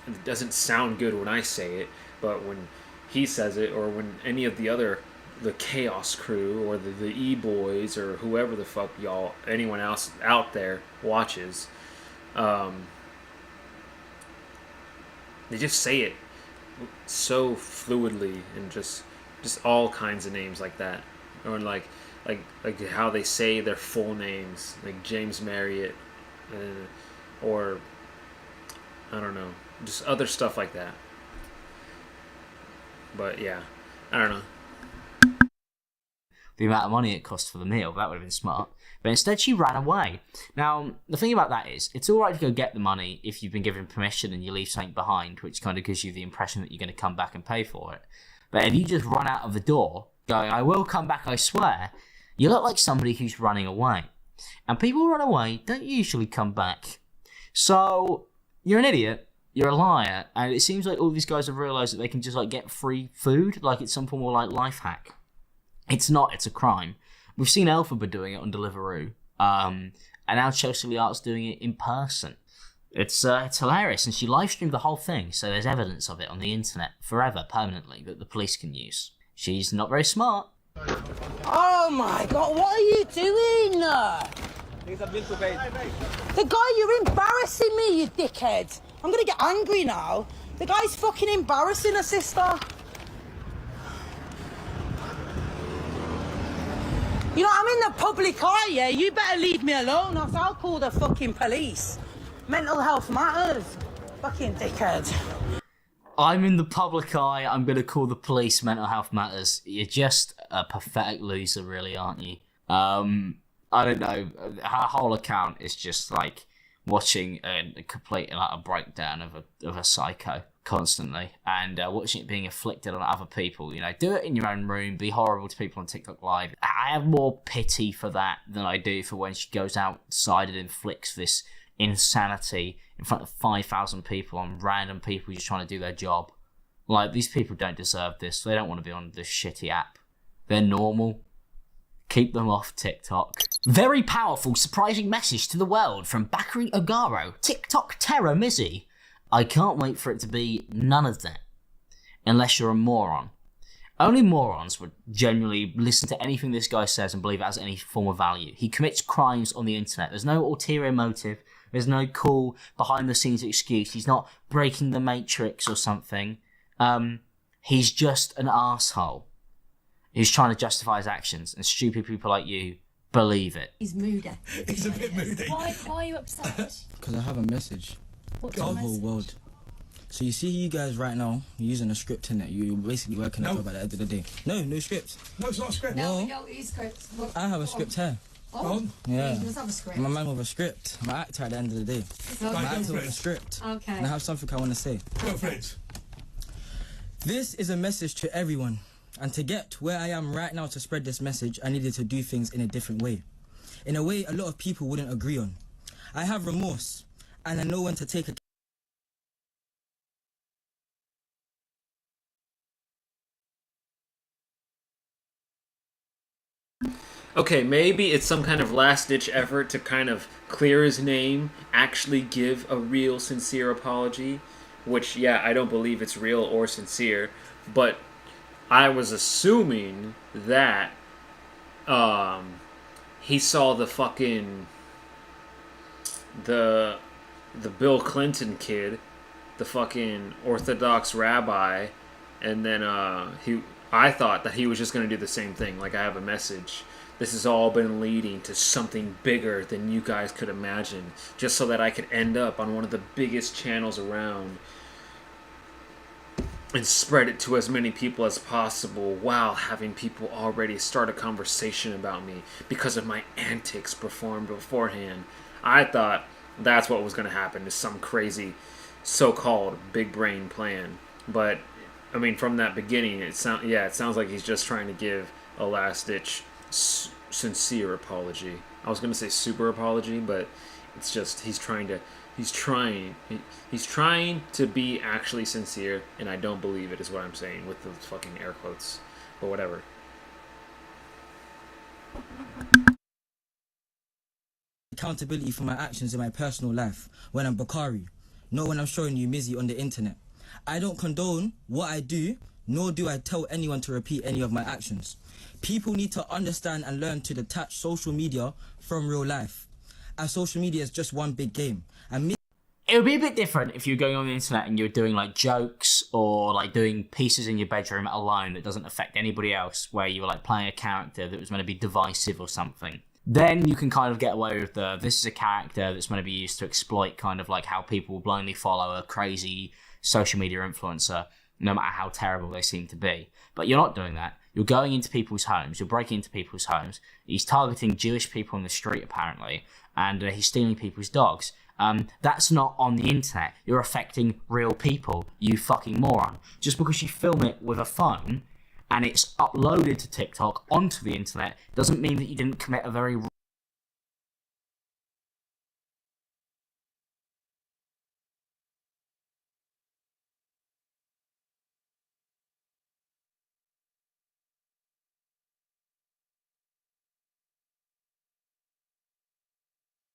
It doesn't sound good when I say it, but when he says it, or when any of the Chaos Crew, or the E-Boys, or whoever the fuck anyone else out there watches, they just say it so fluidly, and just all kinds of names like that. Or like how they say their full names, like James Marriott, or I don't know, just other stuff like that. But yeah, I don't know.
The amount of money it cost for the meal, that would have been smart. But instead she ran away. Now, the thing about that is, it's alright to go get the money if you've been given permission and you leave something behind, which kind of gives you the impression that you're going to come back and pay for it. But if you just run out of the door, going, I will come back, I swear, you look like somebody who's running away. And people who run away don't usually come back. So, you're an idiot, you're a liar, and it seems like all these guys have realised that they can just like get free food, like it's some form of like life hack. It's not, it's a crime. We've seen Elphaba doing it on Deliveroo, and now Chelsea Liart's doing it in person. It's hilarious, and she live streamed the whole thing, so there's evidence of it on the internet forever, permanently, that the police can use. She's not very smart.
Oh my god, what are you doing? The guy, you're embarrassing me, you dickhead. I'm gonna get angry now. The guy's fucking embarrassing her sister. You know, I'm in the public eye, yeah? You better leave me alone, or else I'll call the fucking police. Mental health matters. Fucking dickhead.
I'm in the public eye. I'm going to call the police. Mental health matters. You're just a pathetic loser, really, aren't you? I don't know. Her whole account is just like watching a complete like a breakdown of a psycho constantly, and watching it being inflicted on other people. You know, do it in your own room. Be horrible to people on TikTok Live. I have more pity for that than I do for when she goes outside and inflicts this insanity in front of 5,000 people on random people just trying to do their job. Like, these people don't deserve this. They don't want to be on this shitty app. They're normal. Keep them off TikTok. Very powerful, surprising message to the world from Bakary Ogaro, TikTok terror Mizzy. I can't wait for it to be none of that. Unless you're a moron. Only morons would genuinely listen to anything this guy says and believe it has any form of value. He commits crimes on the internet. There's no ulterior motive. There's no cool behind-the-scenes excuse. He's not breaking the matrix or something. He's just an arsehole who's trying to justify his actions, and stupid people like you believe it.
He's moody.
He's a bit moody.
Why are you upset?
Because I have a message
What's
to the
your
whole
message?
world. So you see you guys right now, you're using a script in it. You're basically working a job at the end of the day. No script.
No, it's not a script.
No,
Well,
we don't use scripts. What-
I have a
what-
script here.
Oh,
Yeah.
He does have a script.
I'm a man with a script. I'm an actor at the end of the day.
Go
I'm an
for
actor
it.
with a script.
Okay.
And I have something I want to say.
Go for it.
This is a message to everyone. And to get where I am right now to spread this message, I needed to do things in a different way. In a way a lot of people wouldn't agree on. I have remorse, and I know when to take a
Okay, maybe it's some kind of last-ditch effort to kind of clear his name, actually give a real, sincere apology, which, yeah, I don't believe it's real or sincere, but I was assuming that he saw the fucking the Bill Clinton kid, the fucking Orthodox rabbi, and then I thought that he was just going to do the same thing, like, I have a message. This has all been leading to something bigger than you guys could imagine, just so that I could end up on one of the biggest channels around and spread it to as many people as possible while having people already start a conversation about me because of my antics performed beforehand. I thought that's what was going to happen, is some crazy so-called big brain plan. But, I mean, from that beginning, it sounds like he's just trying to give a last-ditch sincere apology. I was going to say super apology, but it's just he's trying to be actually sincere, and I don't believe it is what I'm saying with the fucking air quotes, but whatever.
accountability for my actions in my personal life when I'm Bakary, not when I'm showing you Mizzy on the internet. I don't condone what I do, nor do I tell anyone to repeat any of my actions. People need to understand and learn to detach social media from real life, as social media is just one big game. And
it would be a bit different if you were going on the internet and you were doing like jokes or like doing pieces in your bedroom alone that doesn't affect anybody else, where you were like playing a character that was meant to be divisive or something. Then you can kind of get away with this is a character that's meant to be used to exploit kind of like how people will blindly follow a crazy social media influencer, no matter how terrible they seem to be. But you're not doing that. You're going into people's homes. You're breaking into people's homes. He's targeting Jewish people on the street, apparently, and he's stealing people's dogs. That's not on the internet. You're affecting real people, you fucking moron. Just because you film it with a phone and it's uploaded to TikTok onto the internet doesn't mean that you didn't commit a very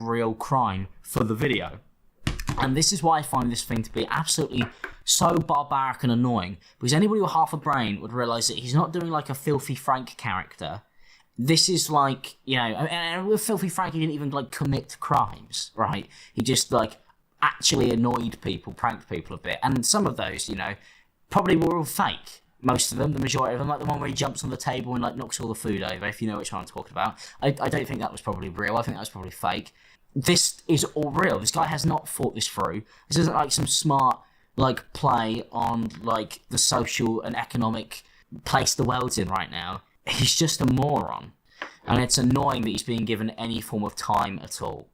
real crime for the video. And this is why I find this thing to be absolutely so barbaric and annoying, because anybody with half a brain would realise that he's not doing like a Filthy Frank character. This is like, you know, and with Filthy Frank he didn't even like commit crimes, right? He just like actually annoyed people, pranked people a bit, and some of those, you know, probably were all fake. Most of them, the majority of them, like the one where he jumps on the table and like knocks all the food over, if you know which one I'm talking about. I don't think that was probably real. I think that was probably fake. this is all real. This guy has not thought this through. This isn't like some smart like play on like the social and economic place the world's in right now. He's just a moron, and it's annoying that he's being given any form of time at all.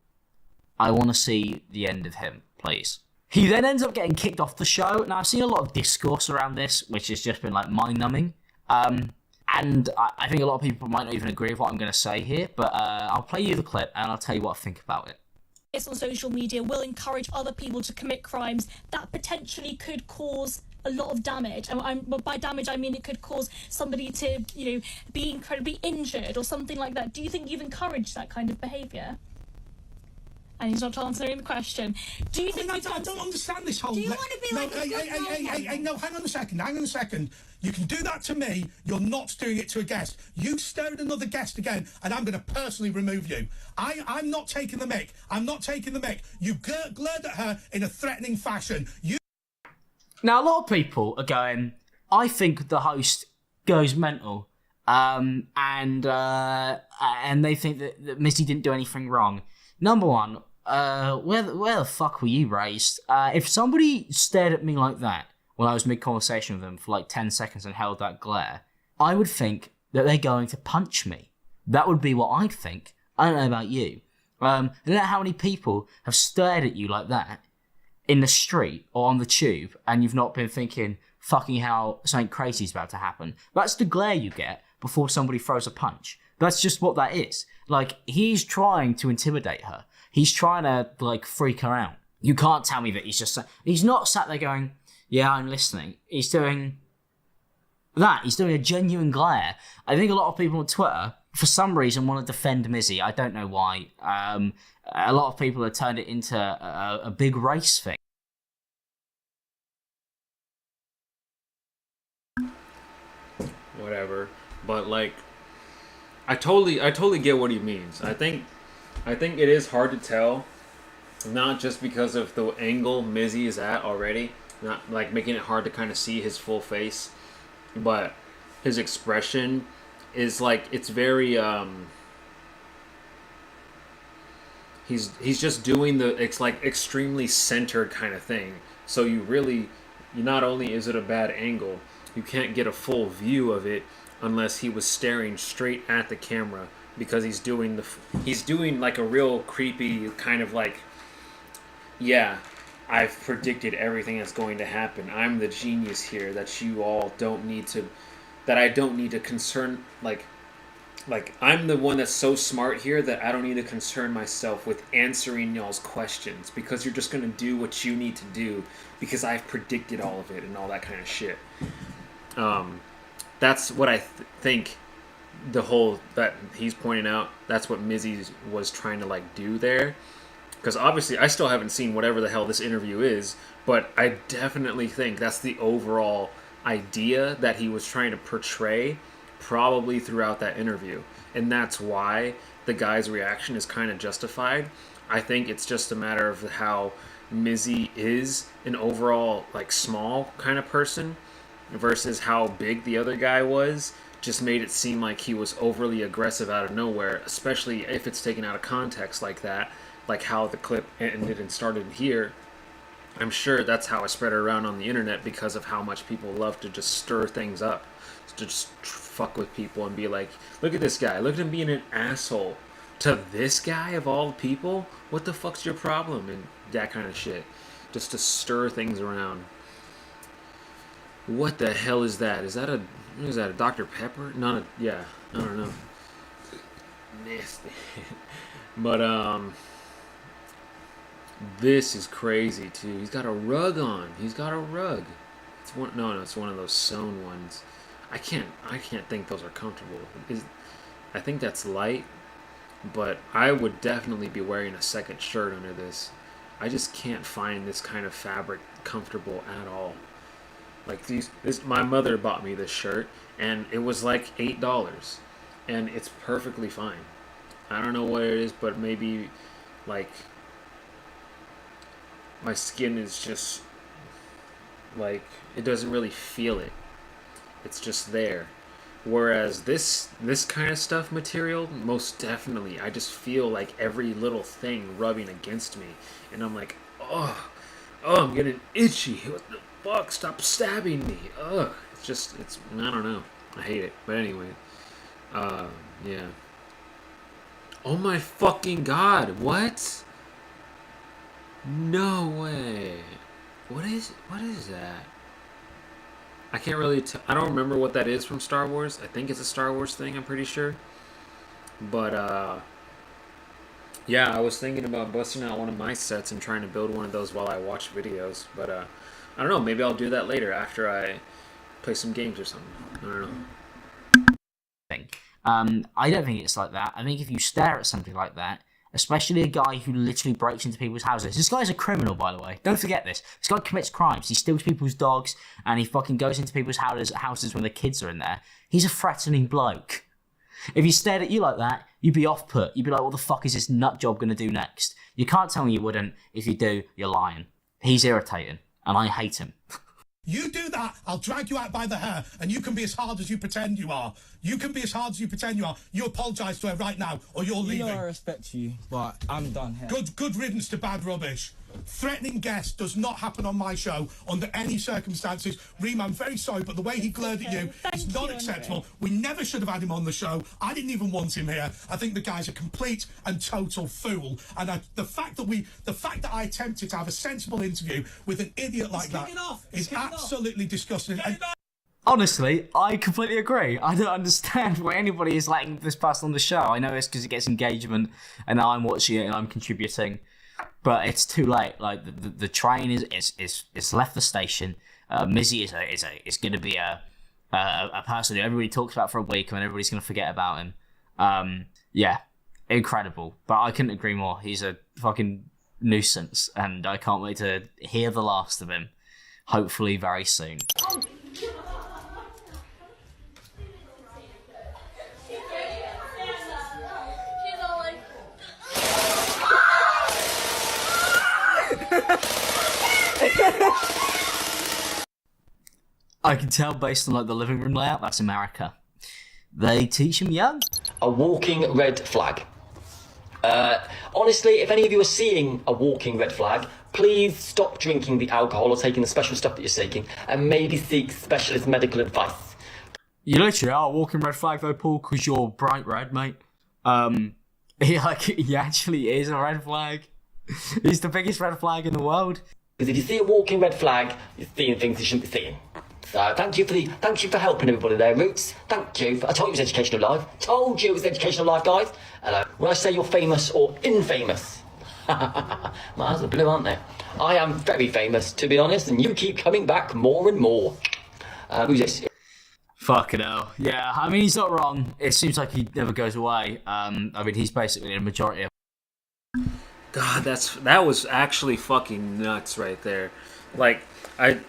I want to see the end of him, please. He then ends up getting kicked off the show. Now, I've seen a lot of discourse around this, which has just been like mind-numbing. And I think a lot of people might not even agree with what I'm going to say here, but I'll play you the clip and I'll tell you what I think about it.
On social media will encourage other people to commit crimes that potentially could cause a lot of damage. And by damage, I mean it could cause somebody to, be incredibly injured or something like that. Do you think you've encouraged that kind of behaviour? And he's not answering the question. Do you think...
I don't understand this whole...
Do you want to be like...
Hey, no, hang on a second. You can do that to me. You're not doing it to a guest. You stare at another guest again, and I'm going to personally remove you. I'm not taking the mick. You glared at her in a threatening fashion.
Now, a lot of people are going, I think the host goes mental. And they think that Missy didn't do anything wrong. Number one, where the fuck were you raised? If somebody stared at me like that when I was mid-conversation with them for like 10 seconds and held that glare, I would think that they're going to punch me. That would be what I'd think. I don't know about you. I don't know how many people have stared at you like that in the street or on the tube and you've not been thinking, fucking hell, something crazy is about to happen. That's the glare you get before somebody throws a punch. That's just what that is. Like, he's trying to intimidate her. He's trying to, like, freak her out. You can't tell me that he's not sat there going, yeah, I'm listening. He's doing that. He's doing a genuine glare. I think a lot of people on Twitter, for some reason, want to defend Mizzy. I don't know why. A lot of people have turned it into a big race thing.
Whatever. But, like, I totally get what he means. I think it is hard to tell, not just because of the angle Mizzy is at already, not like making it hard to kind of see his full face, but his expression is like, it's very he's just doing it's like extremely centered kind of thing. So you not only is it a bad angle, you can't get a full view of it unless he was staring straight at the camera, because he's doing like a real creepy kind of like, yeah, I've predicted everything that's going to happen. I'm the genius here that you all don't need to, that I don't need to concern, like I'm the one that's so smart here that I don't need to concern myself with answering y'all's questions, because you're just going to do what you need to do because I've predicted all of it and all that kind of shit. That's what I think that he's pointing out, that's what Mizzy was trying to like do there. Because obviously I still haven't seen whatever the hell this interview is, but I definitely think that's the overall idea that he was trying to portray probably throughout that interview. And that's why the guy's reaction is kind of justified. I think it's just a matter of how Mizzy is an overall like small kind of person versus how big the other guy was. Just made it seem like he was overly aggressive out of nowhere, especially if it's taken out of context like that, like how the clip ended and started here. I'm sure that's how it spread around on the internet because of how much people love to just stir things up, to just fuck with people and be like, look at this guy, look at him being an asshole to this guy of all people. What the fuck's your problem? And that kind of shit, just to stir things around. What the hell is that? Is that a Dr. Pepper? Yeah, I don't know. Nasty. But this is crazy too. He's got a rug on. It's one of those sewn ones. I can't think those are comfortable. I think that's light, but I would definitely be wearing a second shirt under this. I just can't find this kind of fabric comfortable at all. Like my mother bought me this shirt and it was like $8 and it's perfectly fine. I don't know what it is, but maybe like my skin is just like, it doesn't really feel it. It's just there. Whereas this kind of stuff material, most definitely, I just feel like every little thing rubbing against me, and I'm like, oh, I'm getting itchy. What the fuck? Stop stabbing me. Ugh. It's I don't know. I hate it. But anyway, yeah. Oh my fucking god! What? No way. What is that? I can't really I don't remember what that is from Star Wars. I think it's a Star Wars thing, I'm pretty sure. But yeah, I was thinking about busting out one of my sets and trying to build one of those while I watch videos, but I don't know, maybe I'll do that later after I play some games or something. I don't know.
I don't think it's like that. I think if you stare at something like that, especially a guy who literally breaks into people's houses. This guy's a criminal, by the way. Don't forget this. This guy commits crimes. He steals people's dogs, and he fucking goes into people's houses when the kids are in there. He's a threatening bloke. If he stared at you like that, you'd be off-put. You'd be like, what the fuck is this nut job going to do next? You can't tell me you wouldn't. If you do, you're lying. He's irritating, and I hate him.
You do that, I'll drag you out by the hair, and you can be as hard as you pretend you are. You can be as hard as you pretend you are. You apologise to her right now, or you're leaving.
You know I respect you, but I'm done here.
Good riddance to bad rubbish. Threatening guests does not happen on my show under any circumstances. Reem, I'm very sorry, but the way he glared at you is not acceptable. We never should have had him on the show. I didn't even want him here. I think the guy's a complete and total fool. And the fact that I attempted to have a sensible interview with an idiot like that is absolutely disgusting.
Honestly, I completely agree. I don't understand why anybody is letting this person on the show. I know it's because it gets engagement, and I'm watching it and I'm contributing. But it's too late. Like the train is left the station. Mizzy is going to be a person who everybody talks about for a week, and everybody's going to forget about him. Yeah, incredible. But I couldn't agree more. He's a fucking nuisance, and I can't wait to hear the last of him. Hopefully, very soon. I can tell based on like the living room layout, that's America. They teach him young.
A walking red flag. Honestly, if any of you are seeing a walking red flag, please stop drinking the alcohol or taking the special stuff that you're taking, and maybe seek specialist medical advice.
You literally are a walking red flag though, Paul, because you're bright red, mate. He actually is a red flag. He's the biggest red flag in the world.
Because if you see a walking red flag, you're seeing things you shouldn't be seeing. So thank you for helping everybody there, Roots. Thank you. I told you it was educational live. Told you it was educational live, guys. Hello. When I say you're famous or infamous, my eyes are blue, aren't they? I am very famous, to be honest, and you keep coming back more and more. Who's this?
Fucking hell. Yeah, I mean, he's not wrong. It seems like he never goes away. I mean, he's basically a majority of...
God, that was actually fucking nuts right there. Like,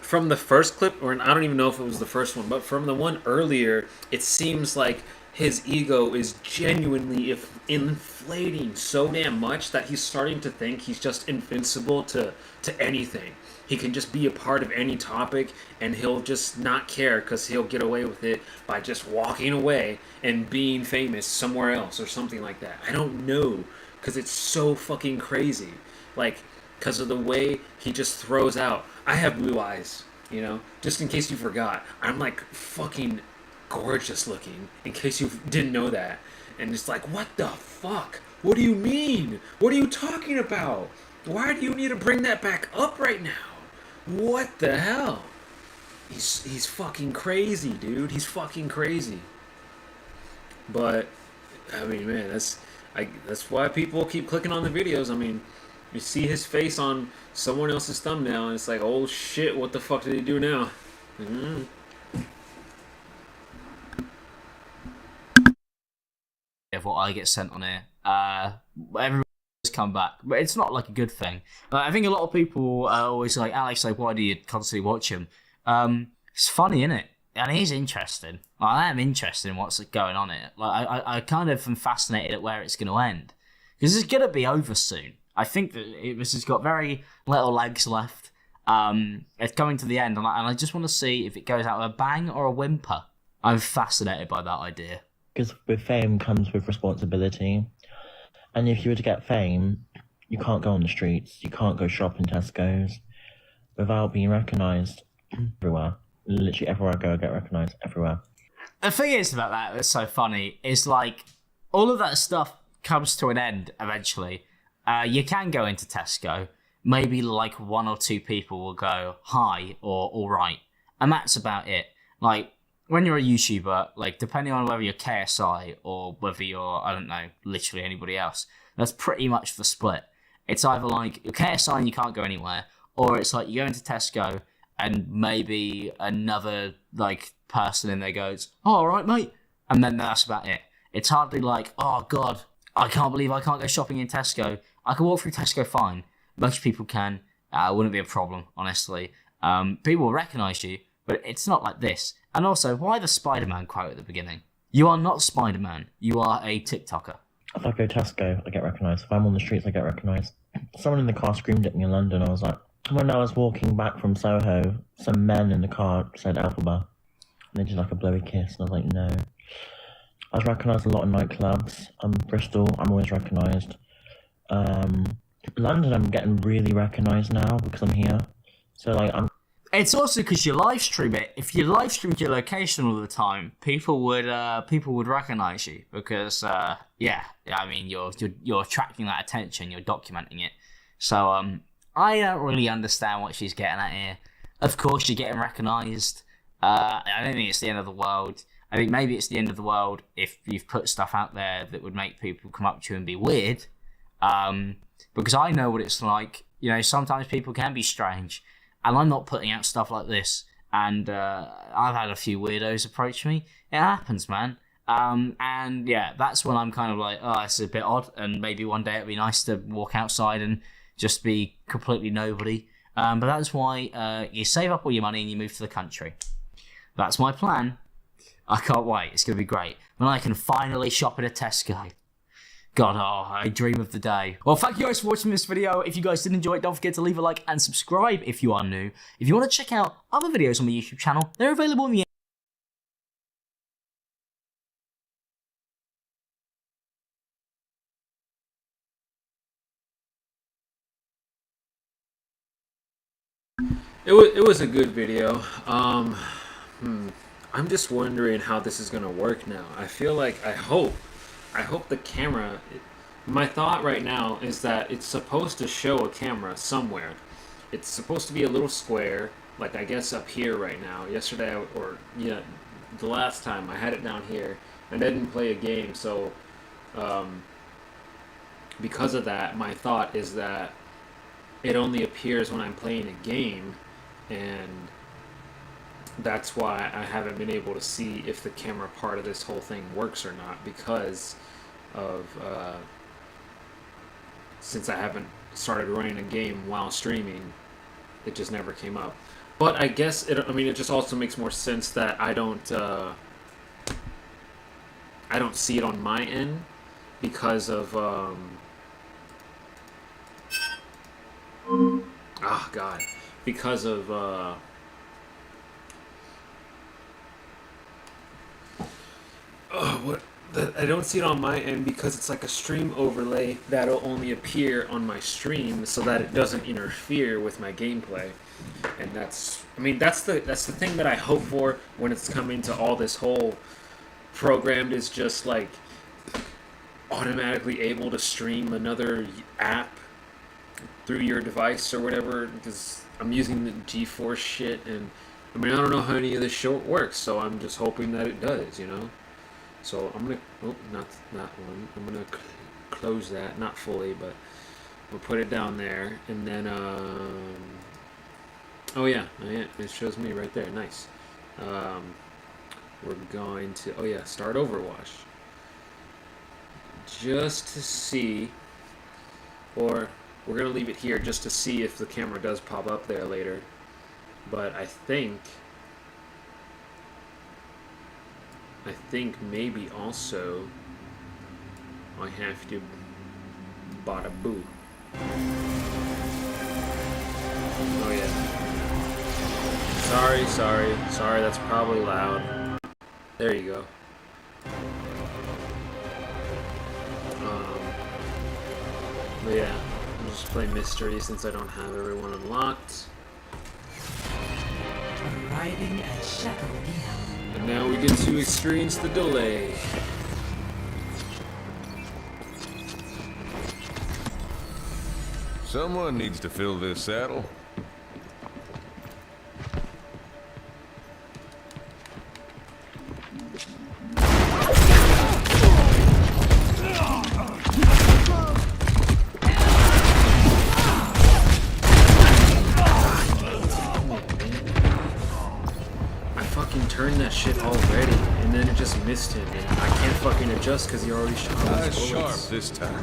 from the first clip, or I don't even know if it was the first one, but from the one earlier, it seems like his ego is genuinely inflating so damn much that he's starting to think he's just invincible to anything. He can just be a part of any topic, and he'll just not care because he'll get away with it by just walking away and being famous somewhere else or something like that. I don't know, because it's so fucking crazy. Like, because of the way he just throws out, I have blue eyes, you know? Just in case you forgot. I'm like fucking gorgeous looking, in case you didn't know that. And it's like, what the fuck? What do you mean? What are you talking about? Why do you need to bring that back up right now? What the hell? He's fucking crazy, dude. He's fucking crazy. But, I mean, man, that's why people keep clicking on the videos. I mean, you see his face on someone else's thumbnail, and it's like, oh shit, what the fuck did he do now? Mm-hmm.
Of what I get sent on here. Everybody's come back, but it's not like a good thing. I think a lot of people are always like, Alex, like, why do you constantly watch him? It's funny, isn't it? And he's interesting. I am interested in what's going on here. Like, I kind of am fascinated at where it's going to end, because it's going to be over soon. I think that this has got very little legs left. It's coming to the end, and I just want to see if it goes out with a bang or a whimper. I'm fascinated by that idea.
Because with fame comes with responsibility. And if you were to get fame, you can't go on the streets, you can't go shop in Tesco's without being recognised everywhere. Literally everywhere I go, I get recognised everywhere.
The thing is about that that's so funny is like all of that stuff comes to an end eventually. You can go into Tesco, maybe like 1 or 2 people will go hi or all right, and that's about it. Like when you're a YouTuber, like depending on whether you're KSI or whether you're, I don't know, literally anybody else, that's pretty much the split. It's either like you're KSI and you can't go anywhere, or it's like you go into Tesco and maybe another like person in there goes, oh, all right, mate, and then that's about it. It's hardly like, oh god, I can't believe I can't go shopping in Tesco. I can walk through Tesco fine. Most people can. It wouldn't be a problem, honestly. People will recognise you, but it's not like this. And also, why the Spider-Man quote at the beginning? You are not Spider-Man. You are a TikToker.
If I go Tesco, I get recognised. If I'm on the streets, I get recognised. Someone in the car screamed at me in London. I was like, when I was walking back from Soho, some men in the car said Alphabet. And they did like a blowy kiss, and I was like, no. I was recognised a lot in nightclubs. Bristol, I'm always recognised. London, I'm getting really recognised now because I'm here. So like,
It's also because you live stream it. If you live streamed your location all the time, people would recognise you because yeah, I mean you're attracting that attention, you're documenting it. So I don't really understand what she's getting at here. Of course, you're getting recognised. I don't think it's the end of the world. I think maybe it's the end of the world if you've put stuff out there that would make people come up to you and be weird. Because I know what it's like. You know, sometimes people can be strange. And I'm not putting out stuff like this. And I've had a few weirdos approach me. It happens, man. And yeah, that's when I'm kind of like, oh, this is a bit odd. And maybe one day it'd be nice to walk outside and just be completely nobody. But that's why you save up all your money and you move to the country. That's my plan. I can't wait. It's going to be great. When I can finally shop at a Tesco. God, oh, I dream of the day. Well, thank you guys for watching this video. If you guys did enjoy it, don't forget to leave a like and subscribe if you are new. If you want to check out other videos on my YouTube channel, they're available in the
It was a good video. I'm just wondering how this is gonna work now. I feel like I hope the camera. My thought right now is that it's supposed to show a camera somewhere. It's supposed to be a little square, like I guess up here right now. Yesterday or yeah, the last time I had it down here and I didn't play a game, so because of that, my thought is that it only appears when I'm playing a game, and that's why I haven't been able to see if the camera part of this whole thing works or not, because of since I haven't started running a game while streaming, it just never came up. But I guess it just also makes more sense that I don't see it on my end because of oh god, because of I don't see it on my end because it's like a stream overlay that'll only appear on my stream so that it doesn't interfere with my gameplay. And that's the thing that I hope for when it's coming to all this whole programmed is just like automatically able to stream another app through your device or whatever, because I'm using the GeForce shit, and I mean I don't know how any of this shit works, so I'm just hoping that it does, you know. So I'm gonna, oh, not that one. I'm gonna close that, not fully, but we'll put it down there, and then oh yeah, it shows me right there. Nice. We're going to, oh yeah, start Overwatch, just to see, or we're gonna leave it here just to see if the camera does pop up there later. But I think maybe also I have to bada boo. Oh yeah. Sorry, that's probably loud. There you go. But yeah, I'll just play mystery since I don't have everyone unlocked.
Arriving at Chateau Diaz.
And now we get to experience the delay.
Someone needs to fill this saddle.
Turned that shit already, and then it just missed him, and I can't fucking adjust because he already shot his bullets.
Sharp this time.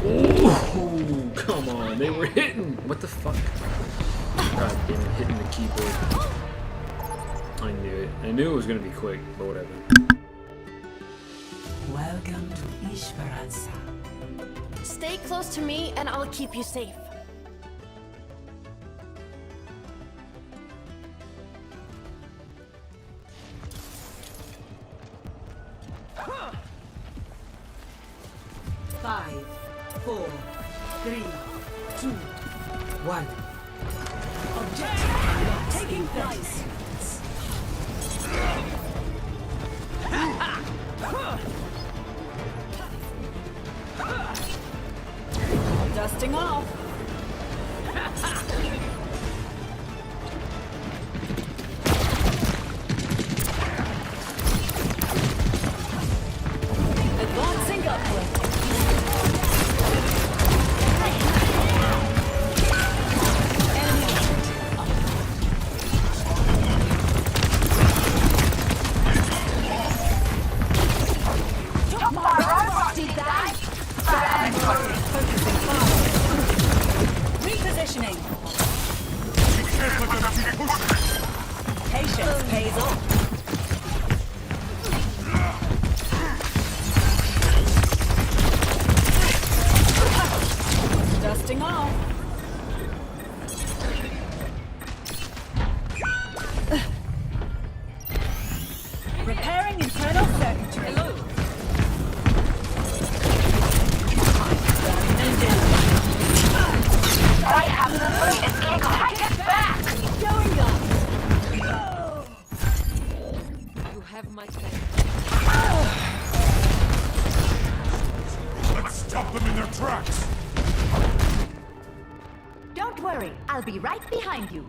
Oh, come on, they were hitting. What the fuck? God damn it, hitting the keyboard. I knew it. I knew it was gonna be quick, but whatever.
Welcome to Esperanza.
Stay close to me and I'll keep you safe.
Five, 4, 3, 2, 1. Objective taking place.
Dusting off. Advancing upward. Repositioning. Patience pays off. Dusting off. Repairing internal circuitry. Hello.
I have the escape packet back!
Going up.
You have my thanks. Let's stop them in their tracks!
Don't worry, I'll be right behind you.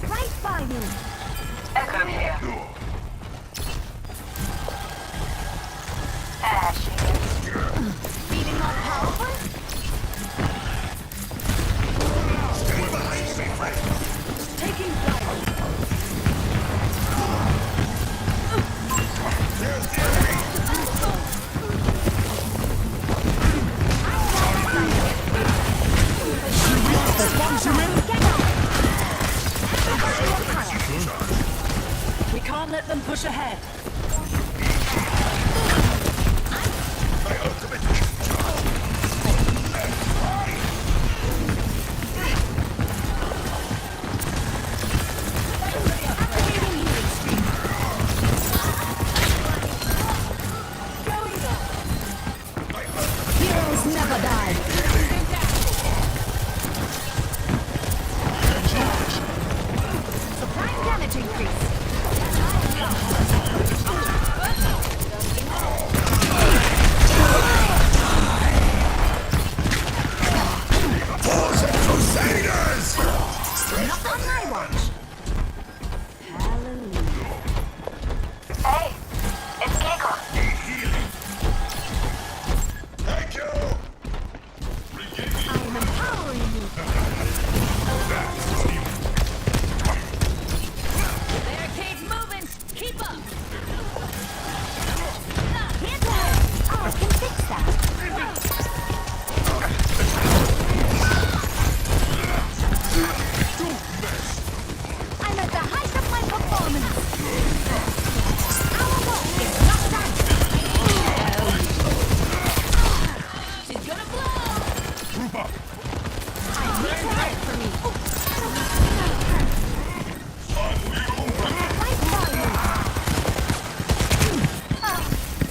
Right by you.
Echo here.
Feeling more powerful?
Stay behind me, friend.
Taking flight.
There's the enemy.
We can't let them push ahead.
My ultimate
Heroes never die. Supply damage increase.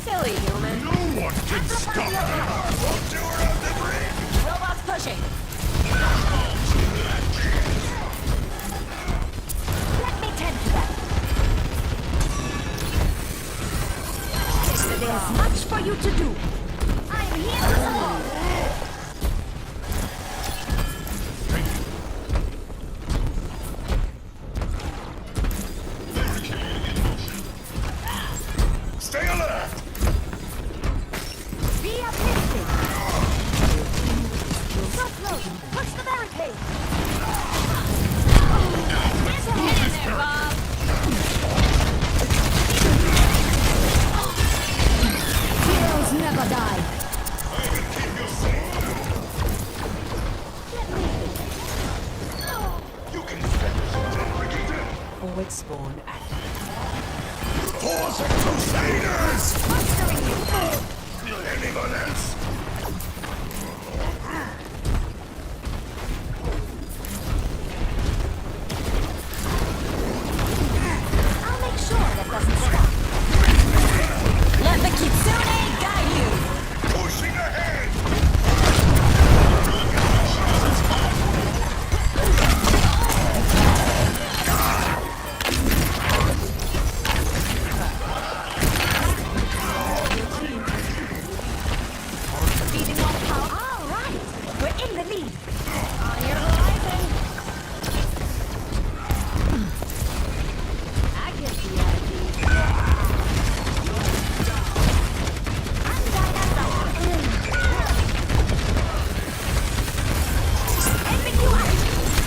Silly human.
No one can stop me. We'll do her on the bridge.
Robots pushing. Let me tend to that. There's much for you to do. I'm here to support.
Stay alert.
Be uplifted. So close. Push the barricade. There's a head in there, Bob. Heroes never die.
Forward spawn active.
Force of Crusaders! Anyone else?
I'll make sure that doesn't stop. Let the Kitsune guide you.
Pushing ahead!
Feeding on power. All right. We're in the lead. On your horizon. I get the idea. I'm Ending you out.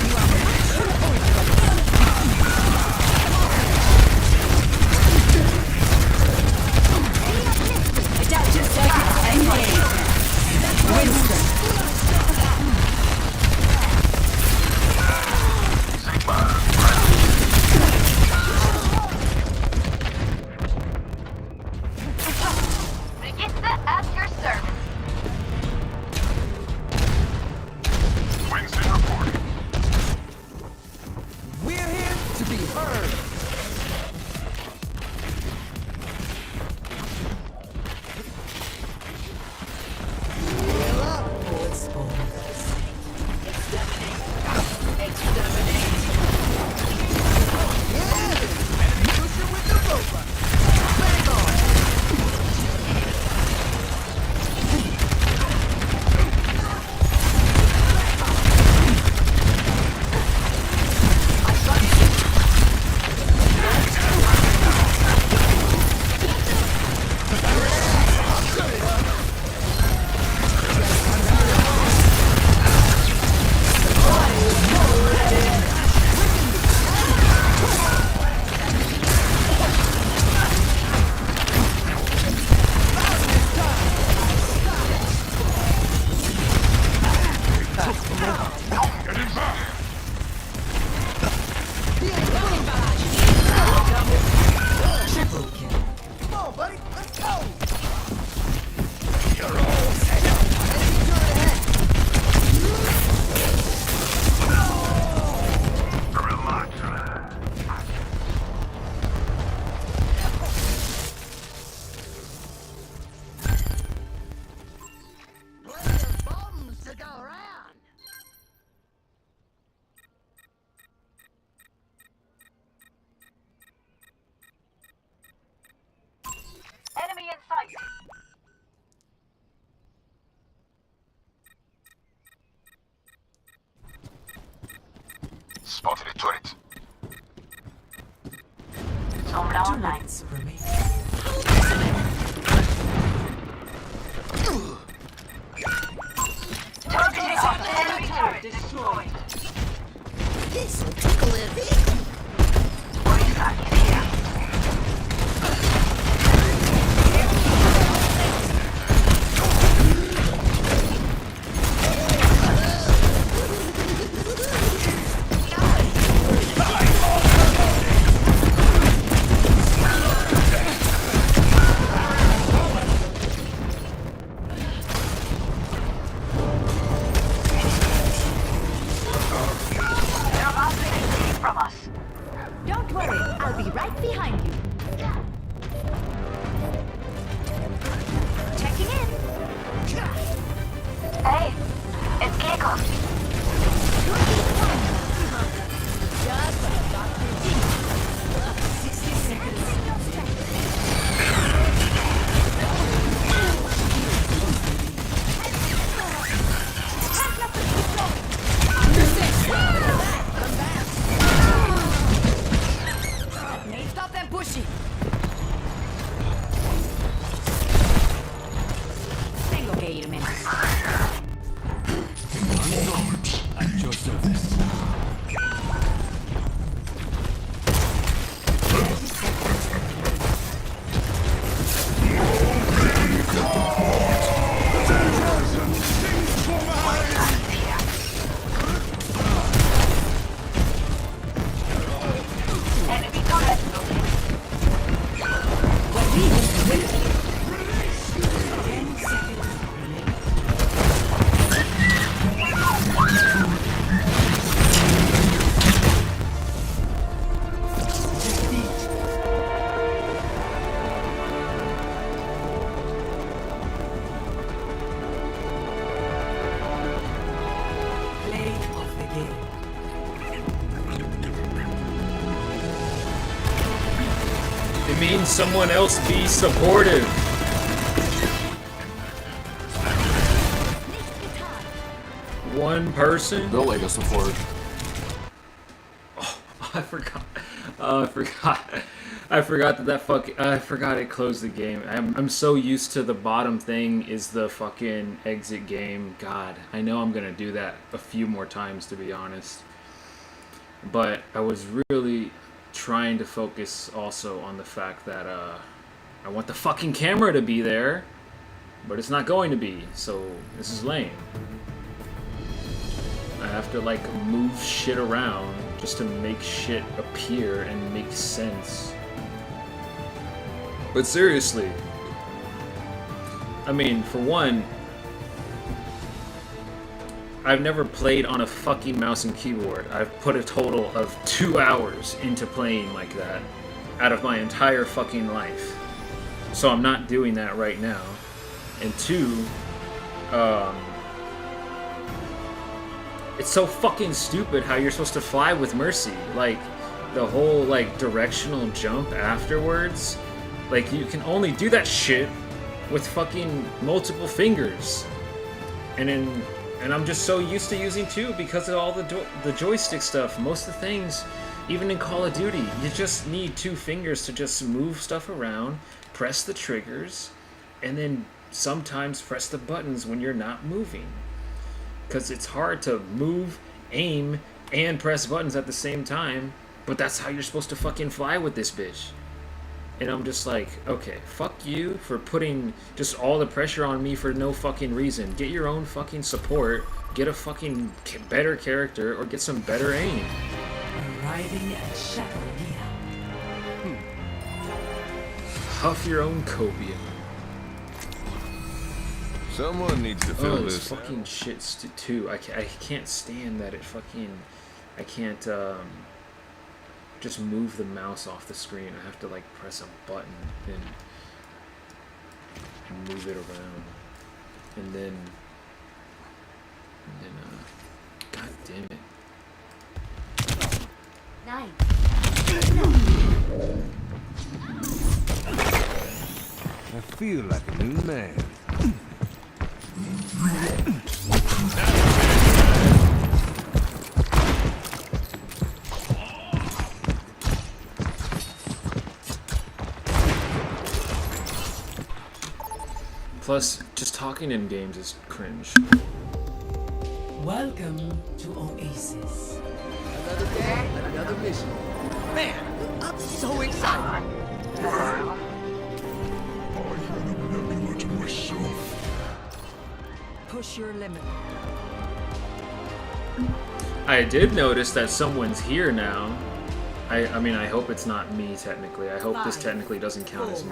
You are much too old for Regista at your service.
Winston reporting.
We're here to be heard.
Forward spawn.
Enemy in sight.
Spotted a turret.
Sombra
2
online.
minutes remaining.
Targeting on enemy turret destroyed.
This will tickle their vehicle.
mean someone else be supportive. One person?
Built like a support.
Oh, I forgot. I forgot I forgot it closed the game. I'm so used to the bottom thing is the fucking exit game. God, I know I'm gonna do that a few more times, to be honest. But I was really trying to focus also on the fact that I want the fucking camera to be there, but it's not going to be, so this is lame. I have to like move shit around just to make shit appear and make sense. But seriously, I mean, for one, I've never played on a fucking mouse and keyboard. I've put a total of 2 hours into playing like that out of my entire fucking life. So I'm not doing that right now. And two, it's so fucking stupid how you're supposed to fly with Mercy. Like, the whole, like, directional jump afterwards. Like, you can only do that shit with fucking multiple fingers. And I'm just so used to using two because of all the joystick stuff. Most of the things, even in Call of Duty, you just need 2 fingers to just move stuff around, press the triggers, and then sometimes press the buttons when you're not moving. Because it's hard to move, aim, and press buttons at the same time, but that's how you're supposed to fucking fly with this bitch. And I'm just like, okay, fuck you for putting just all the pressure on me for no fucking reason. Get your own fucking support, get a fucking better character, or get some better aim.
Arriving at Shadow Neon.
Huff your own copium.
Someone needs to fill
this
this.
Fucking shit too. I can't stand that it fucking... I can't just move the mouse off the screen. I have to like press a button and move it around. And then god damn it.
Nice.
I feel like a new man.
Plus, just talking in games is cringe.
Welcome to Oasis.
Another day and another mission. Man, I'm so excited.
Push your limit.
I did notice that someone's here now. I mean, I hope it's not me, technically. I hope this technically doesn't count as me.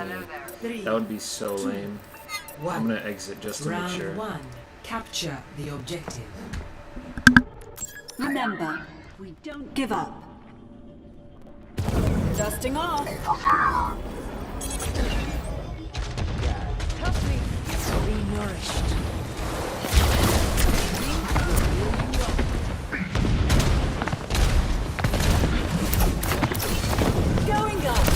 That would be so lame. I'm gonna exit just to make sure.
Round 1. Capture the objective.
Remember, we don't give up. Dusting off.
Help me. Be nourished.
Going up.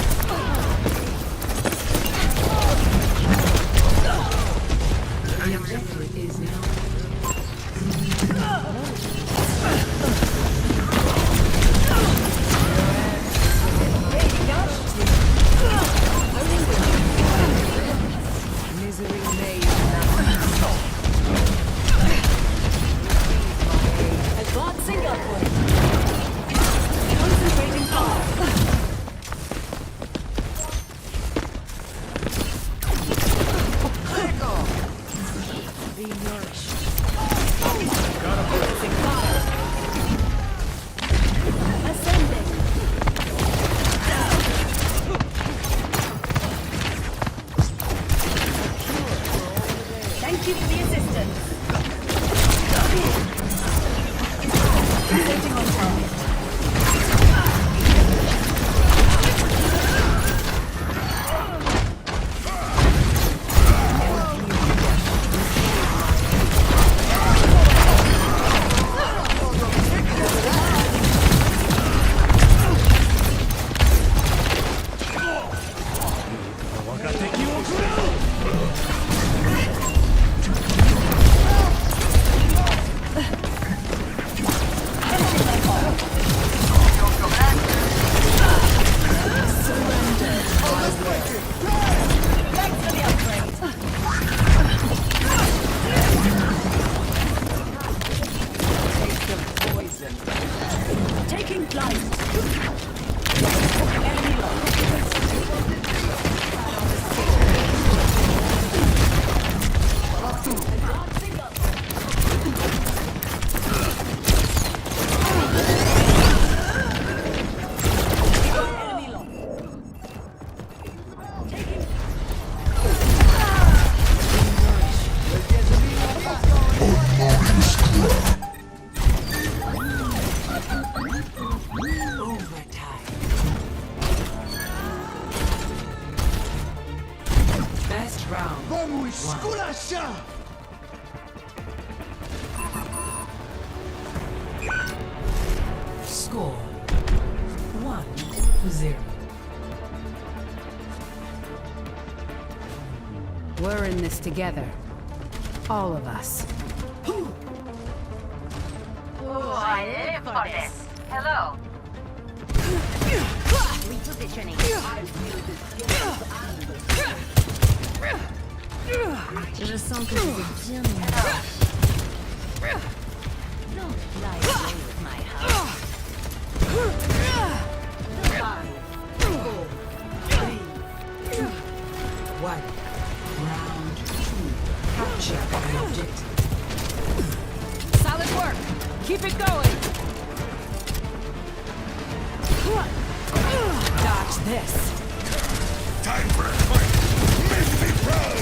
The objective is now. Misery made nothing. Best round.
Vamos, esculacha!
Score 1-0.
We're in this together. All of us.
Oh, I live for this. Hello. Repositioning.
Je sens que vous êtes bien mis.
Don't lie away with my house.
5, 4, 3, 2, 1. Round 2. Capture the objective.
Solid work. Keep it going. Dodge this.
Time for a fight! Make me proud!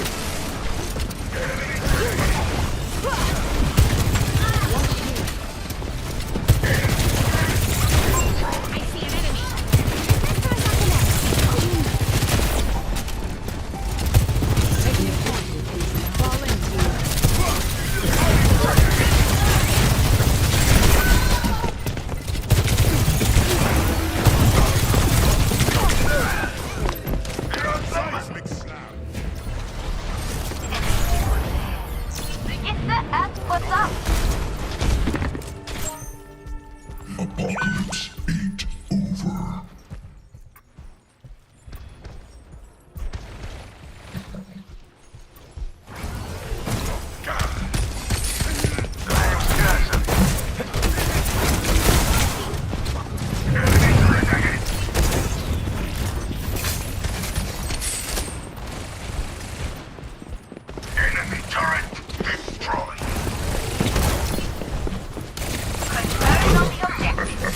Apocalypse ain't over. Enemy turret destroyed.
Converge on the objective.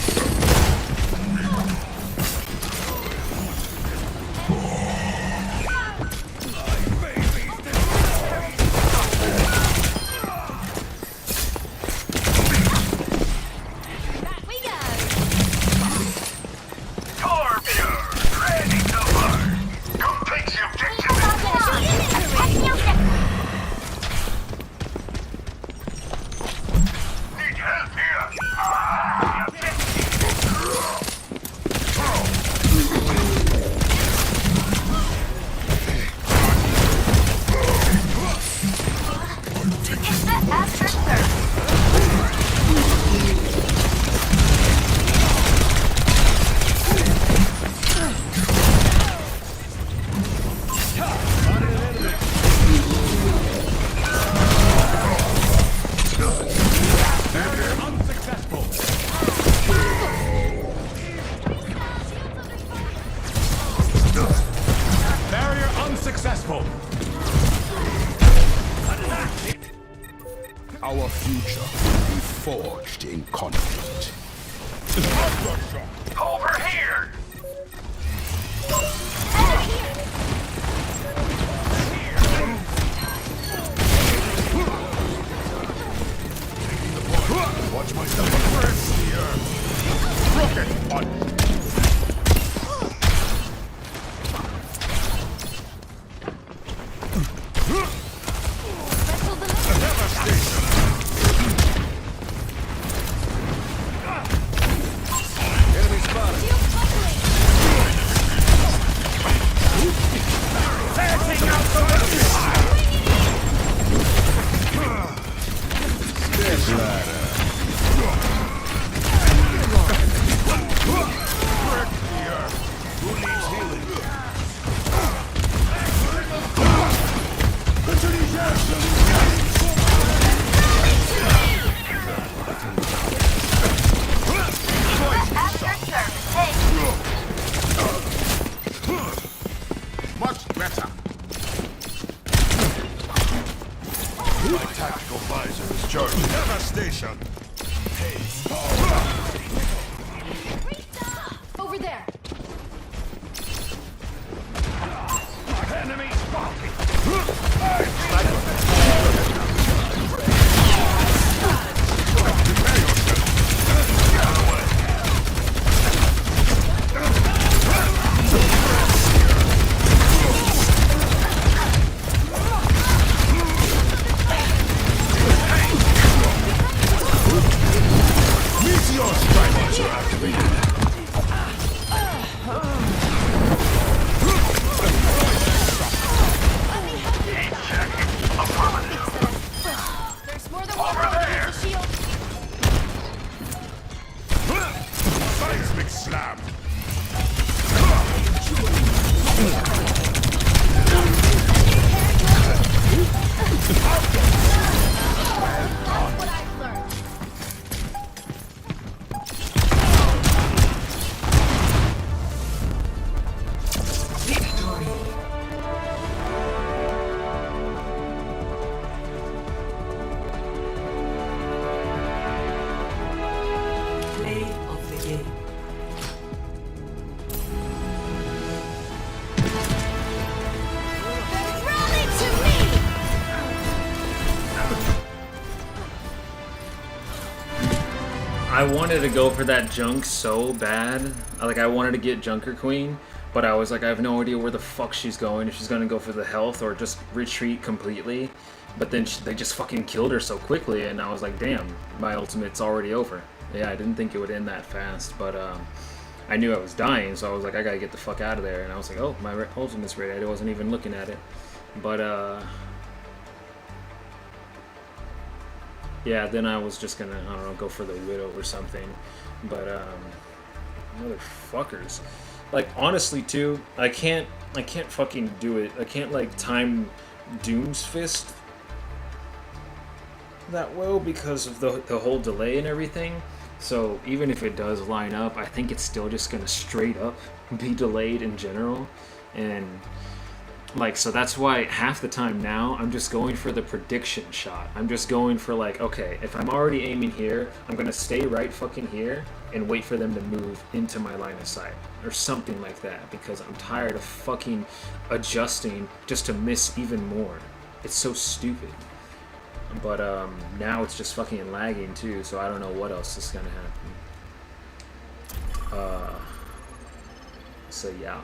Ready to burn. Come take the objective. Need help here.
After service.
Unsuccessful. Barrier unsuccessful. Our future will be forged in conflict. Over here! Watch my step first here. Rocket punch. Enemy spotted. They're taking out the Step ladder. attention.
Over there.
Enemy spotted. Meteor strikers are activated.
There's more than one road to the shield.
Seismic slam.
What I've learned.
Play of the game.
Rally to me.
I wanted to go for that junk so bad. Like, I wanted to get Junker Queen, but I was like, I have no idea where the fuck she's going. If she's gonna go for the health or just retreat completely. But then they just fucking killed her so quickly, and I was like, damn, my ultimate's already over. Yeah, I didn't think it would end that fast, but I knew I was dying, so I was like, I gotta get the fuck out of there. And I was like, oh, my ultimate's ready. I wasn't even looking at it. But yeah, then I was just gonna, I don't know, go for the Widow or something. But motherfuckers. Like, honestly too, I can't fucking do it. I can't like time Doom's Fist that well because of the whole delay and everything. So even if it does line up, I think it's still just gonna straight up be delayed in general. And like, so that's why half the time now I'm just going for the prediction shot. I'm just going for like, okay, if I'm already aiming here, I'm gonna stay right fucking here and wait for them to move into my line of sight or something like that, because I'm tired of fucking adjusting just to miss even more. It's so stupid. But now it's just fucking lagging too, so I don't know what else is gonna happen. So yeah.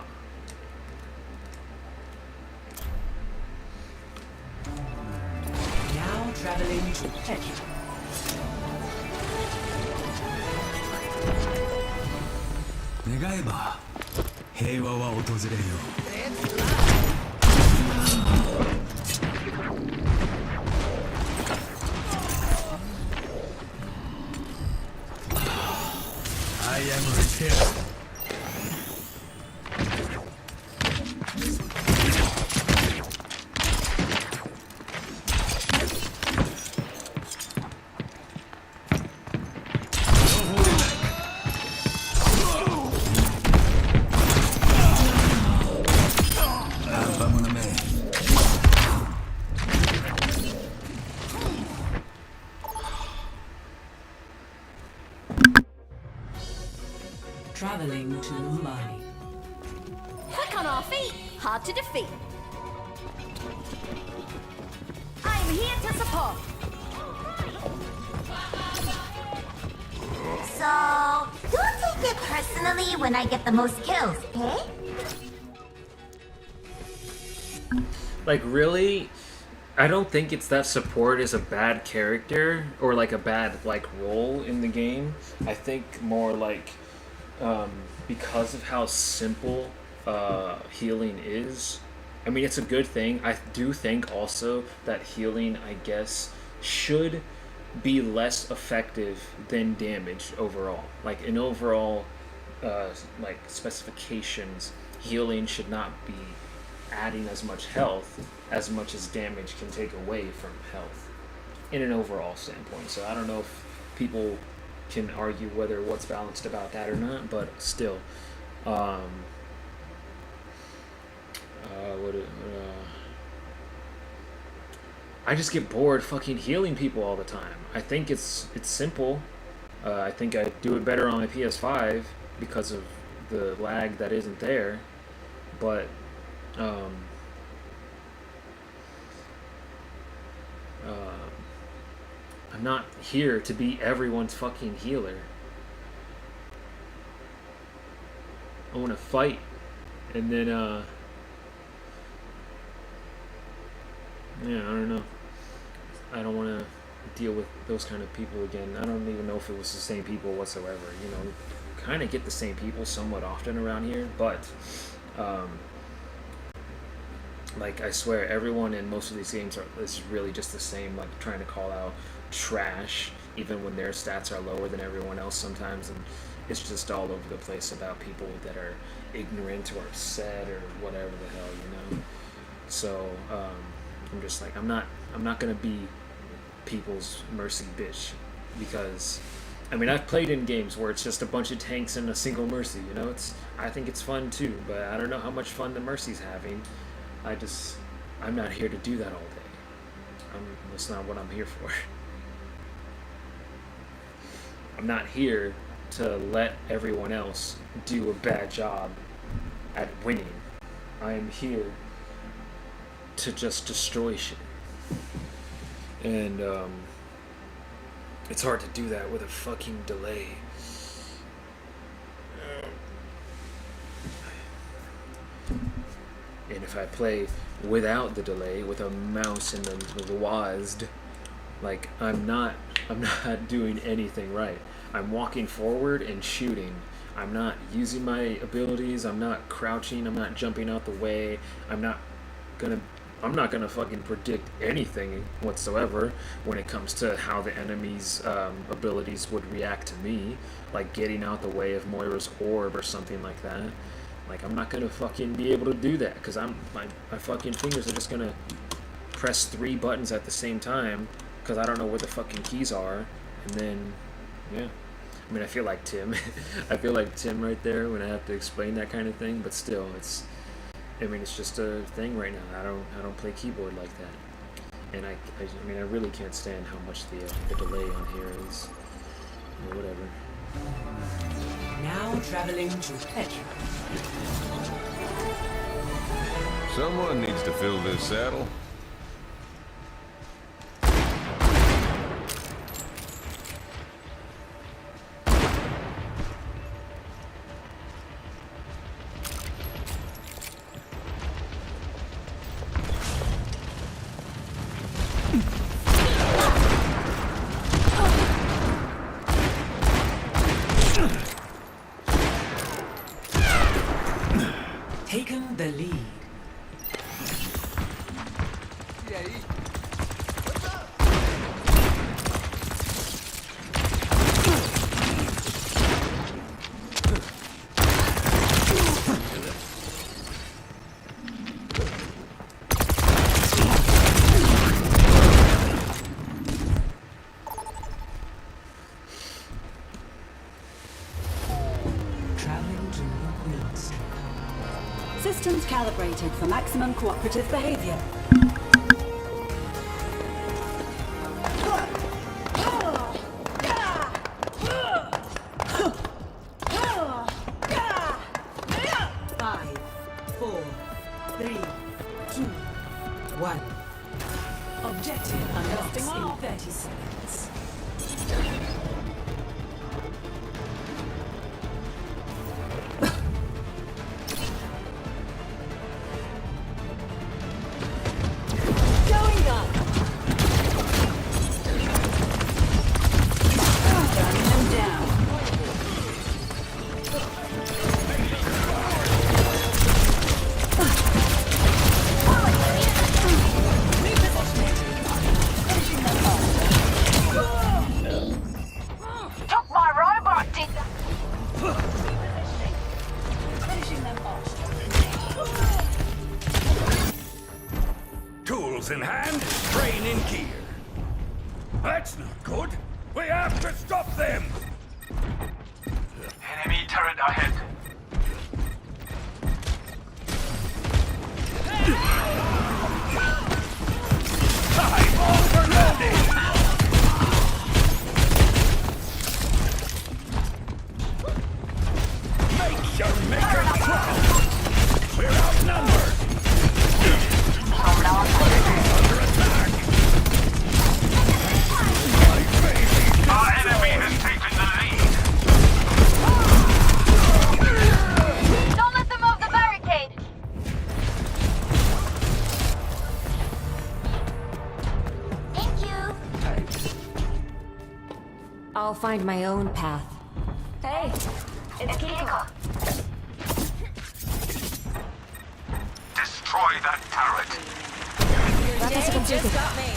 Now traveling to Petra.
願えば平和は訪れよう。I am returned. Traveling to Mali.
Quick on our feet, hard to defeat. I'm here to support.
So, don't take it personally when I get the most kills, okay?
Like, really? I don't think it's that support is a bad character or like a bad like role in the game. I think more like because of how simple healing is. I mean, it's a good thing. I do think also that healing, I guess, should be less effective than damage overall. Like in overall like specifications, healing should not be adding as much health as much as damage can take away from health in an overall standpoint. So I don't know if people can argue whether what's balanced about that or not, but still I just get bored fucking healing people all the time. I think it's simple. I think I do it better on my PS5 because of the lag that isn't there. But I'm not here to be everyone's fucking healer. I want to fight, and then yeah, I don't know. I don't want to deal with those kind of people again. I don't even know if it was the same people whatsoever. You know, kind of get the same people somewhat often around here, but like I swear, everyone in most of these games is really just the same. Like trying to call out trash, even when their stats are lower than everyone else sometimes, and it's just all over the place about people that are ignorant or upset or whatever the hell, you know. So I'm just like, I'm not gonna be people's mercy bitch, because I mean, I've played in games where it's just a bunch of tanks and a single mercy, you know. I think it's fun too, but I don't know how much fun the mercy's having. I'm not here to do that all day. That's not what I'm here for. I'm not here to let everyone else do a bad job at winning. I am here to just destroy shit. And it's hard to do that with a fucking delay. And if I play without the delay, with a mouse and the WASD, like I'm not doing anything right. I'm walking forward and shooting. I'm not using my abilities. I'm not crouching. I'm not jumping out the way. I'm not gonna fucking predict anything whatsoever when it comes to how the enemy's abilities would react to me, like getting out the way of Moira's orb or something like that. Like I'm not gonna fucking be able to do that because my fucking fingers are just gonna press 3 buttons at the same time because I don't know where the fucking keys are, and then yeah. I mean, I feel like Tim. I feel like Tim right there when I have to explain that kind of thing, but still, it's just a thing right now. I don't play keyboard like that, and I mean, I really can't stand how much the delay on here is, or whatever.
Now traveling to Petra.
Someone needs to fill this saddle.
Taken the lead.
Systems calibrated for maximum cooperative behavior.
Five, 4, 3, 2, 1. Objective unlocks in 30 seconds.
Tools in hand, train in gear. That's not good. We have to stop them. Enemy turret ahead. Die!
find my own path. Hey, it's Kiko.
Destroy that turret.
Just got me.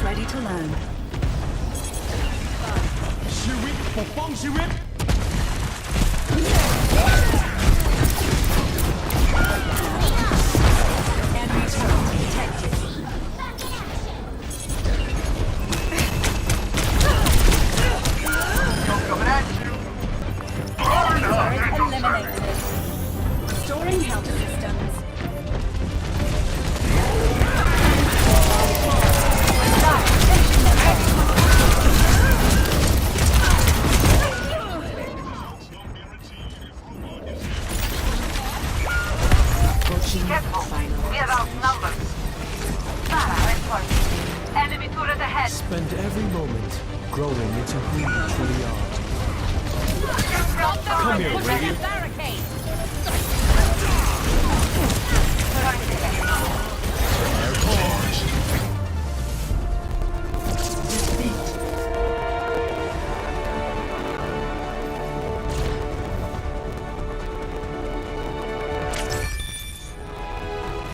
Ready to learn. Enemy turret detected. Eliminated. Storing health systems.
We are outnumbered. Enemy turret ahead.
Spend every moment growing into who you truly are. Come here, lady.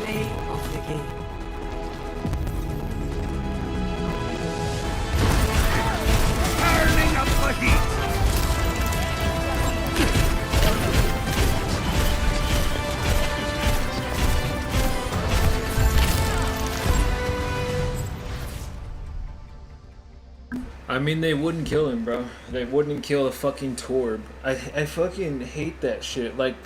Play of the game.
Turning up the heat.
I mean, they wouldn't kill him, bro. They wouldn't kill a fucking Torb. I fucking hate that shit. Like,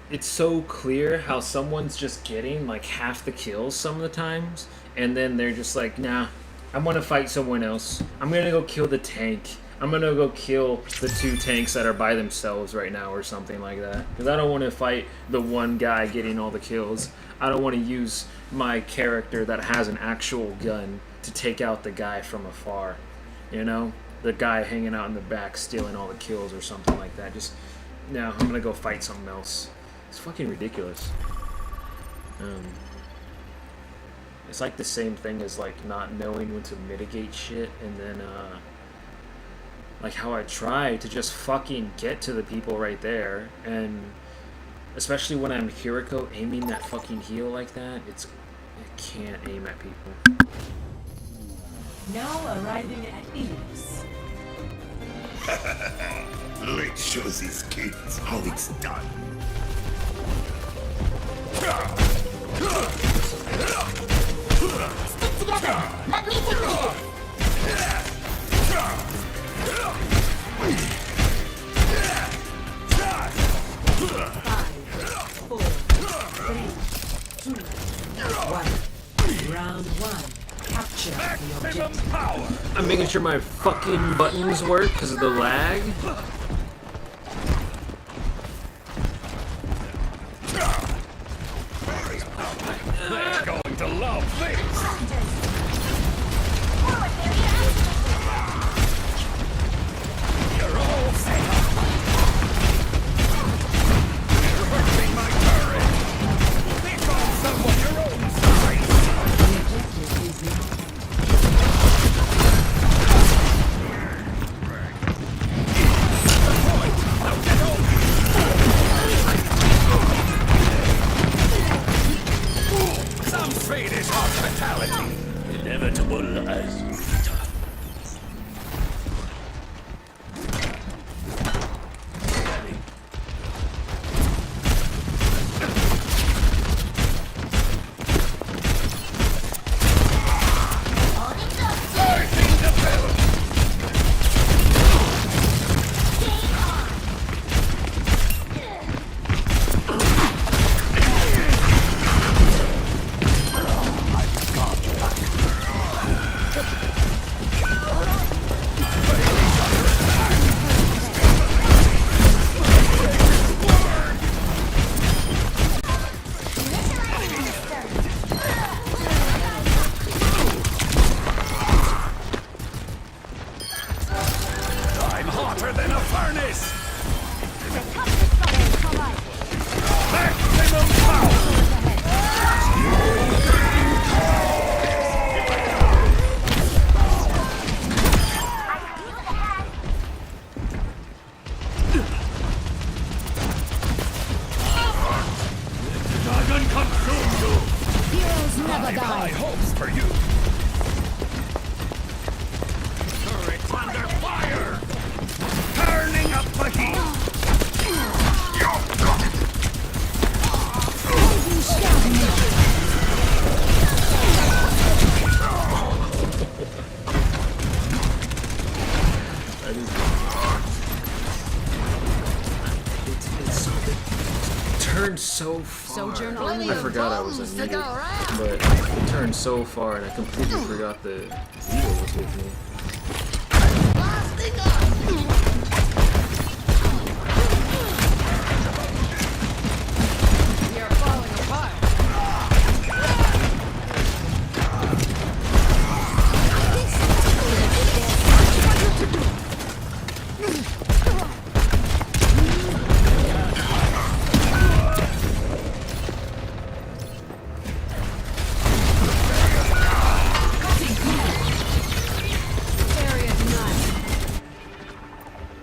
it's so clear how someone's just getting like half the kills some of the times, and then they're just like, nah, I want to fight someone else. I'm gonna go kill the tank. I'm gonna go kill the 2 tanks that are by themselves right now or something like that. Because I don't want to fight the one guy getting all the kills. I don't want to use my character that has an actual gun to take out the guy from afar. You know? The guy hanging out in the back stealing all the kills or something like that. Just, no, I'm gonna go fight something else. It's fucking ridiculous. It's like the same thing as like not knowing when to mitigate shit, and then like how I try to just fucking get to the people right there, and especially when I'm Hiriko aiming that fucking heal like that, I can't aim at people.
Now arriving at Eos.
Let's show these kids how it's done.
Stick together. Let me take the hit.
5, 4, 3, 2, 1. Round 1. Capture the objective.
I'm making sure my fucking buttons work because of the lag.
They're going to love this. You're all set up. You're hurting my turret. Pick on someone your own size. Some fate is hospitality.
I
have high
die.
hopes for you. Turret's under fire. Turning up the heat.
It turned so far.
Sojourn
I
only.
forgot I was unmuted, but it turned so far, and I completely forgot the Vito was with me.
We are falling apart.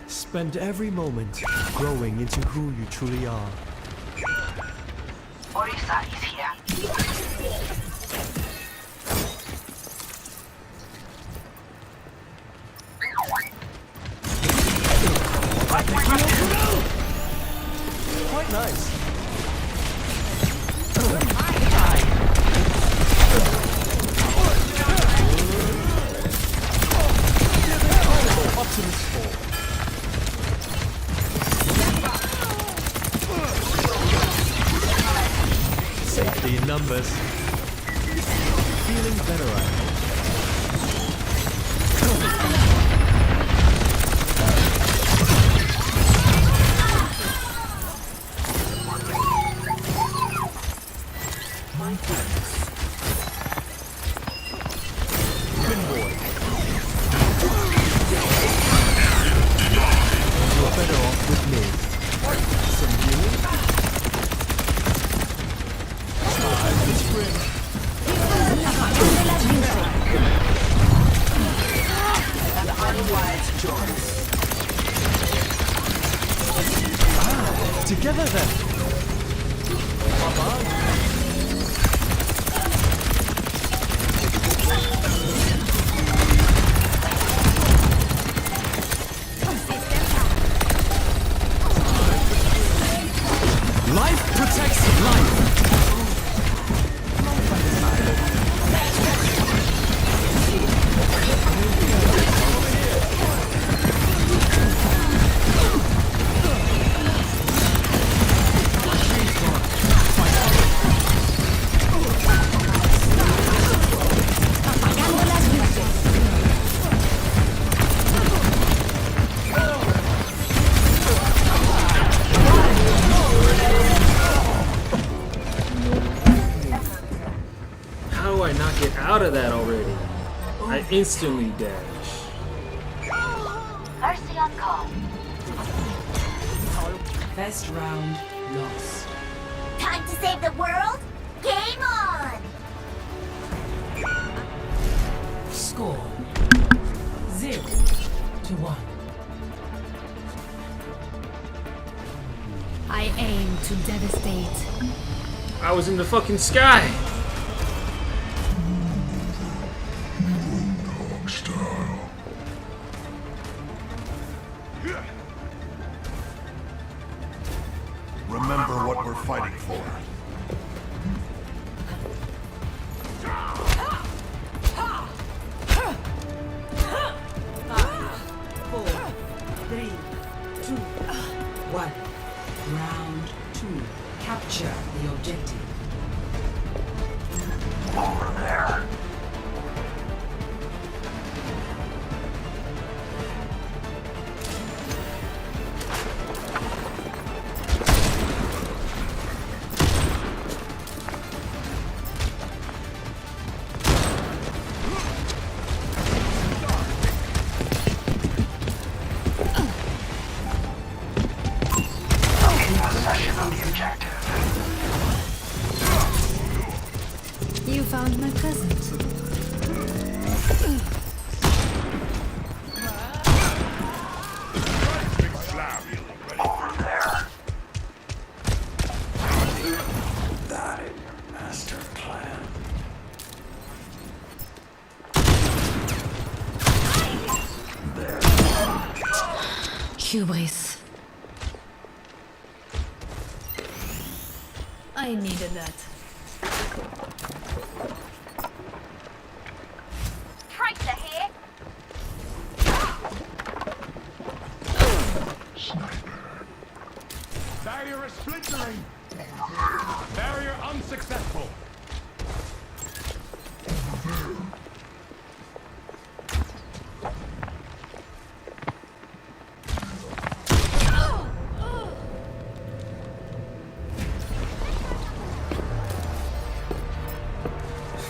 Spend every moment growing into who you truly are.
Orisa is here.
Quite nice. Optimus 4. Safety in numbers. Feeling better, I hope.
My thanks.
Pinboard. You are better off with me. Some healing? Time to sprint.
An unwise choice.
Ah, together then. Bye-bye. Life protects life.
How do I not get out of that already? I instantly dash.
Mercy on call.
Best round lost.
Time to save the world? Game on!
Score 0-1.
I aim to devastate.
I was in the fucking sky.
Remember what we're fighting for.
4, 3, 2, 1. Round 2. Capture the objective.
Over there.
You found my present.
Over there. That is your master plan.
Hubris. I needed that.
Tracer here.
Barrier is splintering. Barrier unsuccessful.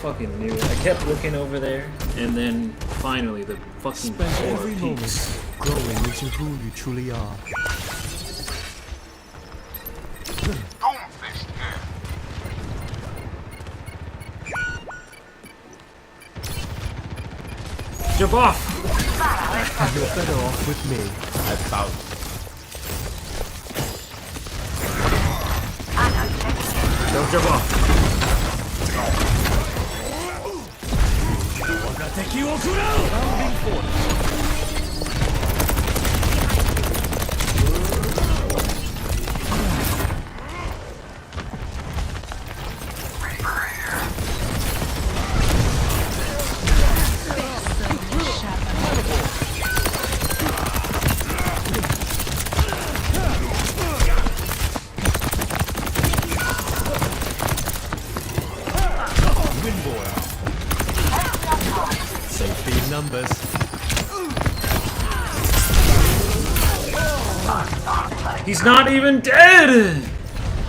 Fucking knew it. I kept looking over there, and then finally the fucking
Spend
door
every moment
peaks.
growing into who you truly are.
Jump off!
You're better off with me.
About. Don't jump off.
Safety in numbers.
He's not even dead!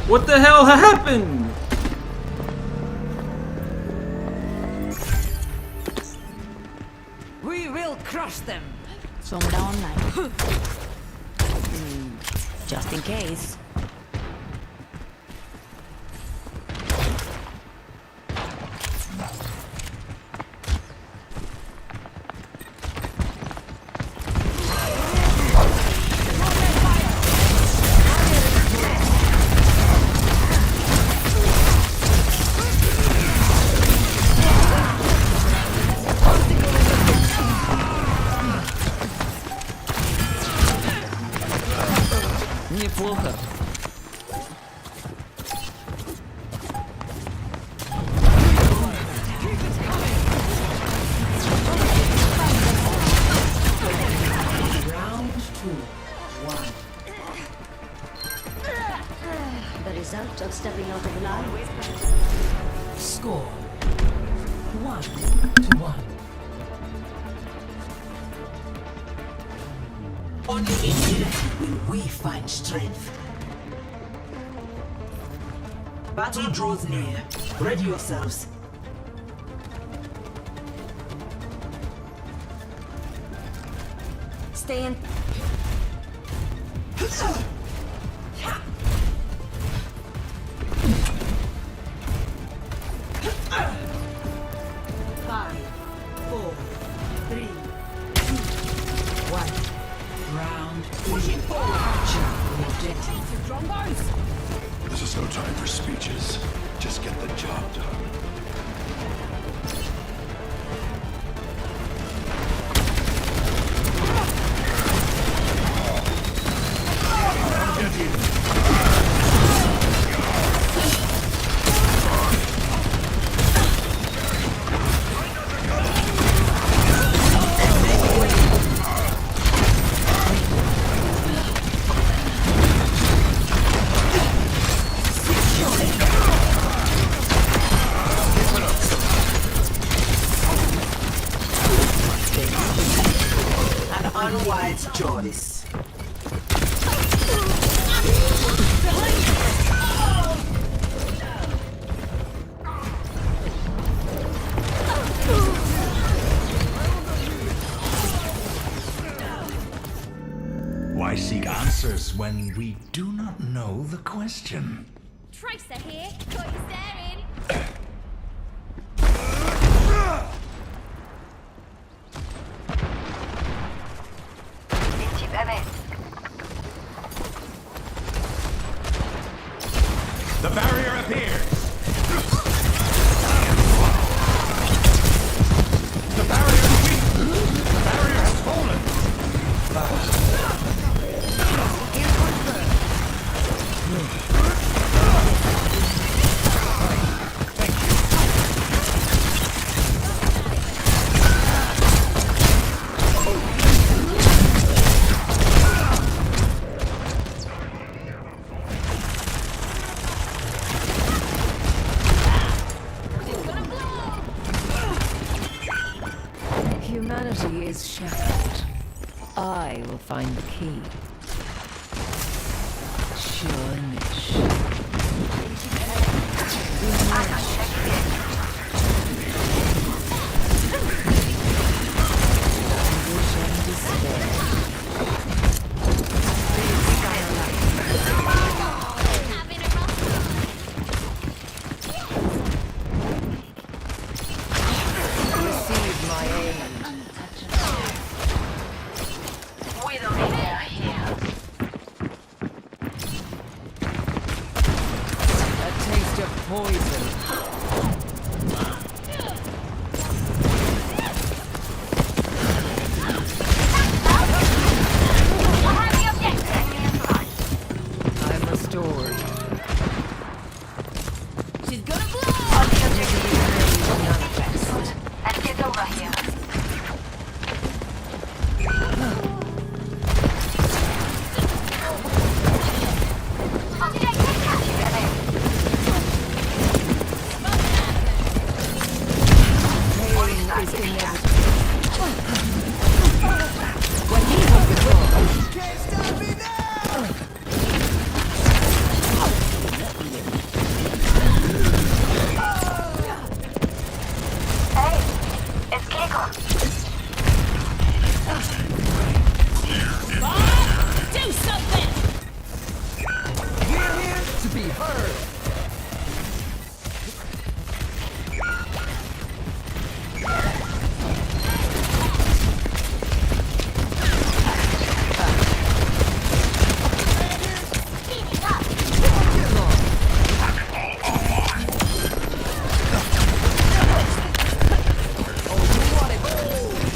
What the hell happened?
We will crush them.
Sombra online. Just in case.
Неплохо.
Round 2. 1.
The result of stepping out of line.
Score 1-1. Only in unity will we find strength. Battle draws near. Ready yourselves.
Stay in.
Five, 4, 3, 2, 1. Round pushing forward. Capture the objective.
This is no time for speeches. Just get the job done.
An unwise choice.
Why seek answers when we do not know the question?
Tracer here. Got you staring.
The barrier appears! The barrier is weak! The barrier has fallen!
reality is shattered, I will find the key. Sure niche. Receive my aid. Widowmaker here. A taste of poison. I'm restored.
She's gonna blow! On the objective. Manifest. And get over here.
Pain is inevitable. When he was before.
Can't stop me now!
Hey, it's Kiko.
Do something!
We're here to be heard.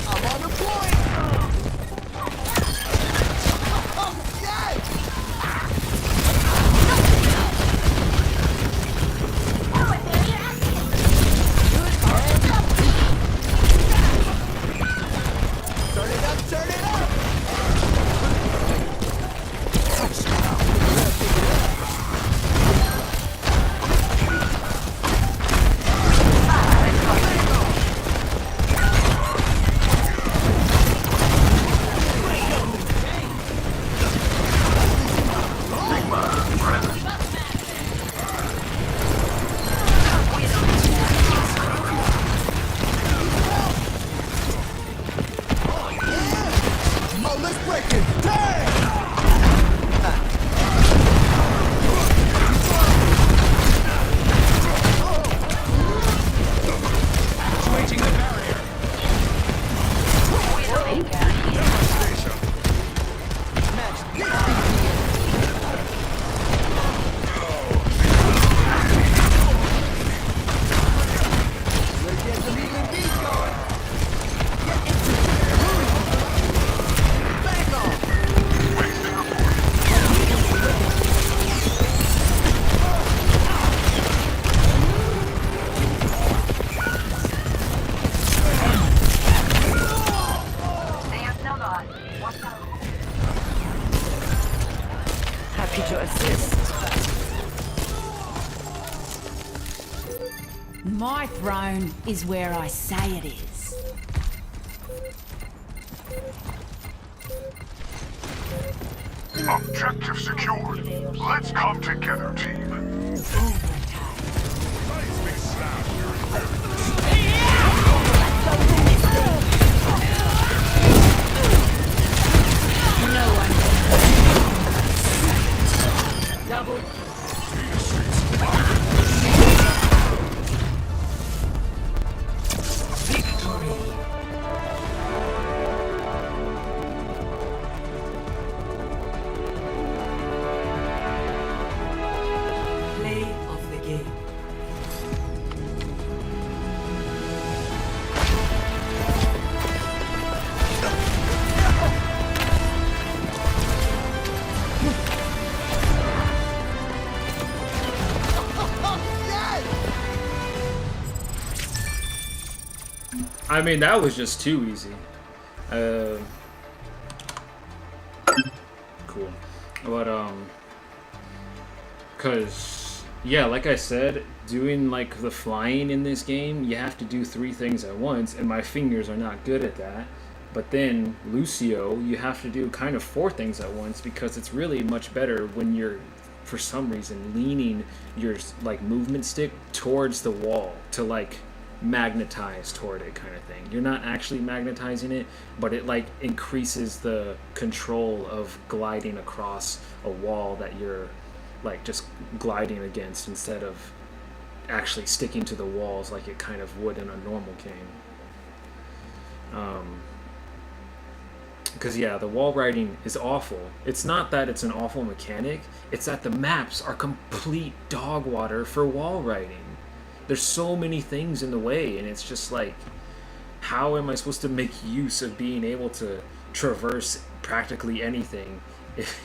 I'm on the point. Turn it up, turn it up. Oh, let's break it. Dang!
Switching the barrier.
Happy to assist.
My throne is where I say it is.
Objective secured. Let's come together, team.
Play of the game.
I mean, that was just too easy. Cool. But, cause, yeah, like I said, doing, like, the flying in this game, you have to do 3 things at once, and my fingers are not good at that. But then Lucio, you have to do kind of 4 things at once, because it's really much better when you're, for some reason, leaning your like movement stick towards the wall to like magnetize toward it, kind of thing. You're not actually magnetizing it, but it like increases the control of gliding across a wall that you're like just gliding against, instead of actually sticking to the walls like it kind of would in a normal game. Because yeah, the wall riding is awful. It's not that it's an awful mechanic, it's that the maps are complete dog water for wall riding. There's so many things in the way, and it's just like, how am I supposed to make use of being able to traverse practically anything if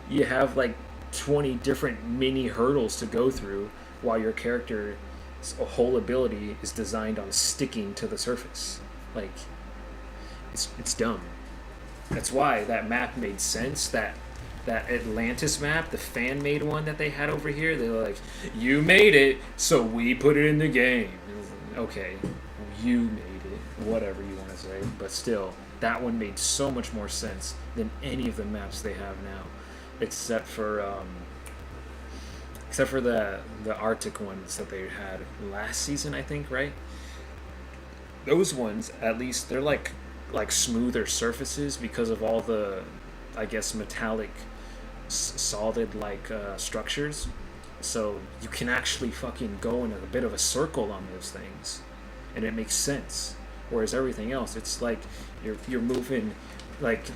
you have like 20 different mini hurdles to go through, while your character's whole ability is designed on sticking to the surface? Like, it's dumb. That's why that map made sense. That Atlantis map, the fan-made one that they had over here, they were like, you made it, so we put it in the game. Okay, you made it, whatever you want to say, but still, that one made so much more sense than any of the maps they have now, except for the Arctic ones that they had last season, I think, right? Those ones, at least, they're like smoother surfaces because of all the, I guess, metallic solid like structures, so you can actually fucking go in a bit of a circle on those things, and it makes sense. Whereas everything else, it's like you're moving like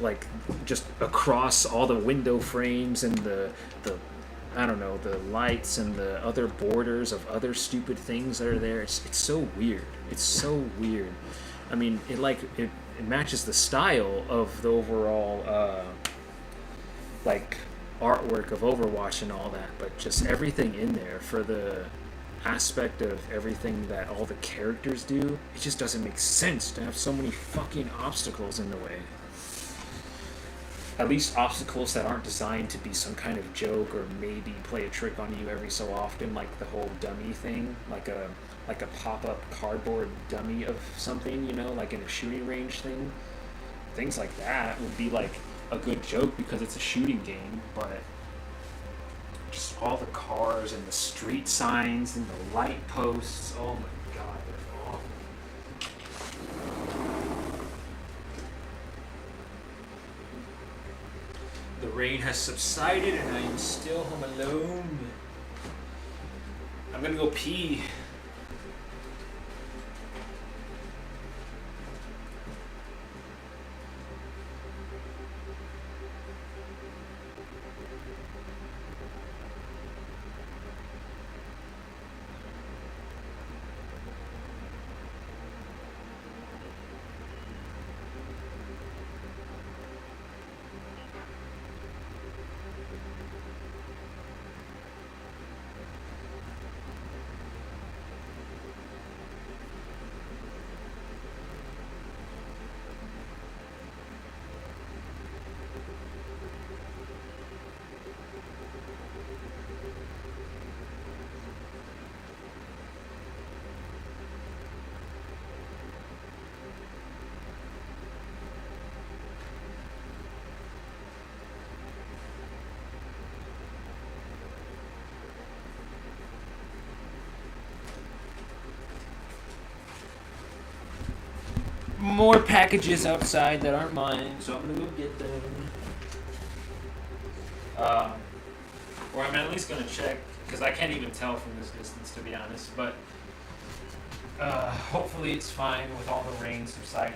just across all the window frames and the I don't know, the lights and the other borders of other stupid things that are there. It's so weird. It's so weird. I mean, it matches the style of the overall like artwork of Overwatch and all that, but just everything in there for the aspect of everything that all the characters do, it just doesn't make sense to have so many fucking obstacles in the way. At least obstacles that aren't designed to be some kind of joke or maybe play a trick on you every so often, like the whole dummy thing, like a pop-up cardboard dummy of something, you know, like in a shooting range thing. Things like that would be like a good joke because it's a shooting game, but just all the cars and the street signs and the light posts, oh my god, they're awful. The rain has subsided and I am still home alone. I'm gonna go pee. More packages outside that aren't mine, so I'm gonna go get them. Or I'm at least gonna check, because I can't even tell from this distance, to be honest, but hopefully it's fine with all the rain subsided.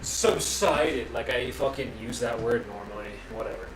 Subsided, like I fucking use that word normally, whatever.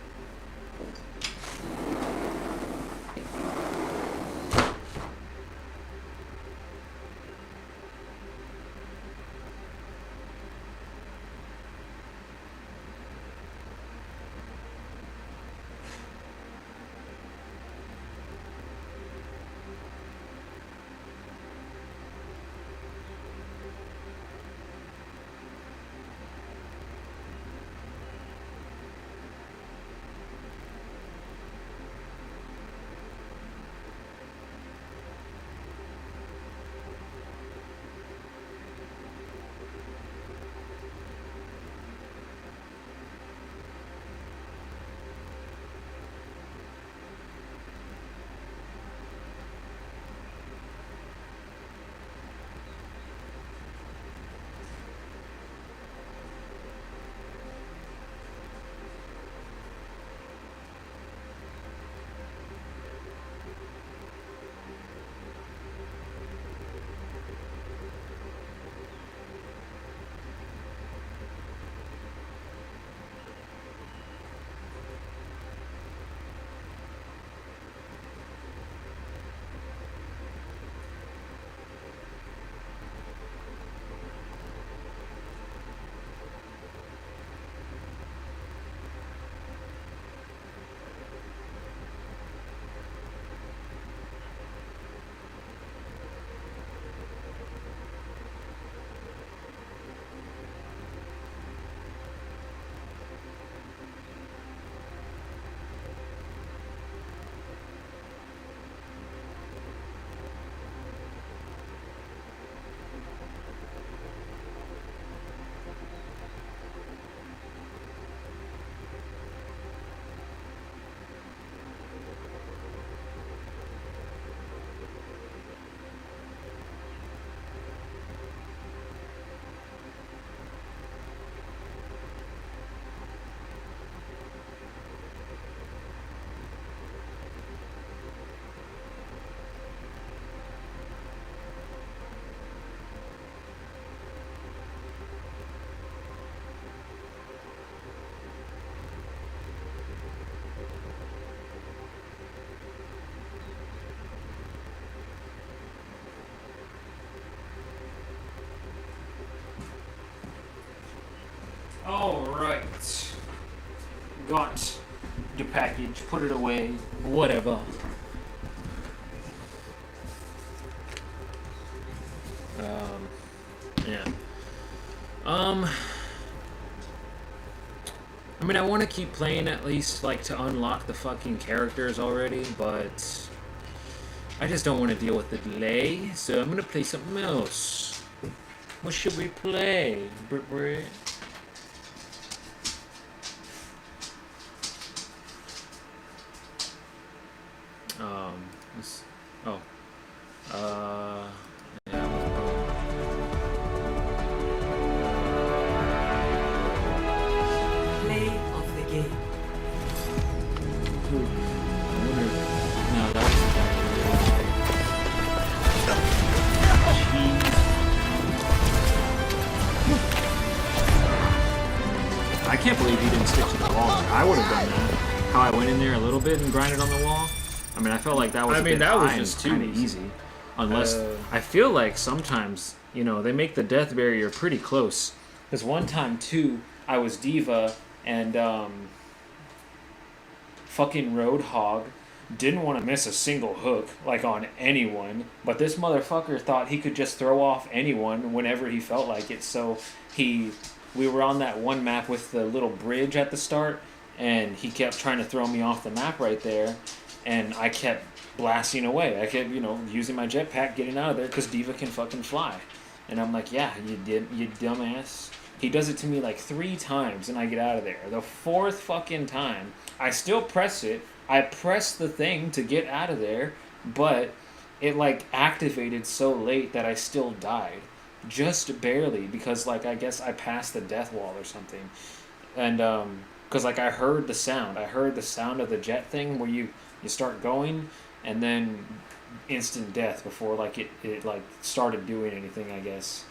Alright. Got the package, put it away, whatever. Yeah. I mean, I want to keep playing at least, like, to unlock the fucking characters already, but I just don't want to deal with the delay, so I'm gonna play something else. What should we play, Brit? Yeah.
Play of the game.
No, that's I can't believe he didn't stick to the wall. I would have done that. How I went in there a little bit and grinded on the wall. I mean, I felt like that was.
I mean, that was just
kind of easy. Unless I feel like sometimes, you know, they make the death barrier pretty close. Because one time too, I was Diva and fucking Roadhog didn't want to miss a single hook, like on anyone. But this motherfucker thought he could just throw off anyone whenever he felt like it. So we were on that one map with the little bridge at the start, and he kept trying to throw me off the map right there, and I kept blasting away. I kept, you know, using my jetpack, getting out of there, because Diva can fucking fly. And I'm like, yeah, you did, you dumbass. He does it to me like 3 times, and I get out of there. The 4th fucking time, I still press it. I press the thing to get out of there, but it like activated so late that I still died. Just barely, because like I guess I passed the death wall or something. And because like I heard the sound of the jet thing where you start going and then instant death before like it like started doing anything, I guess.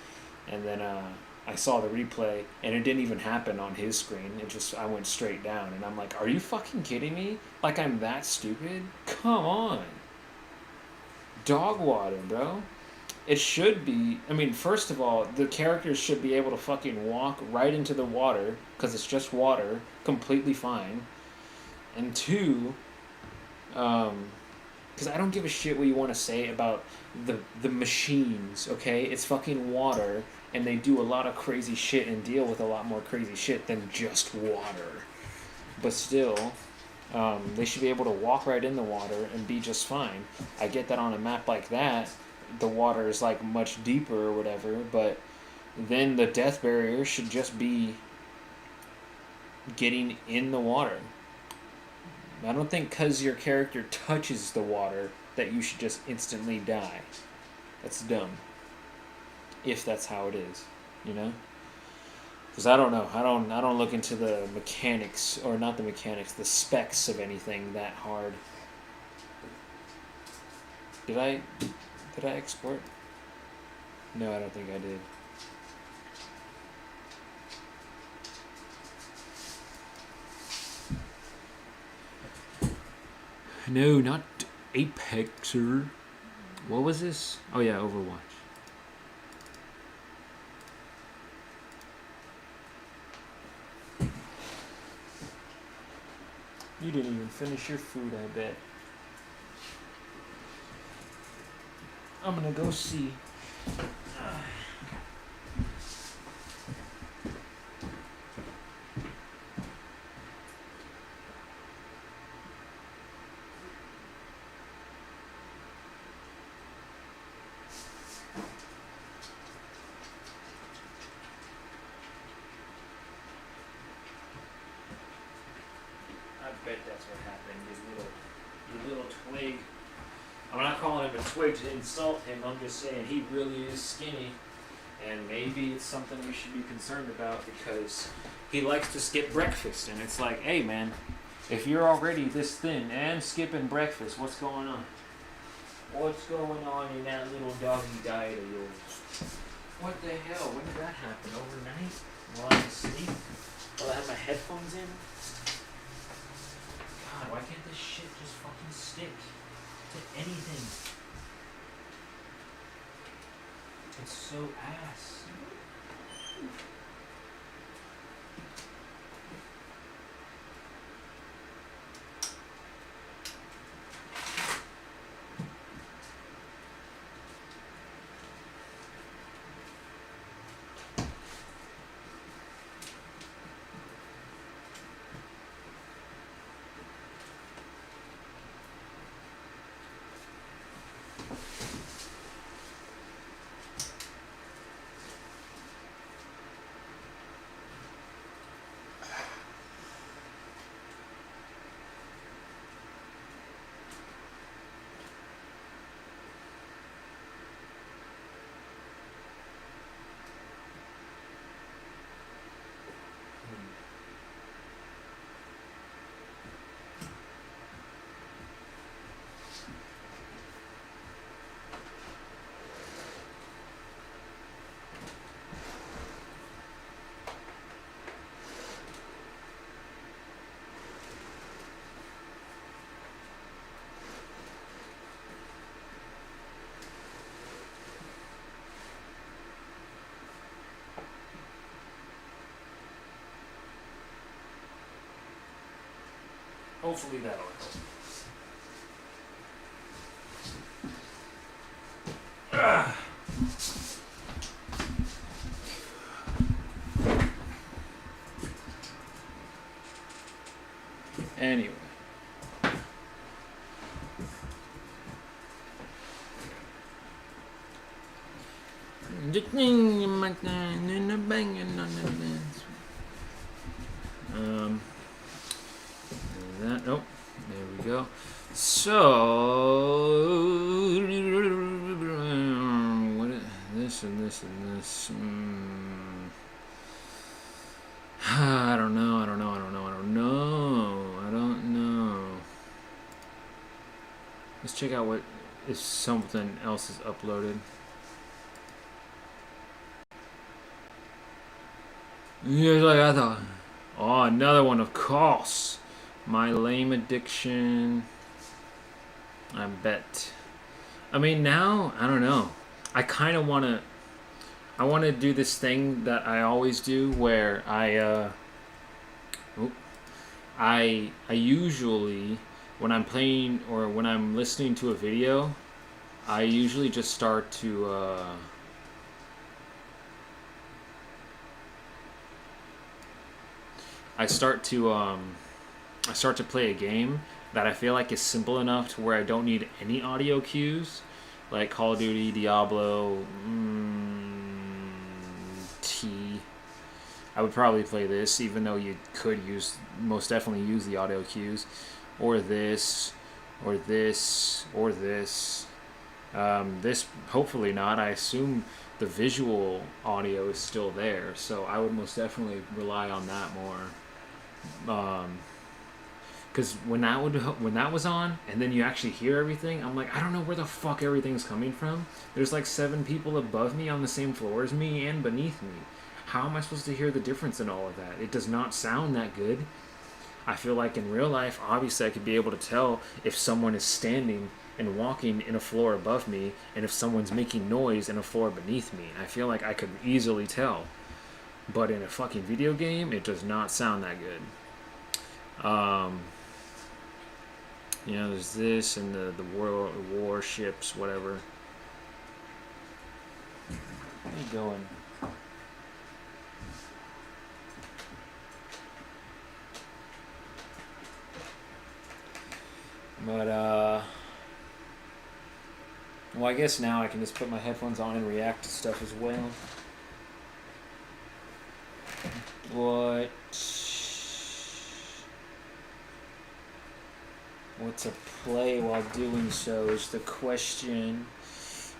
And then I saw the replay and it didn't even happen on his screen. I went straight down, and I'm like, are you fucking kidding me? Like I'm that stupid? Come on. Dog water, bro. It should be, I mean, first of all, the characters should be able to fucking walk right into the water, because it's just water, completely fine. And 2, because I don't give a shit what you want to say about the machines, okay? It's fucking water, and they do a lot of crazy shit and deal with a lot more crazy shit than just water. But still, they should be able to walk right in the water and be just fine. I get that on a map like that, the water is like much deeper or whatever, but then the death barrier should just be getting in the water. I don't think because your character touches the water that you should just instantly die. That's dumb. If that's how it is, you know? Because I don't know. I don't look into the mechanics, or not the mechanics, the specs of anything that hard. Did I export? No, I don't think I did. No, not Apexer. What was this? Oh yeah, Overwatch. You didn't even finish your food, I bet. I'm gonna go see. I bet that's what happened, you little twig. I'm not calling him a twig to insult him, I'm just saying he really is skinny. And maybe it's something we should be concerned about, because he likes to skip breakfast. And it's like, hey man, if you're already this thin and skipping breakfast, what's going on? What's going on in that little doggy diet of yours? What the hell? When did that happen? Overnight? While I was asleep? While I had my headphones in? God, why can't this shit just fucking stick to anything? It's so ass. hopefully that'll help. Anyway. That, oh, there we go. So, what is this and this and this? I don't know. Let's check out what if something else is uploaded. Here's like I thought. Oh, another one, of course. My lame addiction. I bet. I mean, now I don't know. I kind of want to. I want to do this thing that I always do, where I usually, when I'm playing or when I'm listening to a video, I usually just start to I start to play a game that I feel like is simple enough to where I don't need any audio cues, like Call of Duty, Diablo, I would probably play this, even though you could most definitely use the audio cues, or this, or this, or this. This hopefully not. I assume the visual audio is still there, so I would most definitely rely on that more. Because when that was on, and then you actually hear everything, I'm like, I don't know where the fuck everything's coming from. There's like 7 people above me on the same floor as me and beneath me. How am I supposed to hear the difference in all of that? It does not sound that good. I feel like in real life, obviously I could be able to tell if someone is standing and walking in a floor above me, and if someone's making noise in a floor beneath me. I feel like I could easily tell. But in a fucking video game, it does not sound that good. You know, there's this and the warships, whatever. Where are you going? But, well, I guess now I can just put my headphones on and react to stuff as well. What to play while doing so is the question.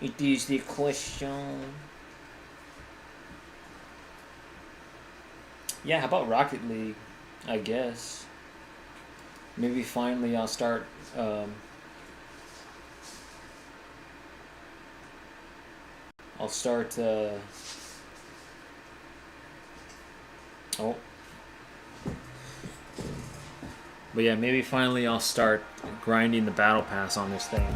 It is the question. Yeah, how about Rocket League? I guess. Maybe finally I'll start. I'll start. Oh. But yeah, maybe finally I'll start grinding the battle pass on this thing.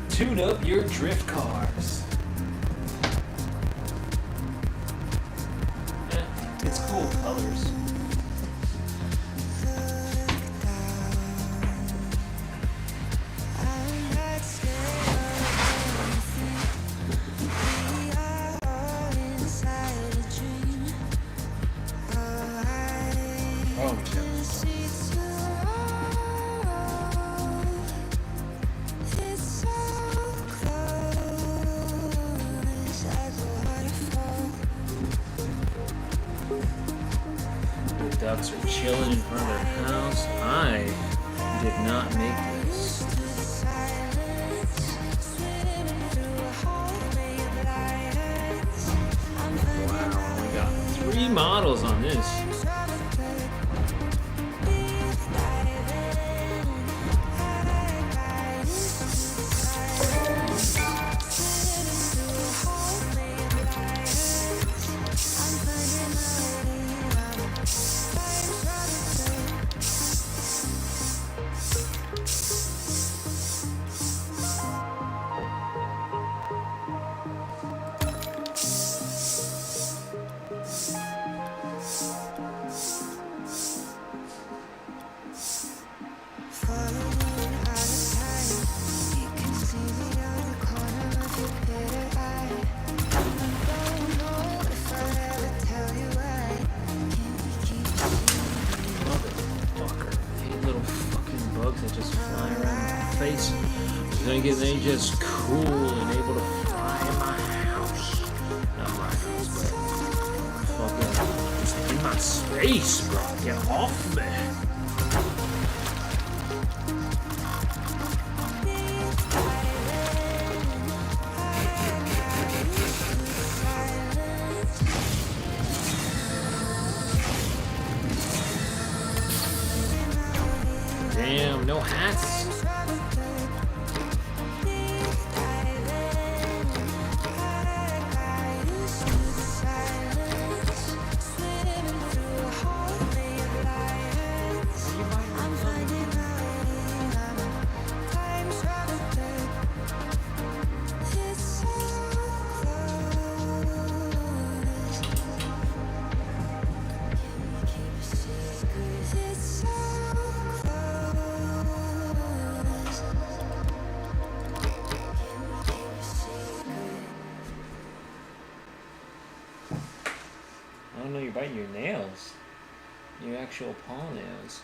Tune up your drift cars. It's cool colors. Ducks are chilling in front of their house. I did not make this. Wow, we got 3 models on this. thinking they just cool and able to fly in my house. Not my house, but fucking just in my space, bro. Get off me. Damn, no hats. I don't know, you're biting your nails. Your actual paw nails.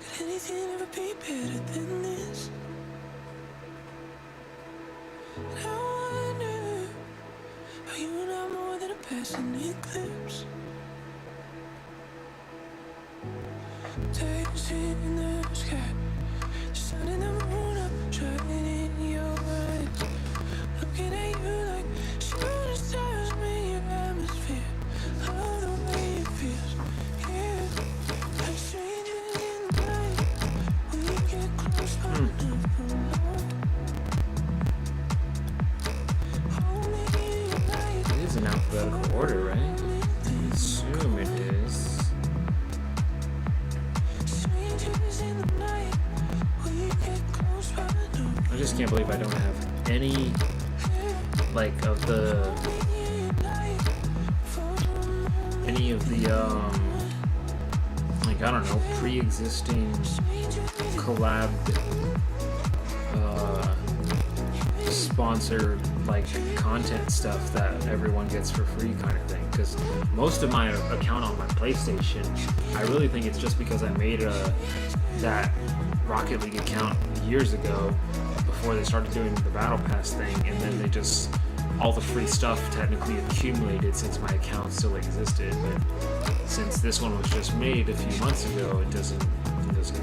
Could anything ever be better than this? And I wonder how you and I more than a passing eclipse. Days in the sky, the sun and the moon up, shining in your eyes. Looking at you like shooting stars in your atmosphere. Love the way it feels, yeah. Like strangers in the night, we get close but never alone. Hold me in your light.
It is in alphabetical order, right? I assume it is. I just can't believe I don't have any, like, of the like, I don't know, pre-existing collab sponsored, like, content stuff that everyone gets for free kind of thing. Because most of my account on my PlayStation, I really think it's just because I made that Rocket League account years ago before they started doing the Battle Pass thing, and then they just, all the free stuff technically accumulated since my account still existed. But since this one was just made a few months ago, it doesn't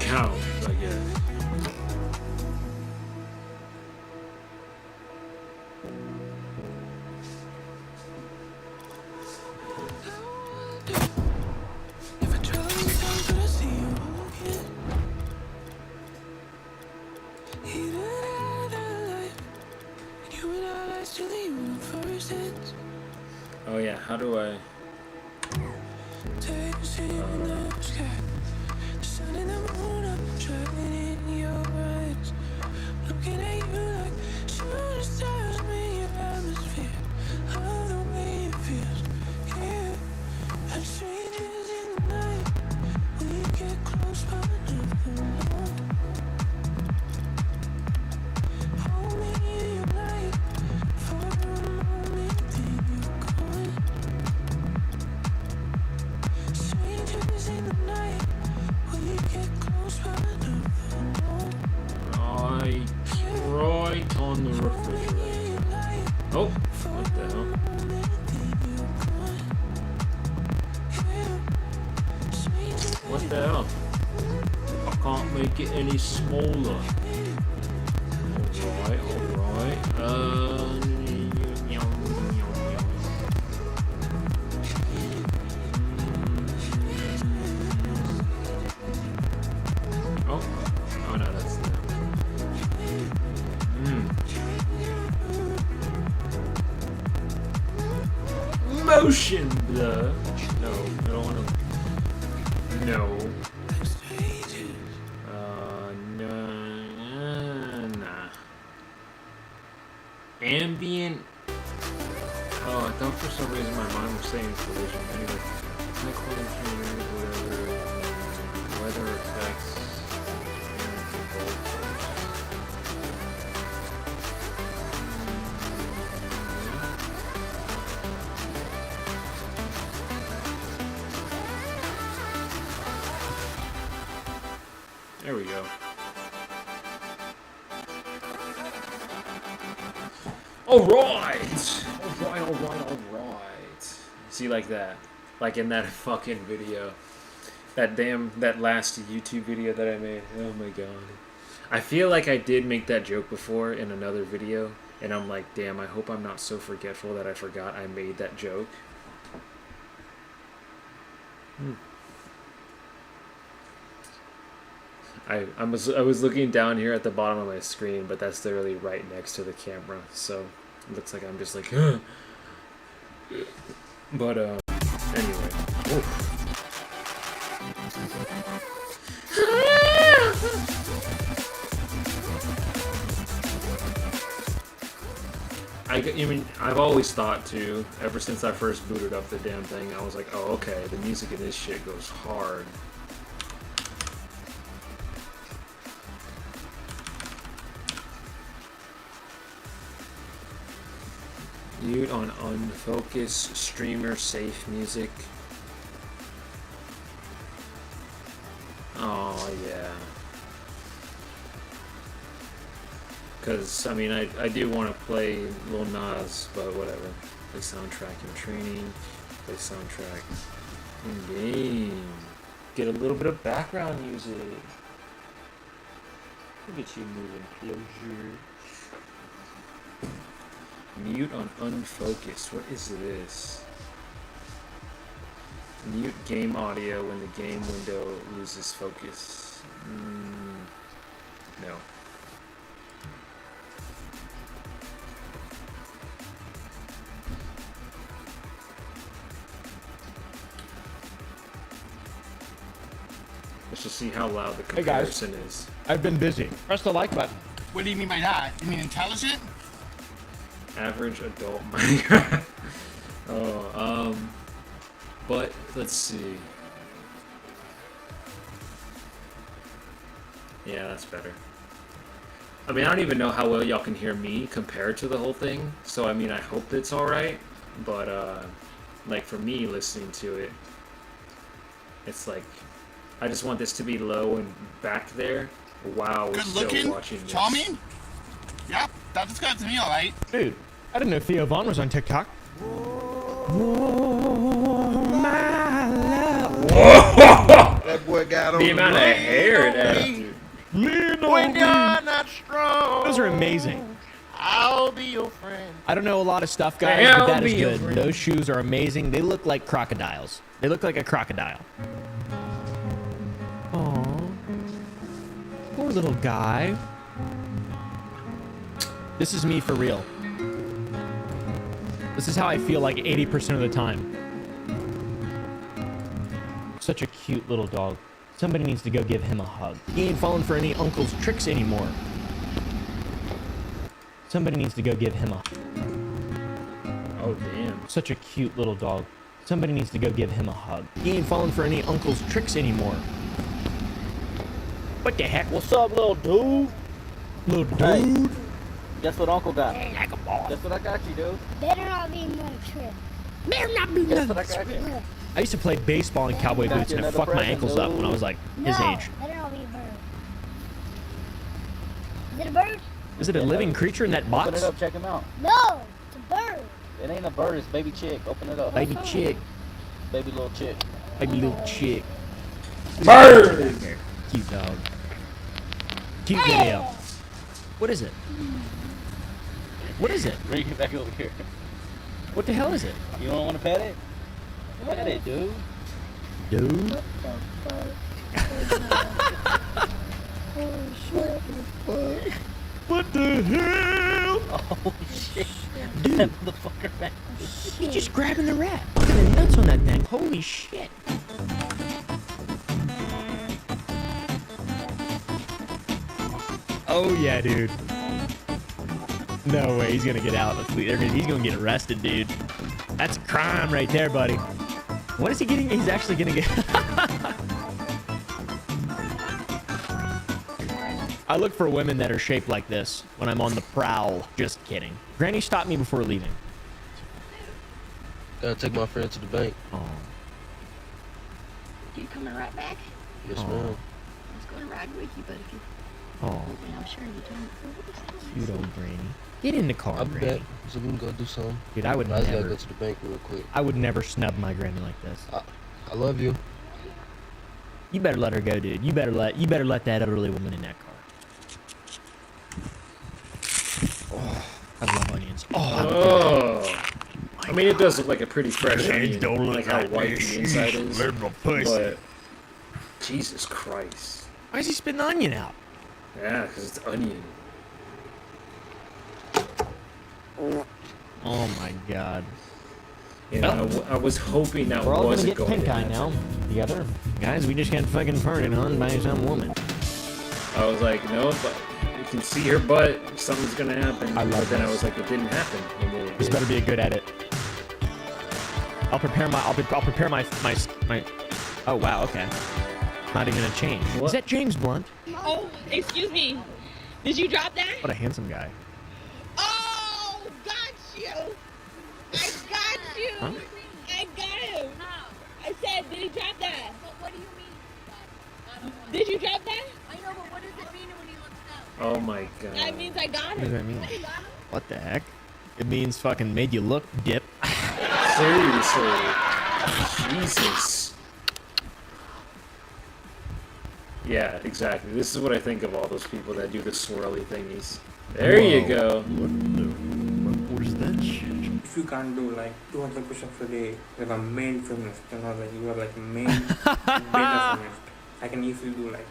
count, I guess. Oh yeah, how do I... Right on the refrigerator. Oh, what the hell? What the hell? I can't make it any smaller. Alright. Oh no, that's the... Motion blur. No, I don't want to. No. Nah. Ambient. Oh, I thought for some reason my mind was saying collision. Anyway, high quality whatever. Weather effects. There we go. Alright! Alright. See, like that. Like in that fucking video. That last YouTube video that I made. Oh my god. I feel like I did make that joke before in another video, and I'm like, damn, I hope I'm not so forgetful that I forgot I made that joke. I was looking down here at the bottom of my screen, but that's literally right next to the camera, so it looks like I'm just like, but anyway. Oof. I mean, I've always thought too, ever since I first booted up the damn thing, I was like, oh, okay, the music in this shit goes hard. Mute on unfocused, streamer safe music. Oh, yeah. Because, I mean, I do want to play Lil Nas, but whatever. Play soundtrack in training. Play soundtrack in game. Get a little bit of background music. Look at you moving closer. Mute on unfocused. What is this? Mute game audio when the game window loses focus. No. Let's just see how loud the comparison is.
I've been busy. Press the like button.
What do you mean by that? You mean intelligent?
Average adult Minecraft. But let's see. Yeah, that's better. I mean, I don't even know how well y'all can hear me compared to the whole thing. So I mean, I hope it's all right. But like for me listening to it, it's like I just want this to be low and back there. Wow, we're still watching this.
Charming? Yep, that looks good to me, alright.
Dude, I didn't know Theo Vaughn was on TikTok.
That boy got on
the amount of hair it has, dude.
When you're not strong,
Those are amazing.
I'll be your friend.
I don't know a lot of stuff, guys, but that is good. Those shoes are amazing. They look like crocodiles. They look like a crocodile. Aww. Poor little guy. This is me for real. This is how I feel like 80% of the time. Such a cute little dog. Somebody needs to go give him a hug. He ain't falling for any uncle's tricks anymore. Somebody needs to go give him a...
Oh, damn.
Such a cute little dog. Somebody needs to go give him a hug. He ain't falling for any uncle's tricks anymore. What the heck?
What's up, little dude?
Little dude?
Hey, guess what Uncle got?
Hey, like a ball.
Guess what I got you, dude?
Better not be another trip.
Better not be
Guess what I got you?
I used to play baseball in cowboy
Got
boots
you
and it
another
fucked my
present,
ankles up
dude.
when I was like his age.
Better not be a bird. Is it a bird?
Is it a living creature in that box?
Open it up, check him out.
No, it's a bird.
It ain't a bird, it's baby chick. Open it up.
Baby chick.
Baby little chick.
Baby little chick.
Bird!
Cute dog. Cute video. What is it? What is it?
Bring it back over here.
What the hell is it?
You don't want to pet it? Pet it, dude.
Dude? What the hell?
Oh shit.
Dude.
That motherfucker back.
He's just grabbing the rat. Look at the nuts on that thing. Holy shit. Oh yeah, dude. No way, he's gonna get out. He's gonna get arrested, dude. That's a crime right there, buddy. What is he getting? He's actually gonna get... I look for women that are shaped like this when I'm on the prowl. Just kidding. Granny stopped me before leaving.
Gotta take my friend to the bank.
Oh.
You coming right back?
Yes, ma'am.
Let's
gonna ride with you, but if you...
Oh.
I'm sure you don't.
Cute old Granny. Get in the car,
I
Granny.
bet. So we can go do something.
Dude, I would
I just
never.
gotta go to the bank real quick.
I would never snub my granny like this.
I love you.
You better let her go, dude. You better let that elderly woman in that car. Oh, I love onions.
Oh. I mean, it does look like a pretty fresh onion,
don't look
like how
like
white
this.
the inside is.
Little pussy.
But Jesus Christ.
Why is he spitting the onion out?
Yeah, because it's onion.
Oh my God.
You know, I was hoping that
we're all
wasn't
gonna get pink eye
happen.
now. Together, guys. We just got fucking farted on by some woman.
I was like, no, but you can see her butt. Something's gonna happen.
I love
but then I
this.
was like, it didn't happen. And then it
This
did.
better be a good edit. I'll prepare my. I'll prepare my. Oh wow. Okay. Not even gonna change.
What?
Is that James Blunt?
Oh, excuse me. Did you drop that?
What a handsome guy.
Oh, got you. I got you.
Huh?
I got him. I said, did he drop that?
What do you mean?
Did you drop that?
I know, but what does it mean when he looks down?
Oh my God.
That means I got
What does that
him.
mean? What the heck? It means fucking made you look, dip.
Seriously. Jesus. Yeah, exactly. This is what I think of all those people that do the swirly thingies. There you go.
What is that shit?
If you can't do like 200 push-ups a day, like a main feminist, you know, like you are like a main beta feminist. I can easily do like.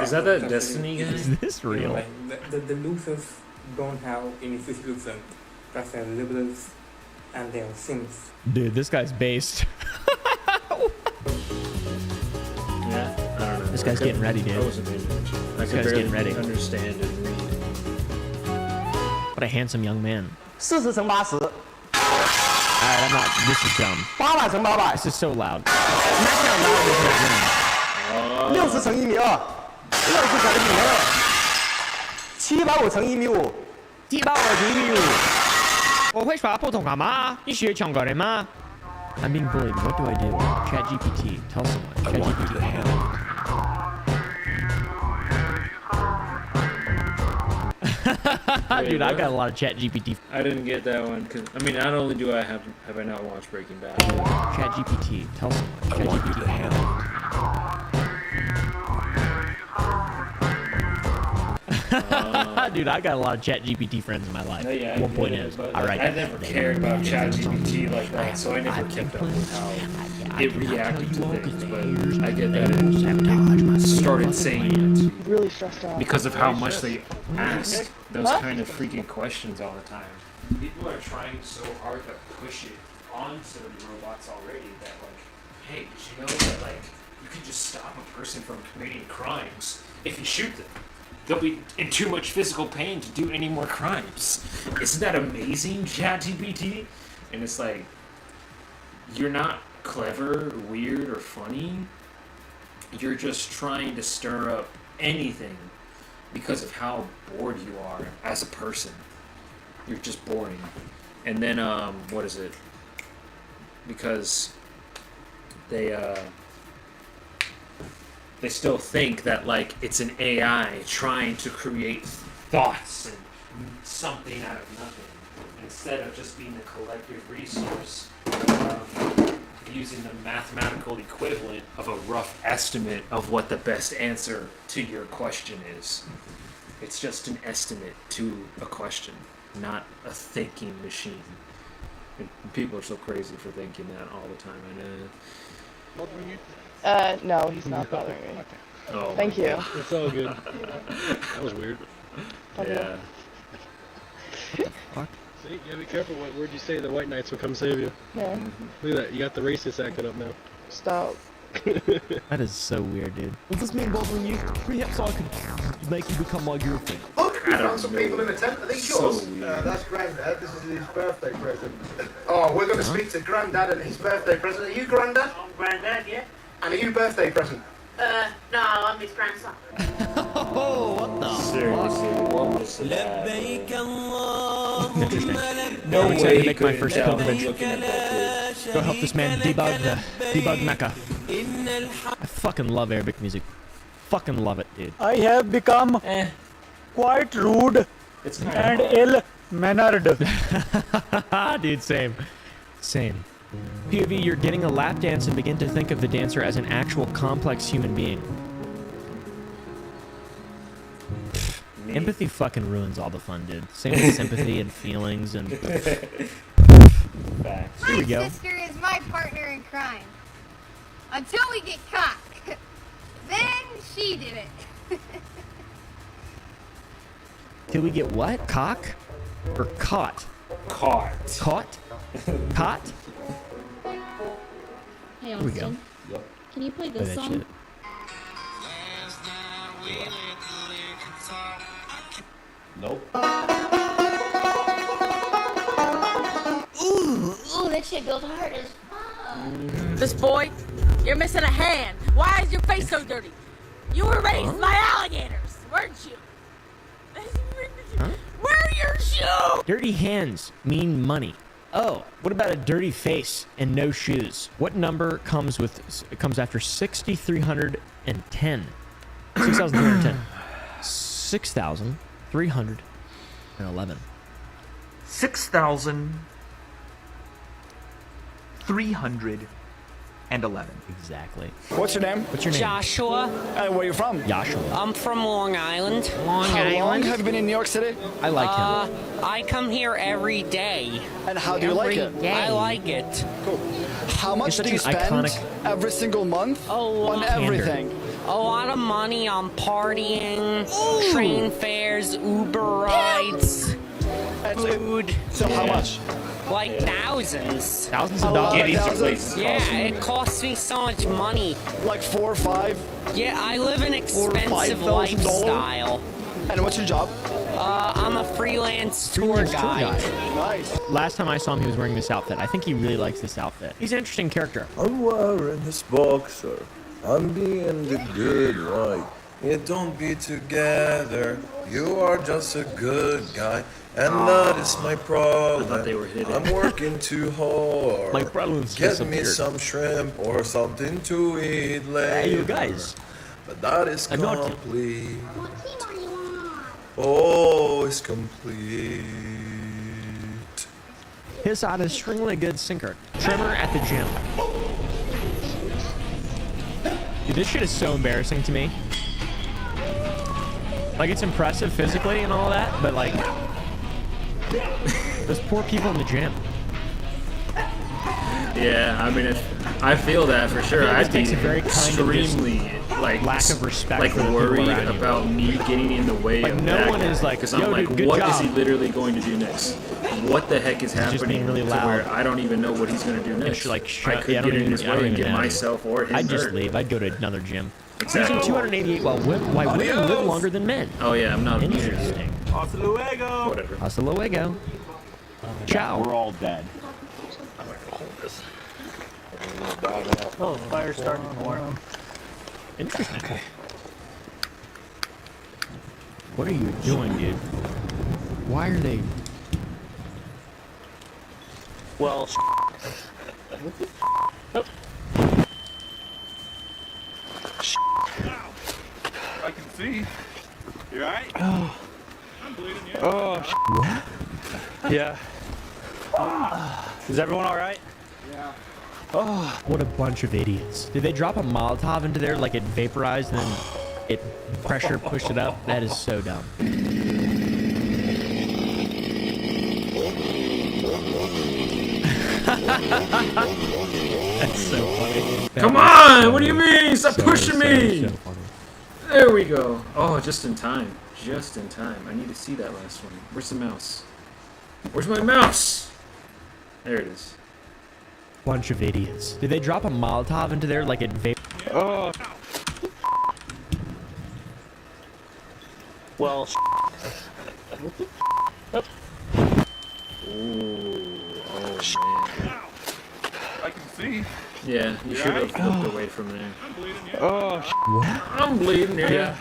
Is that that Destiny guy?
Is this
You know,
real?
like the losers don't have any physical strength. Because they're liberals and they're sims.
Dude, this guy's based.
Yeah, I don't know.
This guy's getting ready, dude.
I wasn't paying attention. I
This
could
guy's getting
barely
ready.
understand and read.
What a handsome young man.
40乘80，
Alright, I'm not. This is dumb.
800乘800，
This is so loud.
60乘1米2，60乘1米2，750乘1米5。
我会耍不懂干嘛？你学强哥的吗 I'm being bullied. What do I do? ChatGPT. Tell someone. ChatGPT. Dude, I got a lot of ChatGPT.
I didn't get that one because I mean, not only do I have I not watched Breaking Bad.
ChatGPT. Tell someone. ChatGPT. Dude, I got a lot of ChatGPT friends in my life.
No, yeah,
One point
yeah,
is,
but,
all right.
I never cared about ChatGPT like that, so I never kept up with how it reacted to things. But I get that it started saying it
Really stressed out.
because of how much they ask those kind of freaking questions all the time. People are trying so hard to push it onto the robots already that like, hey, did you know that like you can just stop a person from committing crimes if you shoot them? They'll be in too much physical pain to do any more crimes. Isn't that amazing, ChatGPT? And it's like, you're not clever, weird, or funny. You're just trying to stir up anything because of how bored you are as a person. You're just boring. And then, what is it? Because they still think that like it's an AI trying to create thoughts and something out of nothing, instead of just being a collective resource, using the mathematical equivalent of a rough estimate of what the best answer to your question is. It's just an estimate to a question, not a thinking machine. And people are so crazy for thinking that all the time. I know.
No, he's not bothering me.
Oh,
Thank you.
It's all good. That was weird.
Yeah.
See, you gotta be careful. What word you say, the white knights will come save you.
Yeah.
Look at that. You got the racist acting up now.
Stop.
That is so weird, dude. Was this man bothering you? Perhaps I could make you become my girlfriend.
Look, we found some people in the tent. Are these yours? That's Grandad. This is his birthday present. Oh, we're going to speak to Grandad and his birthday present. Are you Grandad?
I'm Grandad, yeah.
And are you birthday present?
No, I'm his grandson.
Oh, what the
Seriously, what was that?
No way
way
to
he
make my
couldn't
first
tell
pilgrimage.
looking at that kid.
Go help this man debug Mecca. I fucking love Arabic music. fucking love it, dude.
I have become quite rude and ill-mannered.
Dude, same. Same. POV, you're getting a lap dance and begin to think of the dancer as an actual complex human being. Empathy fucking ruins all the fun, dude. Same with sympathy and feelings and... Facts. Here we go.
My sister is my partner in crime. Until we get caught. Then she did it.
Till we get what? Cock? Or caught?
Caught.
Caught? Caught?
Hey,
Here we go.
Austin. Can you play
Play
this
that
song?
shit.
Nope.
Ooh, that shit goes hard as fuck.
This boy, you're missing a hand. Why is your face so dirty? You were raised by alligators, weren't you? Where are your shoes?
Dirty hands mean money. Oh, what about a dirty face and no shoes? What number comes after 6,310? 6,310. 6,311.
6,311.
Exactly.
What's your name?
What's your name?
Joshua.
And where are you from?
Joshua.
I'm from Long Island.
How long have you been in New York City?
I like him.
I come here every day.
And how do you like it?
I like it.
Cool. How much
such
do you
an
spend
iconic
every single month on everything?
A lot of money on partying, train fares, Uber rides, food.
So how much?
Like thousands.
Thousands of dollars.
Yeah, it costs me so much money.
Like 4 or 5?
Yeah, I live an expensive lifestyle.
And what's your job?
I'm a freelance tour guide.
Nice.
Last time I saw him, he was wearing this outfit. I think he really likes this outfit. He's an interesting character.
I'm wearing this boxer. I'm being the good right. It don't be together. You are just a good guy. And that is my problem.
I thought they were hitting.
I'm working too hard.
My problem's
Get me
disappeared.
some shrimp or something to eat later.
Hey, you guys.
But that is
I'm not-
complete. Oh, it's complete.
His on is extremely good sinker. Trimmer at the gym. Dude, this shit is so embarrassing to me. Like, it's impressive physically and all that, but like, those poor people in the gym.
Yeah, I mean, I feel that for sure.
I
I'd
think
be
this takes a very kind of
extremely like
lack of respect
like
for the people
worried
around you.
about me getting in the way
Like,
of
no
that
one
guy.
is like,
because
"Yo,
I'm like,
dude, good
what is
job."
he literally going to do next? What the heck is happening?
just being really
to
loud.
where I don't even know what he's going to do next.
Like,
I
shut,
could
yeah, I don't
get in
even,
his
I don't
way and
even
get
know.
myself or him
I'd just
hurt.
leave. I'd go to another gym.
Exactly.
Season 288. Why women live longer than men?
Oh yeah, I'm not
Interesting.
Hasta luego.
Whatever.
Hasta luego. Ciao.
We're all dead.
I'm not gonna hold this.
Oh, fire's starting to warm.
Interesting. What are you doing, dude? Why are they?
Well,
I can see. You alright?
Oh.
I'm bleeding, yeah.
Oh,
What?
yeah. Is everyone all right?
Yeah.
Oh,
What a bunch of idiots. Did they drop a Molotov into there like it vaporized and then it pressure pushed it up? That is so dumb. That's so funny.
Come on! What do you mean? Stop pushing me!
So funny.
There we go. Oh, just in time. Just in time. I need to see that last one. Where's the mouse? Where's my mouse? There it is.
Bunch of idiots. Did they drop a Molotov into there like it vaporized?
oh. Well,
Ooh, oh man.
I can see.
Yeah, you should have looked away from there.
I'm bleeding, yeah.
oh.
What?
I'm bleeding, yeah.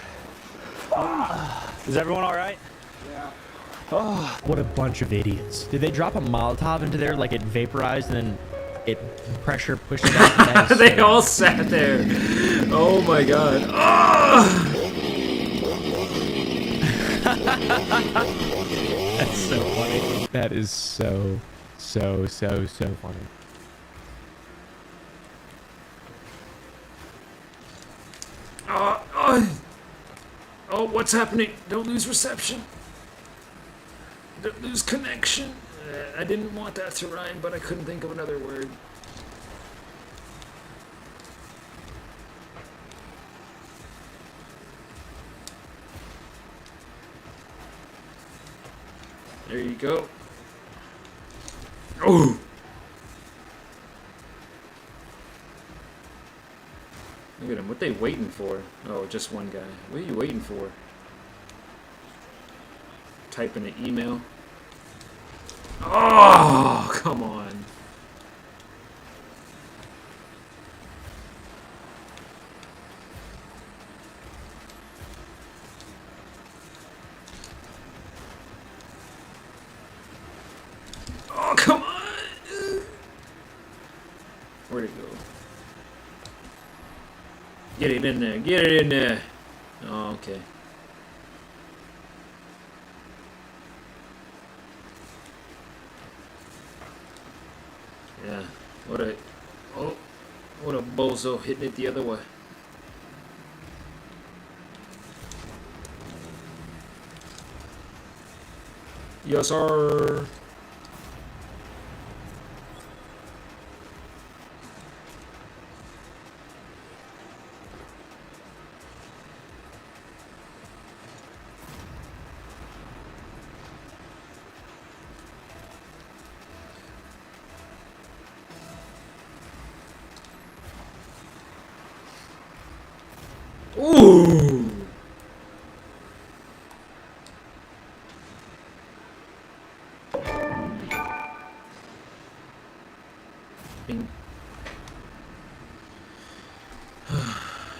Is everyone all right?
Yeah.
Oh,
What a bunch of idiots. Did they drop a Molotov into there like it vaporized and then pressure pushed it out. That is
They
so-
all sat there. Oh my god. Oh!
That's so funny. That is so funny.
Oh, what's happening? Don't lose reception. Don't lose connection. I didn't want that to rhyme, but I couldn't think of another word. There you go. Oh! Look at him. What they waiting for? Oh, just one guy. What are you waiting for? Typing an email. Oh, come on. Oh, come on. Where'd it go? Get it in there. Get it in there. Oh, okay. Yeah. What a... Oh. What a bozo hitting it the other way. Yes, sir. Ooh! Bing.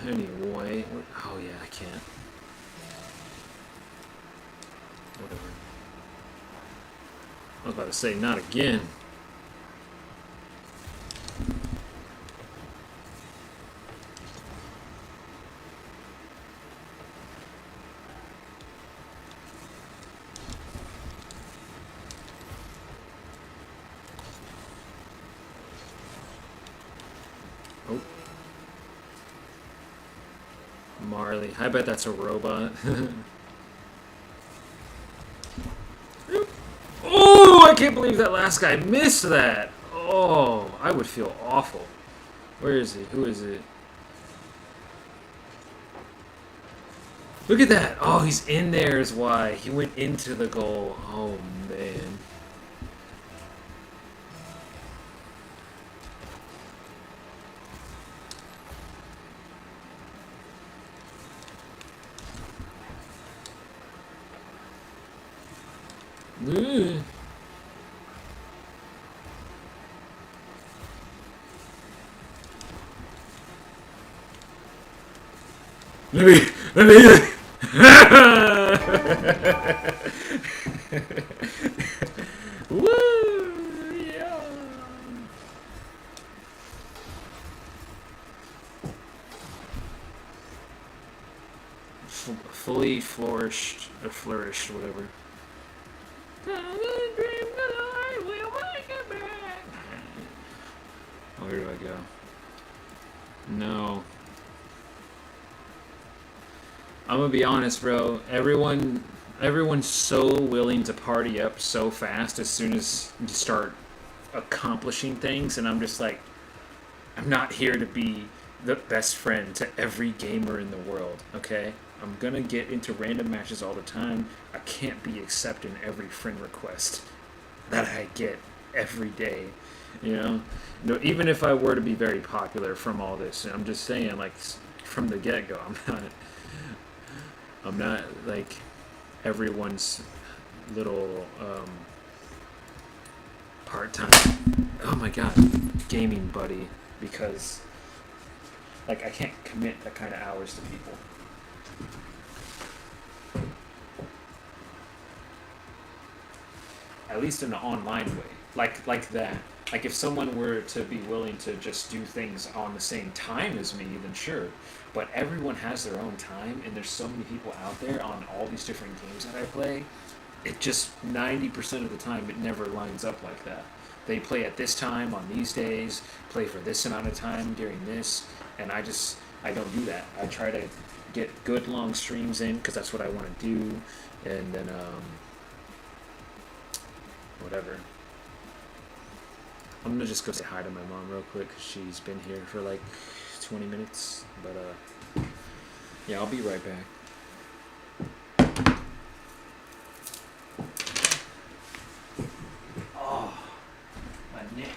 Anyway, oh yeah, I can't. Whatever. I was about to say, not again. Oh. Marley. I bet that's a robot. Oh, I can't believe that last guy missed that. Oh, I would feel awful. Where is he? Who is it? Look at that. Oh, he's in there is why. He went into the goal. Oh, man. Ooh. Let me Woo, yeah. Fully flourished, or flourished, whatever. Where do I go? No. I'm gonna be honest, bro. Everyone's so willing to party up so fast as soon as you start accomplishing things, and I'm just like, I'm not here to be the best friend to every gamer in the world, okay? I'm gonna get into random matches all the time. I can't be accepting every friend request that I get every day, you know? No, even if I were to be very popular from all this, and I'm just saying, like, from the get-go, I'm not like everyone's little part-time, oh my god, gaming buddy, because like I can't commit that kind of hours to people. At least in an online way, like that. Like if someone were to be willing to just do things on the same time as me, then sure. But everyone has their own time, and there's so many people out there on all these different games that I play. It just 90% of the time it never lines up like that. They play at this time on these days, play for this amount of time during this, and I don't do that. I try to get good long streams in because that's what I want to do, and then whatever. I'm gonna just go say hi to my mom real quick because she's been here for like 20 minutes, but yeah, I'll be right back. Oh, my neck.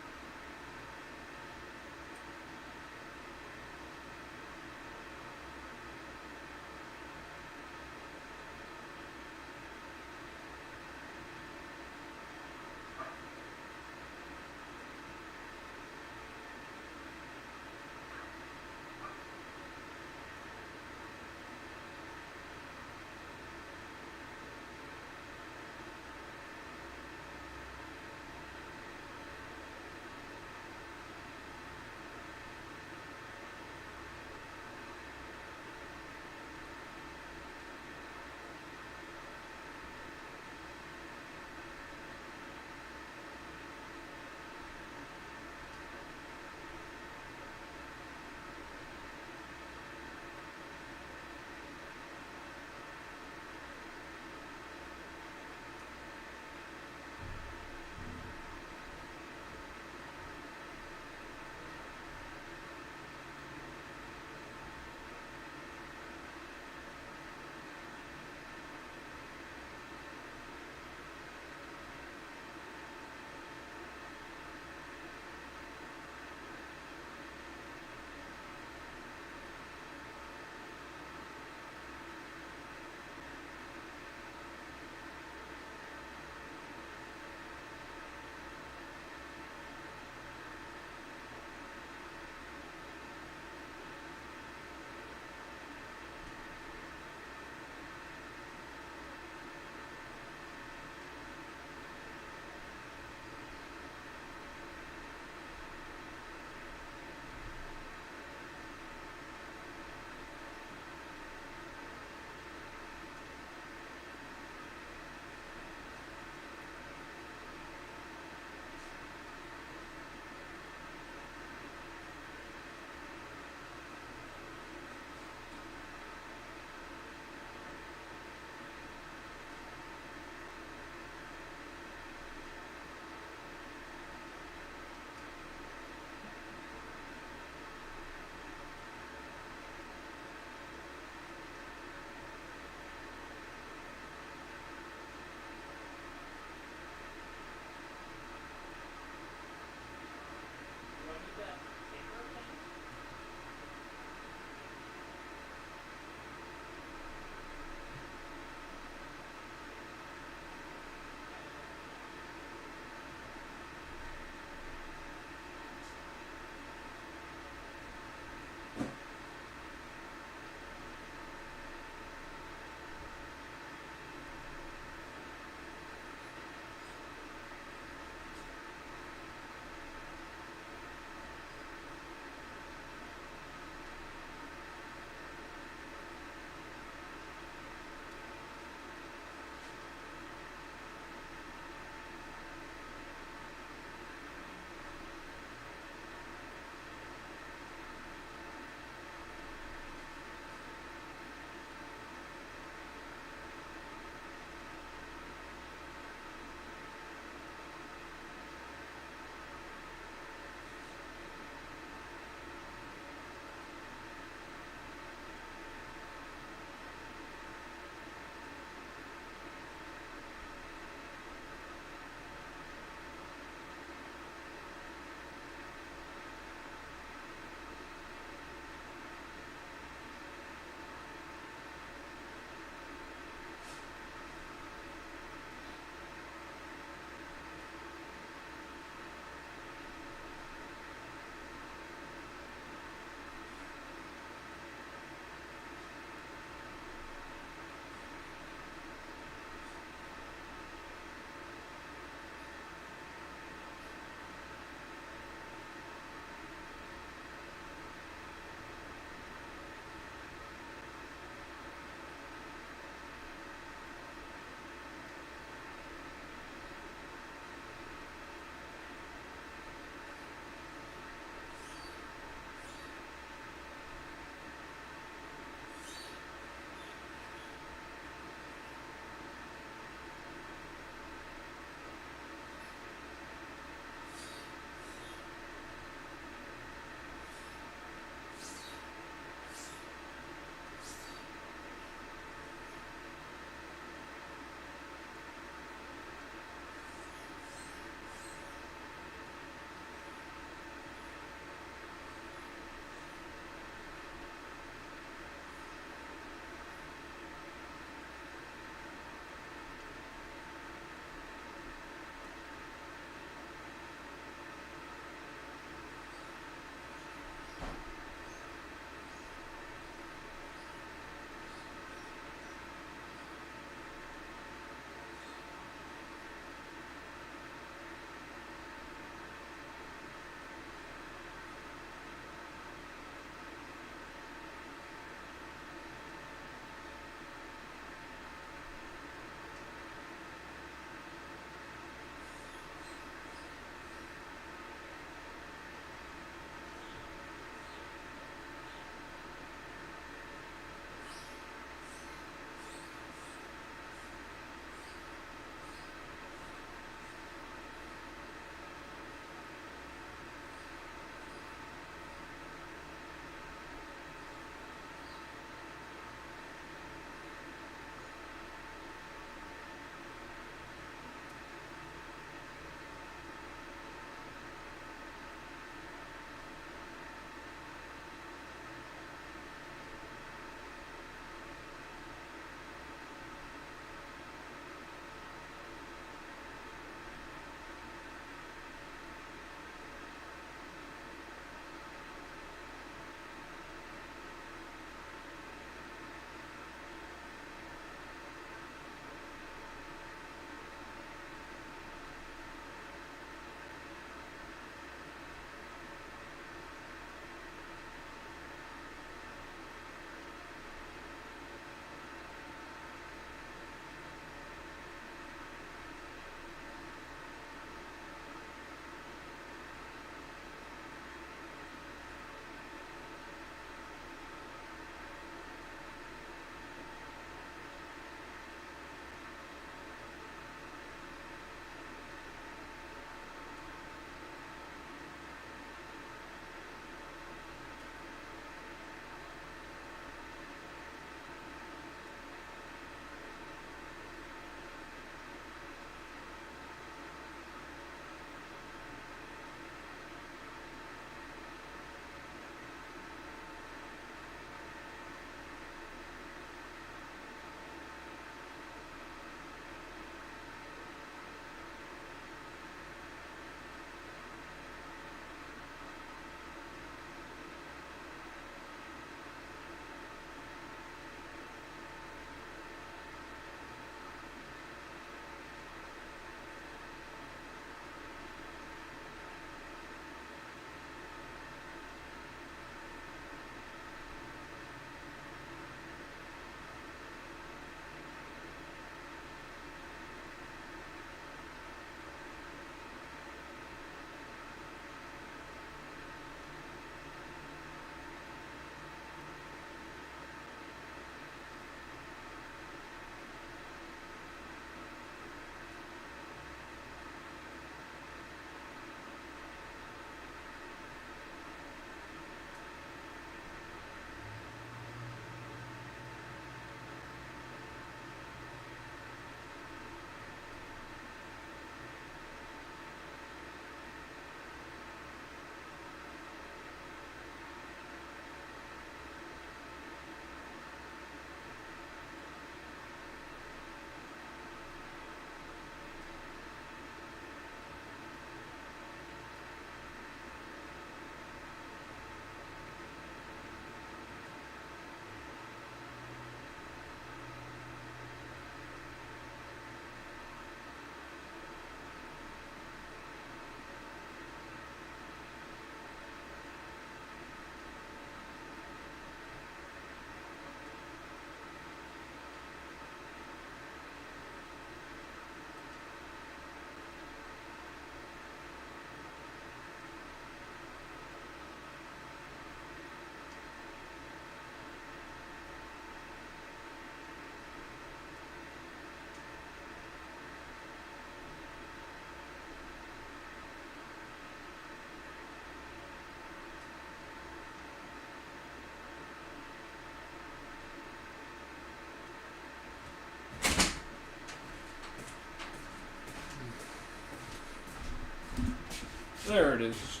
There it is.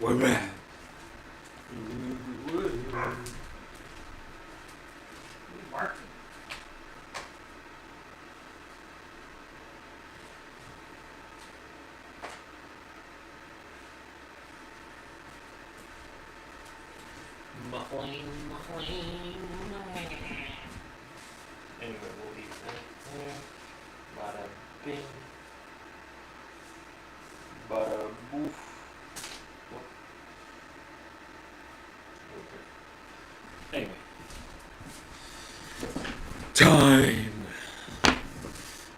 We're back. Anyway, we'll leave that there. Bada bing. Bada boof. Anyway. Time.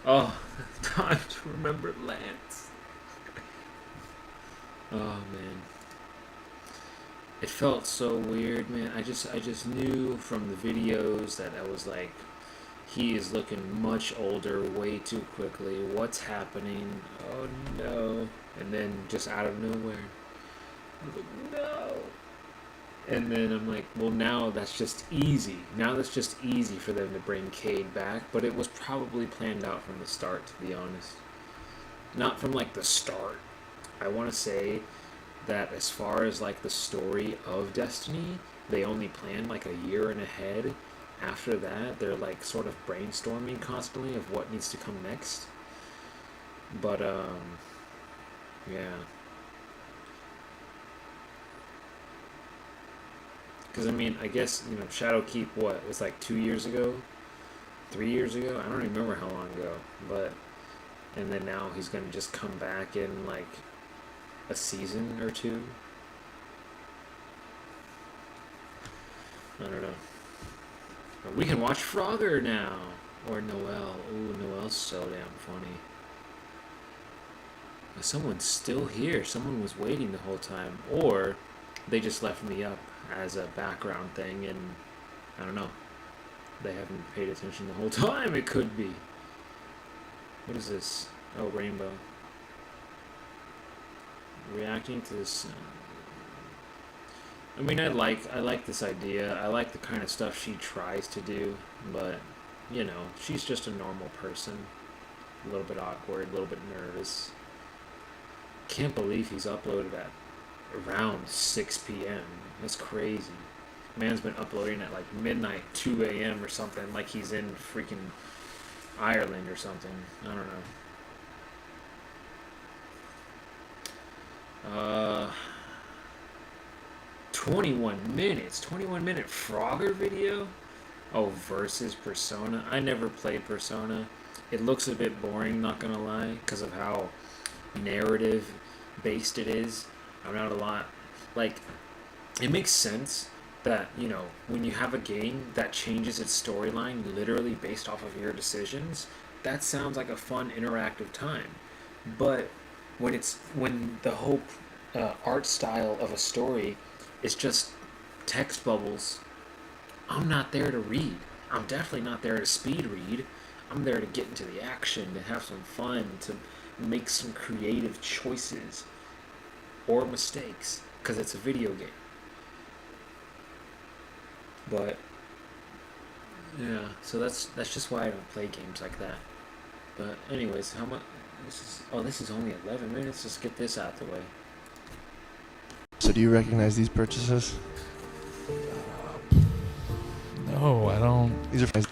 Oh, time to remember Lance. Oh man. It felt so weird, man. I just knew from the videos that I was like, he is looking much older way too quickly. What's happening? Oh no. And then just out of nowhere, I was like, no. And then I'm like, well, now that's just easy. Now that's just easy for them to bring Cade back. But it was probably planned out from the start, to be honest. Not from like the start. I want to say that as far as like the story of Destiny, they only planned like a year and ahead. After that, they're like sort of brainstorming constantly of what needs to come next. But yeah. Because I mean, I guess, you know, Shadowkeep, what, it was like 2 years ago? 3 years ago? I don't remember how long ago. But, and then now he's going to just come back in like a season or two. I don't know. But we can watch Frogger now. Or Noelle. Ooh, Noelle's so damn funny. But someone's still here. Someone was waiting the whole time. Or they just left me up as a background thing, and I don't know. They haven't paid attention the whole time. It could be. What is this? Oh, Rainbow. Reacting to this. I mean, I like this idea. I like the kind of stuff she tries to do, but you know, she's just a normal person. A little bit awkward, a little bit nervous. Can't believe he's uploaded at around 6 p.m. That's crazy. Man's been uploading at like midnight, 2 a.m. or something, like he's in freaking Ireland or something. I don't know. 21 minutes. 21-minute Frogger video? Oh, versus Persona. I never played Persona. It looks a bit boring, not gonna lie, because of how narrative based it is. I'm not a lot. Like, it makes sense that, you know, when you have a game that changes its storyline literally based off of your decisions, that sounds like a fun interactive time. But when the whole art style of a story is just text bubbles, I'm not there to read. I'm definitely not there to speed read. I'm there to get into the action, to have some fun, to make some creative choices or mistakes, because it's a video game. But yeah, so that's just why I don't play games like that. But anyways, how much? This is only 11 minutes. Let's get this out the way.
So do you recognize these purchases?
No, I don't.
These are.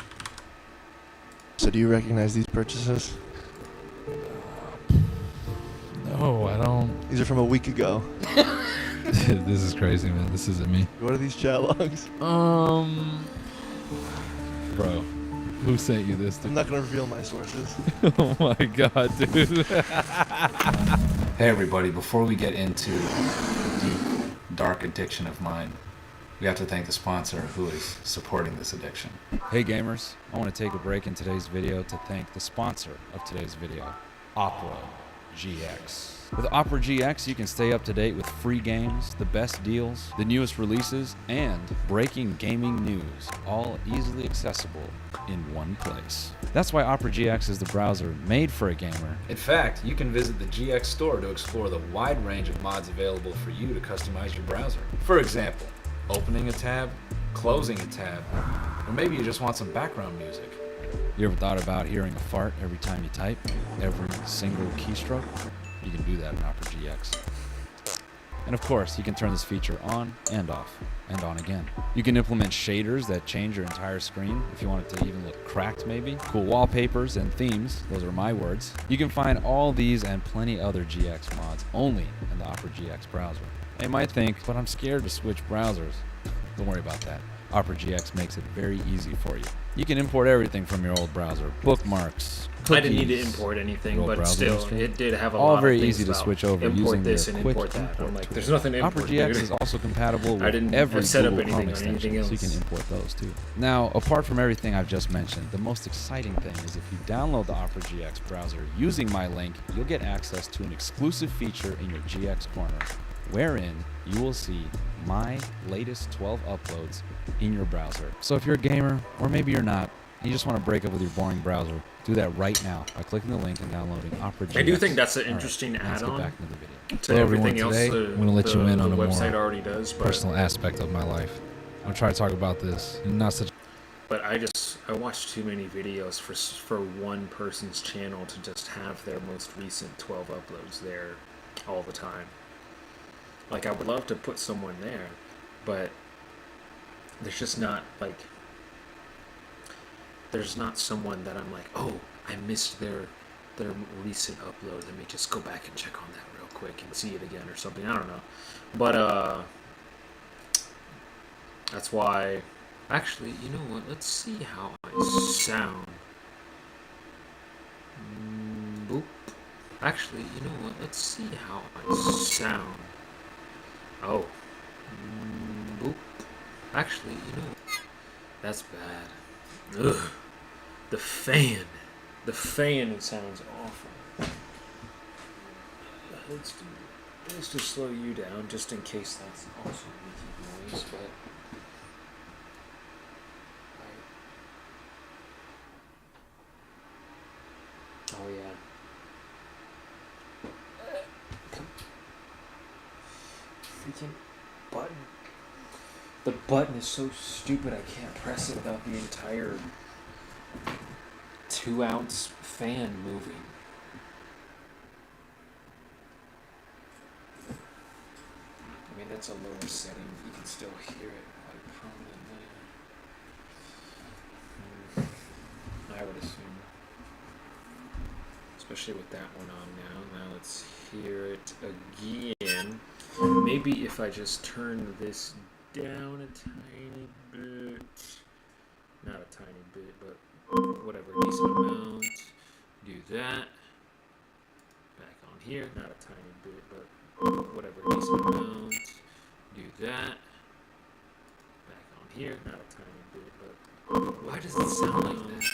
So do you recognize these purchases?
No, I don't.
These are from a week ago.
This is crazy, man. This isn't me.
What are these chat logs?
Bro, who sent you this?
I'm not gonna reveal my sources.
Oh my god, dude.
Hey everybody, before we get into the dark addiction of mine, we have to thank the sponsor who is supporting this addiction.
Hey gamers, I want to take a break in today's video to thank the sponsor of today's video, Opera GX. With Opera GX, you can stay up to date with free games, the best deals, the newest releases, and breaking gaming news, all easily accessible in one place. That's why Opera GX is the browser made for a gamer. In fact, you can visit the GX store to explore the wide range of mods available for you to customize your browser. For example, opening a tab, closing a tab, or maybe you just want some background music. You ever thought about hearing a fart every time you type? Every single keystroke? You can do that in Opera GX. And of course, you can turn this feature on and off, and on again. You can implement shaders that change your entire screen if you want it to even look cracked maybe. Cool wallpapers and themes, those are my words. You can find all these and plenty other GX mods only in the Opera GX browser. Now you might think, but I'm scared to switch browsers. Don't worry about that. Opera GX makes it very easy for you. You can import everything from your old browser. Bookmarks, cookies.
I didn't need to import anything, but still,
history.
it did have a
all
lot
very
of things
easy to
about
switch over
import
using
this
their
and
quick
import that.
import
I'm like,
tool.
there's nothing to import.
Opera GX
dude.
is also compatible
I
with
didn't
every
set up
Google Chrome
anything on anything
extension,
else.
so you can import those too. Now, apart from everything I've just mentioned, the most exciting thing is if you download the Opera GX browser using my link, you'll get access to an exclusive feature in your GX corner, wherein you will see my latest 12 uploads in your browser. So if you're a gamer, or maybe you're not, and you just want to break up with your boring browser, do that right now by clicking the link and downloading Opera GX.
I do think that's an interesting
let's get
add-on
back into the video.
to
Hello,
everything
everyone.
else
Today, I'm going to let you in on
the
a more
website already does. But,
personal aspect of my life. I'm going to try to talk about this. Not such.
But I watch too many videos for one person's channel to just have their most recent 12 uploads there all the time. Like, I would love to put someone there, but there's just not, like, there's not someone that I'm like, oh, I missed their recent upload. Let me just go back and check on that real quick and see it again or something. I don't know. But, that's why, actually, you know what? Let's see how I sound. Boop. Actually, you know what? Let's see how I sound. Oh. Boop. Actually, you know what? That's bad. Ugh. The fan. The fan sounds awful. Let's just slow you down just in case that's also making noise, but oh yeah. Freaking button. The button is so stupid I can't press it without the entire 2-ounce fan moving. I mean, that's a lower setting, but you can still hear it quite prominently. I would assume. Especially with that one on now. Now let's hear it again. Maybe if I just turn this down a tiny bit. Not a tiny bit, but whatever, decent amount. Do that. Back on here, not a tiny bit, but whatever, decent amount. Do that. Back on here, not a tiny bit, but why does it sound like that?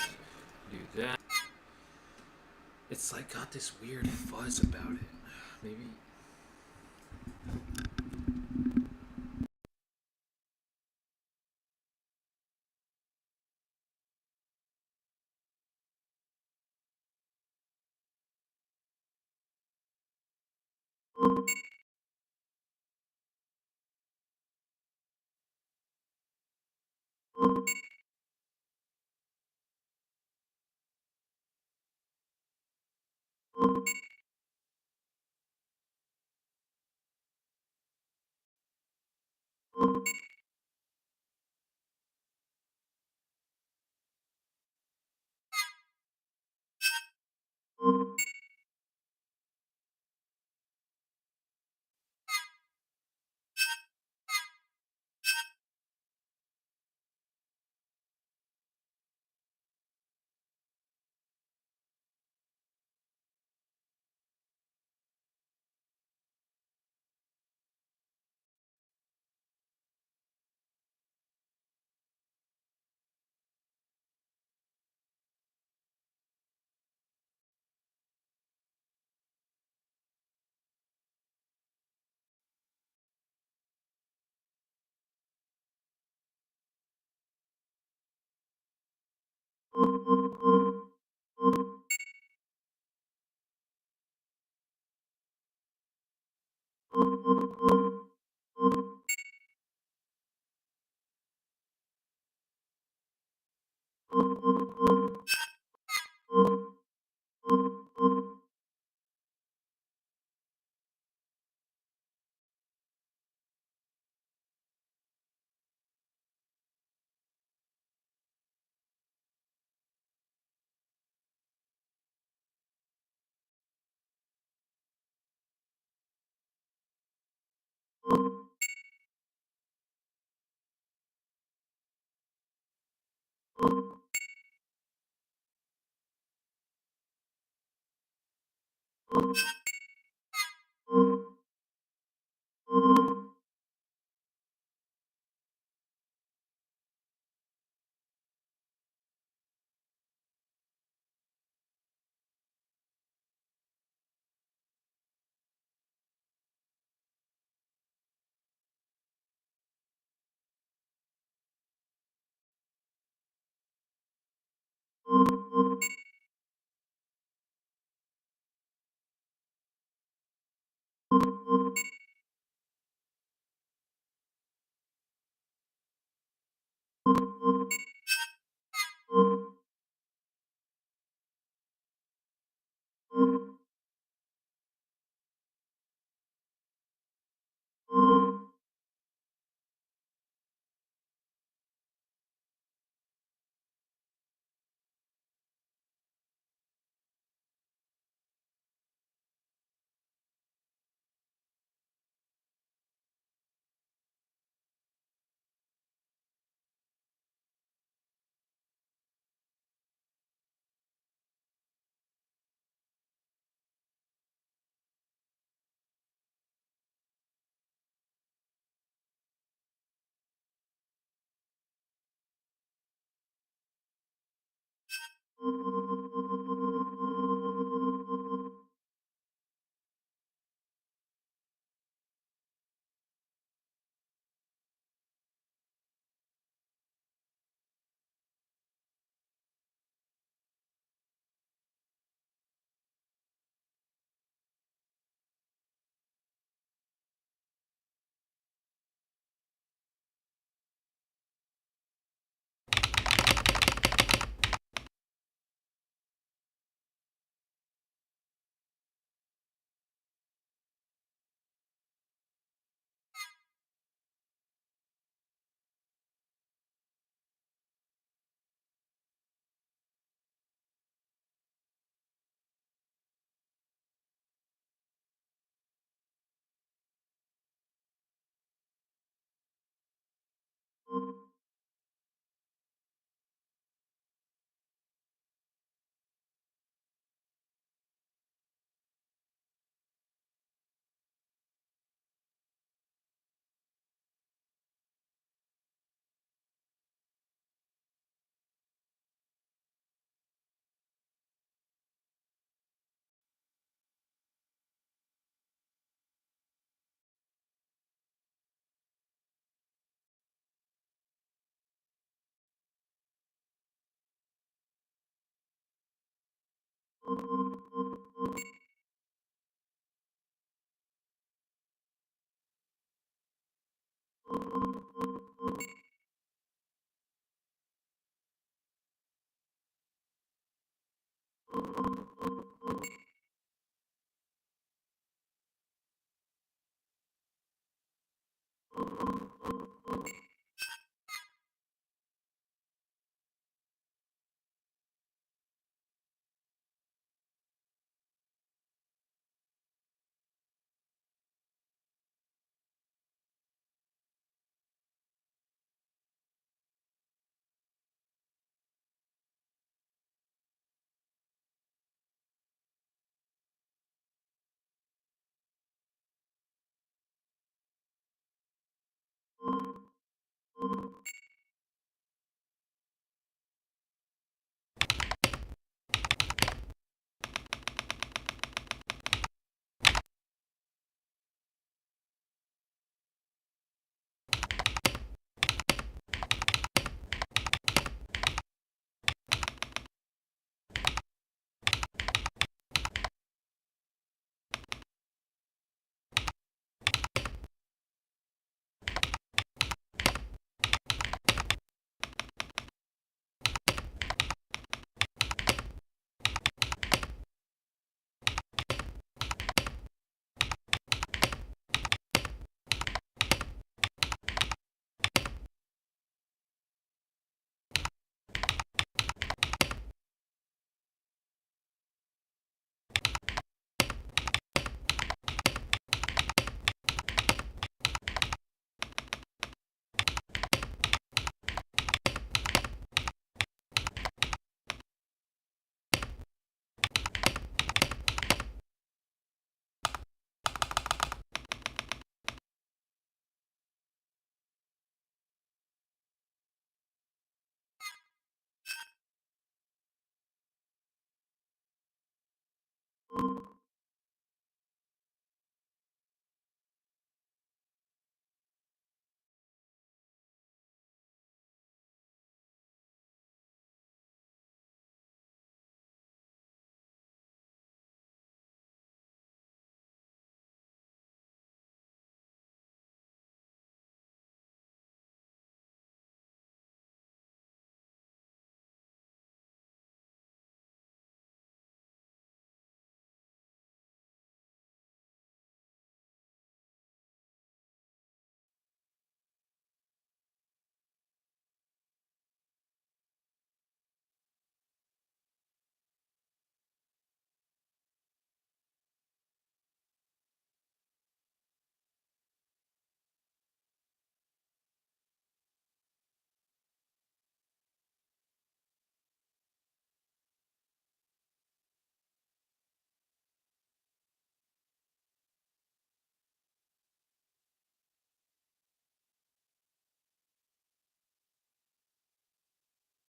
Do that. It's like got this weird fuzz about it. Maybe.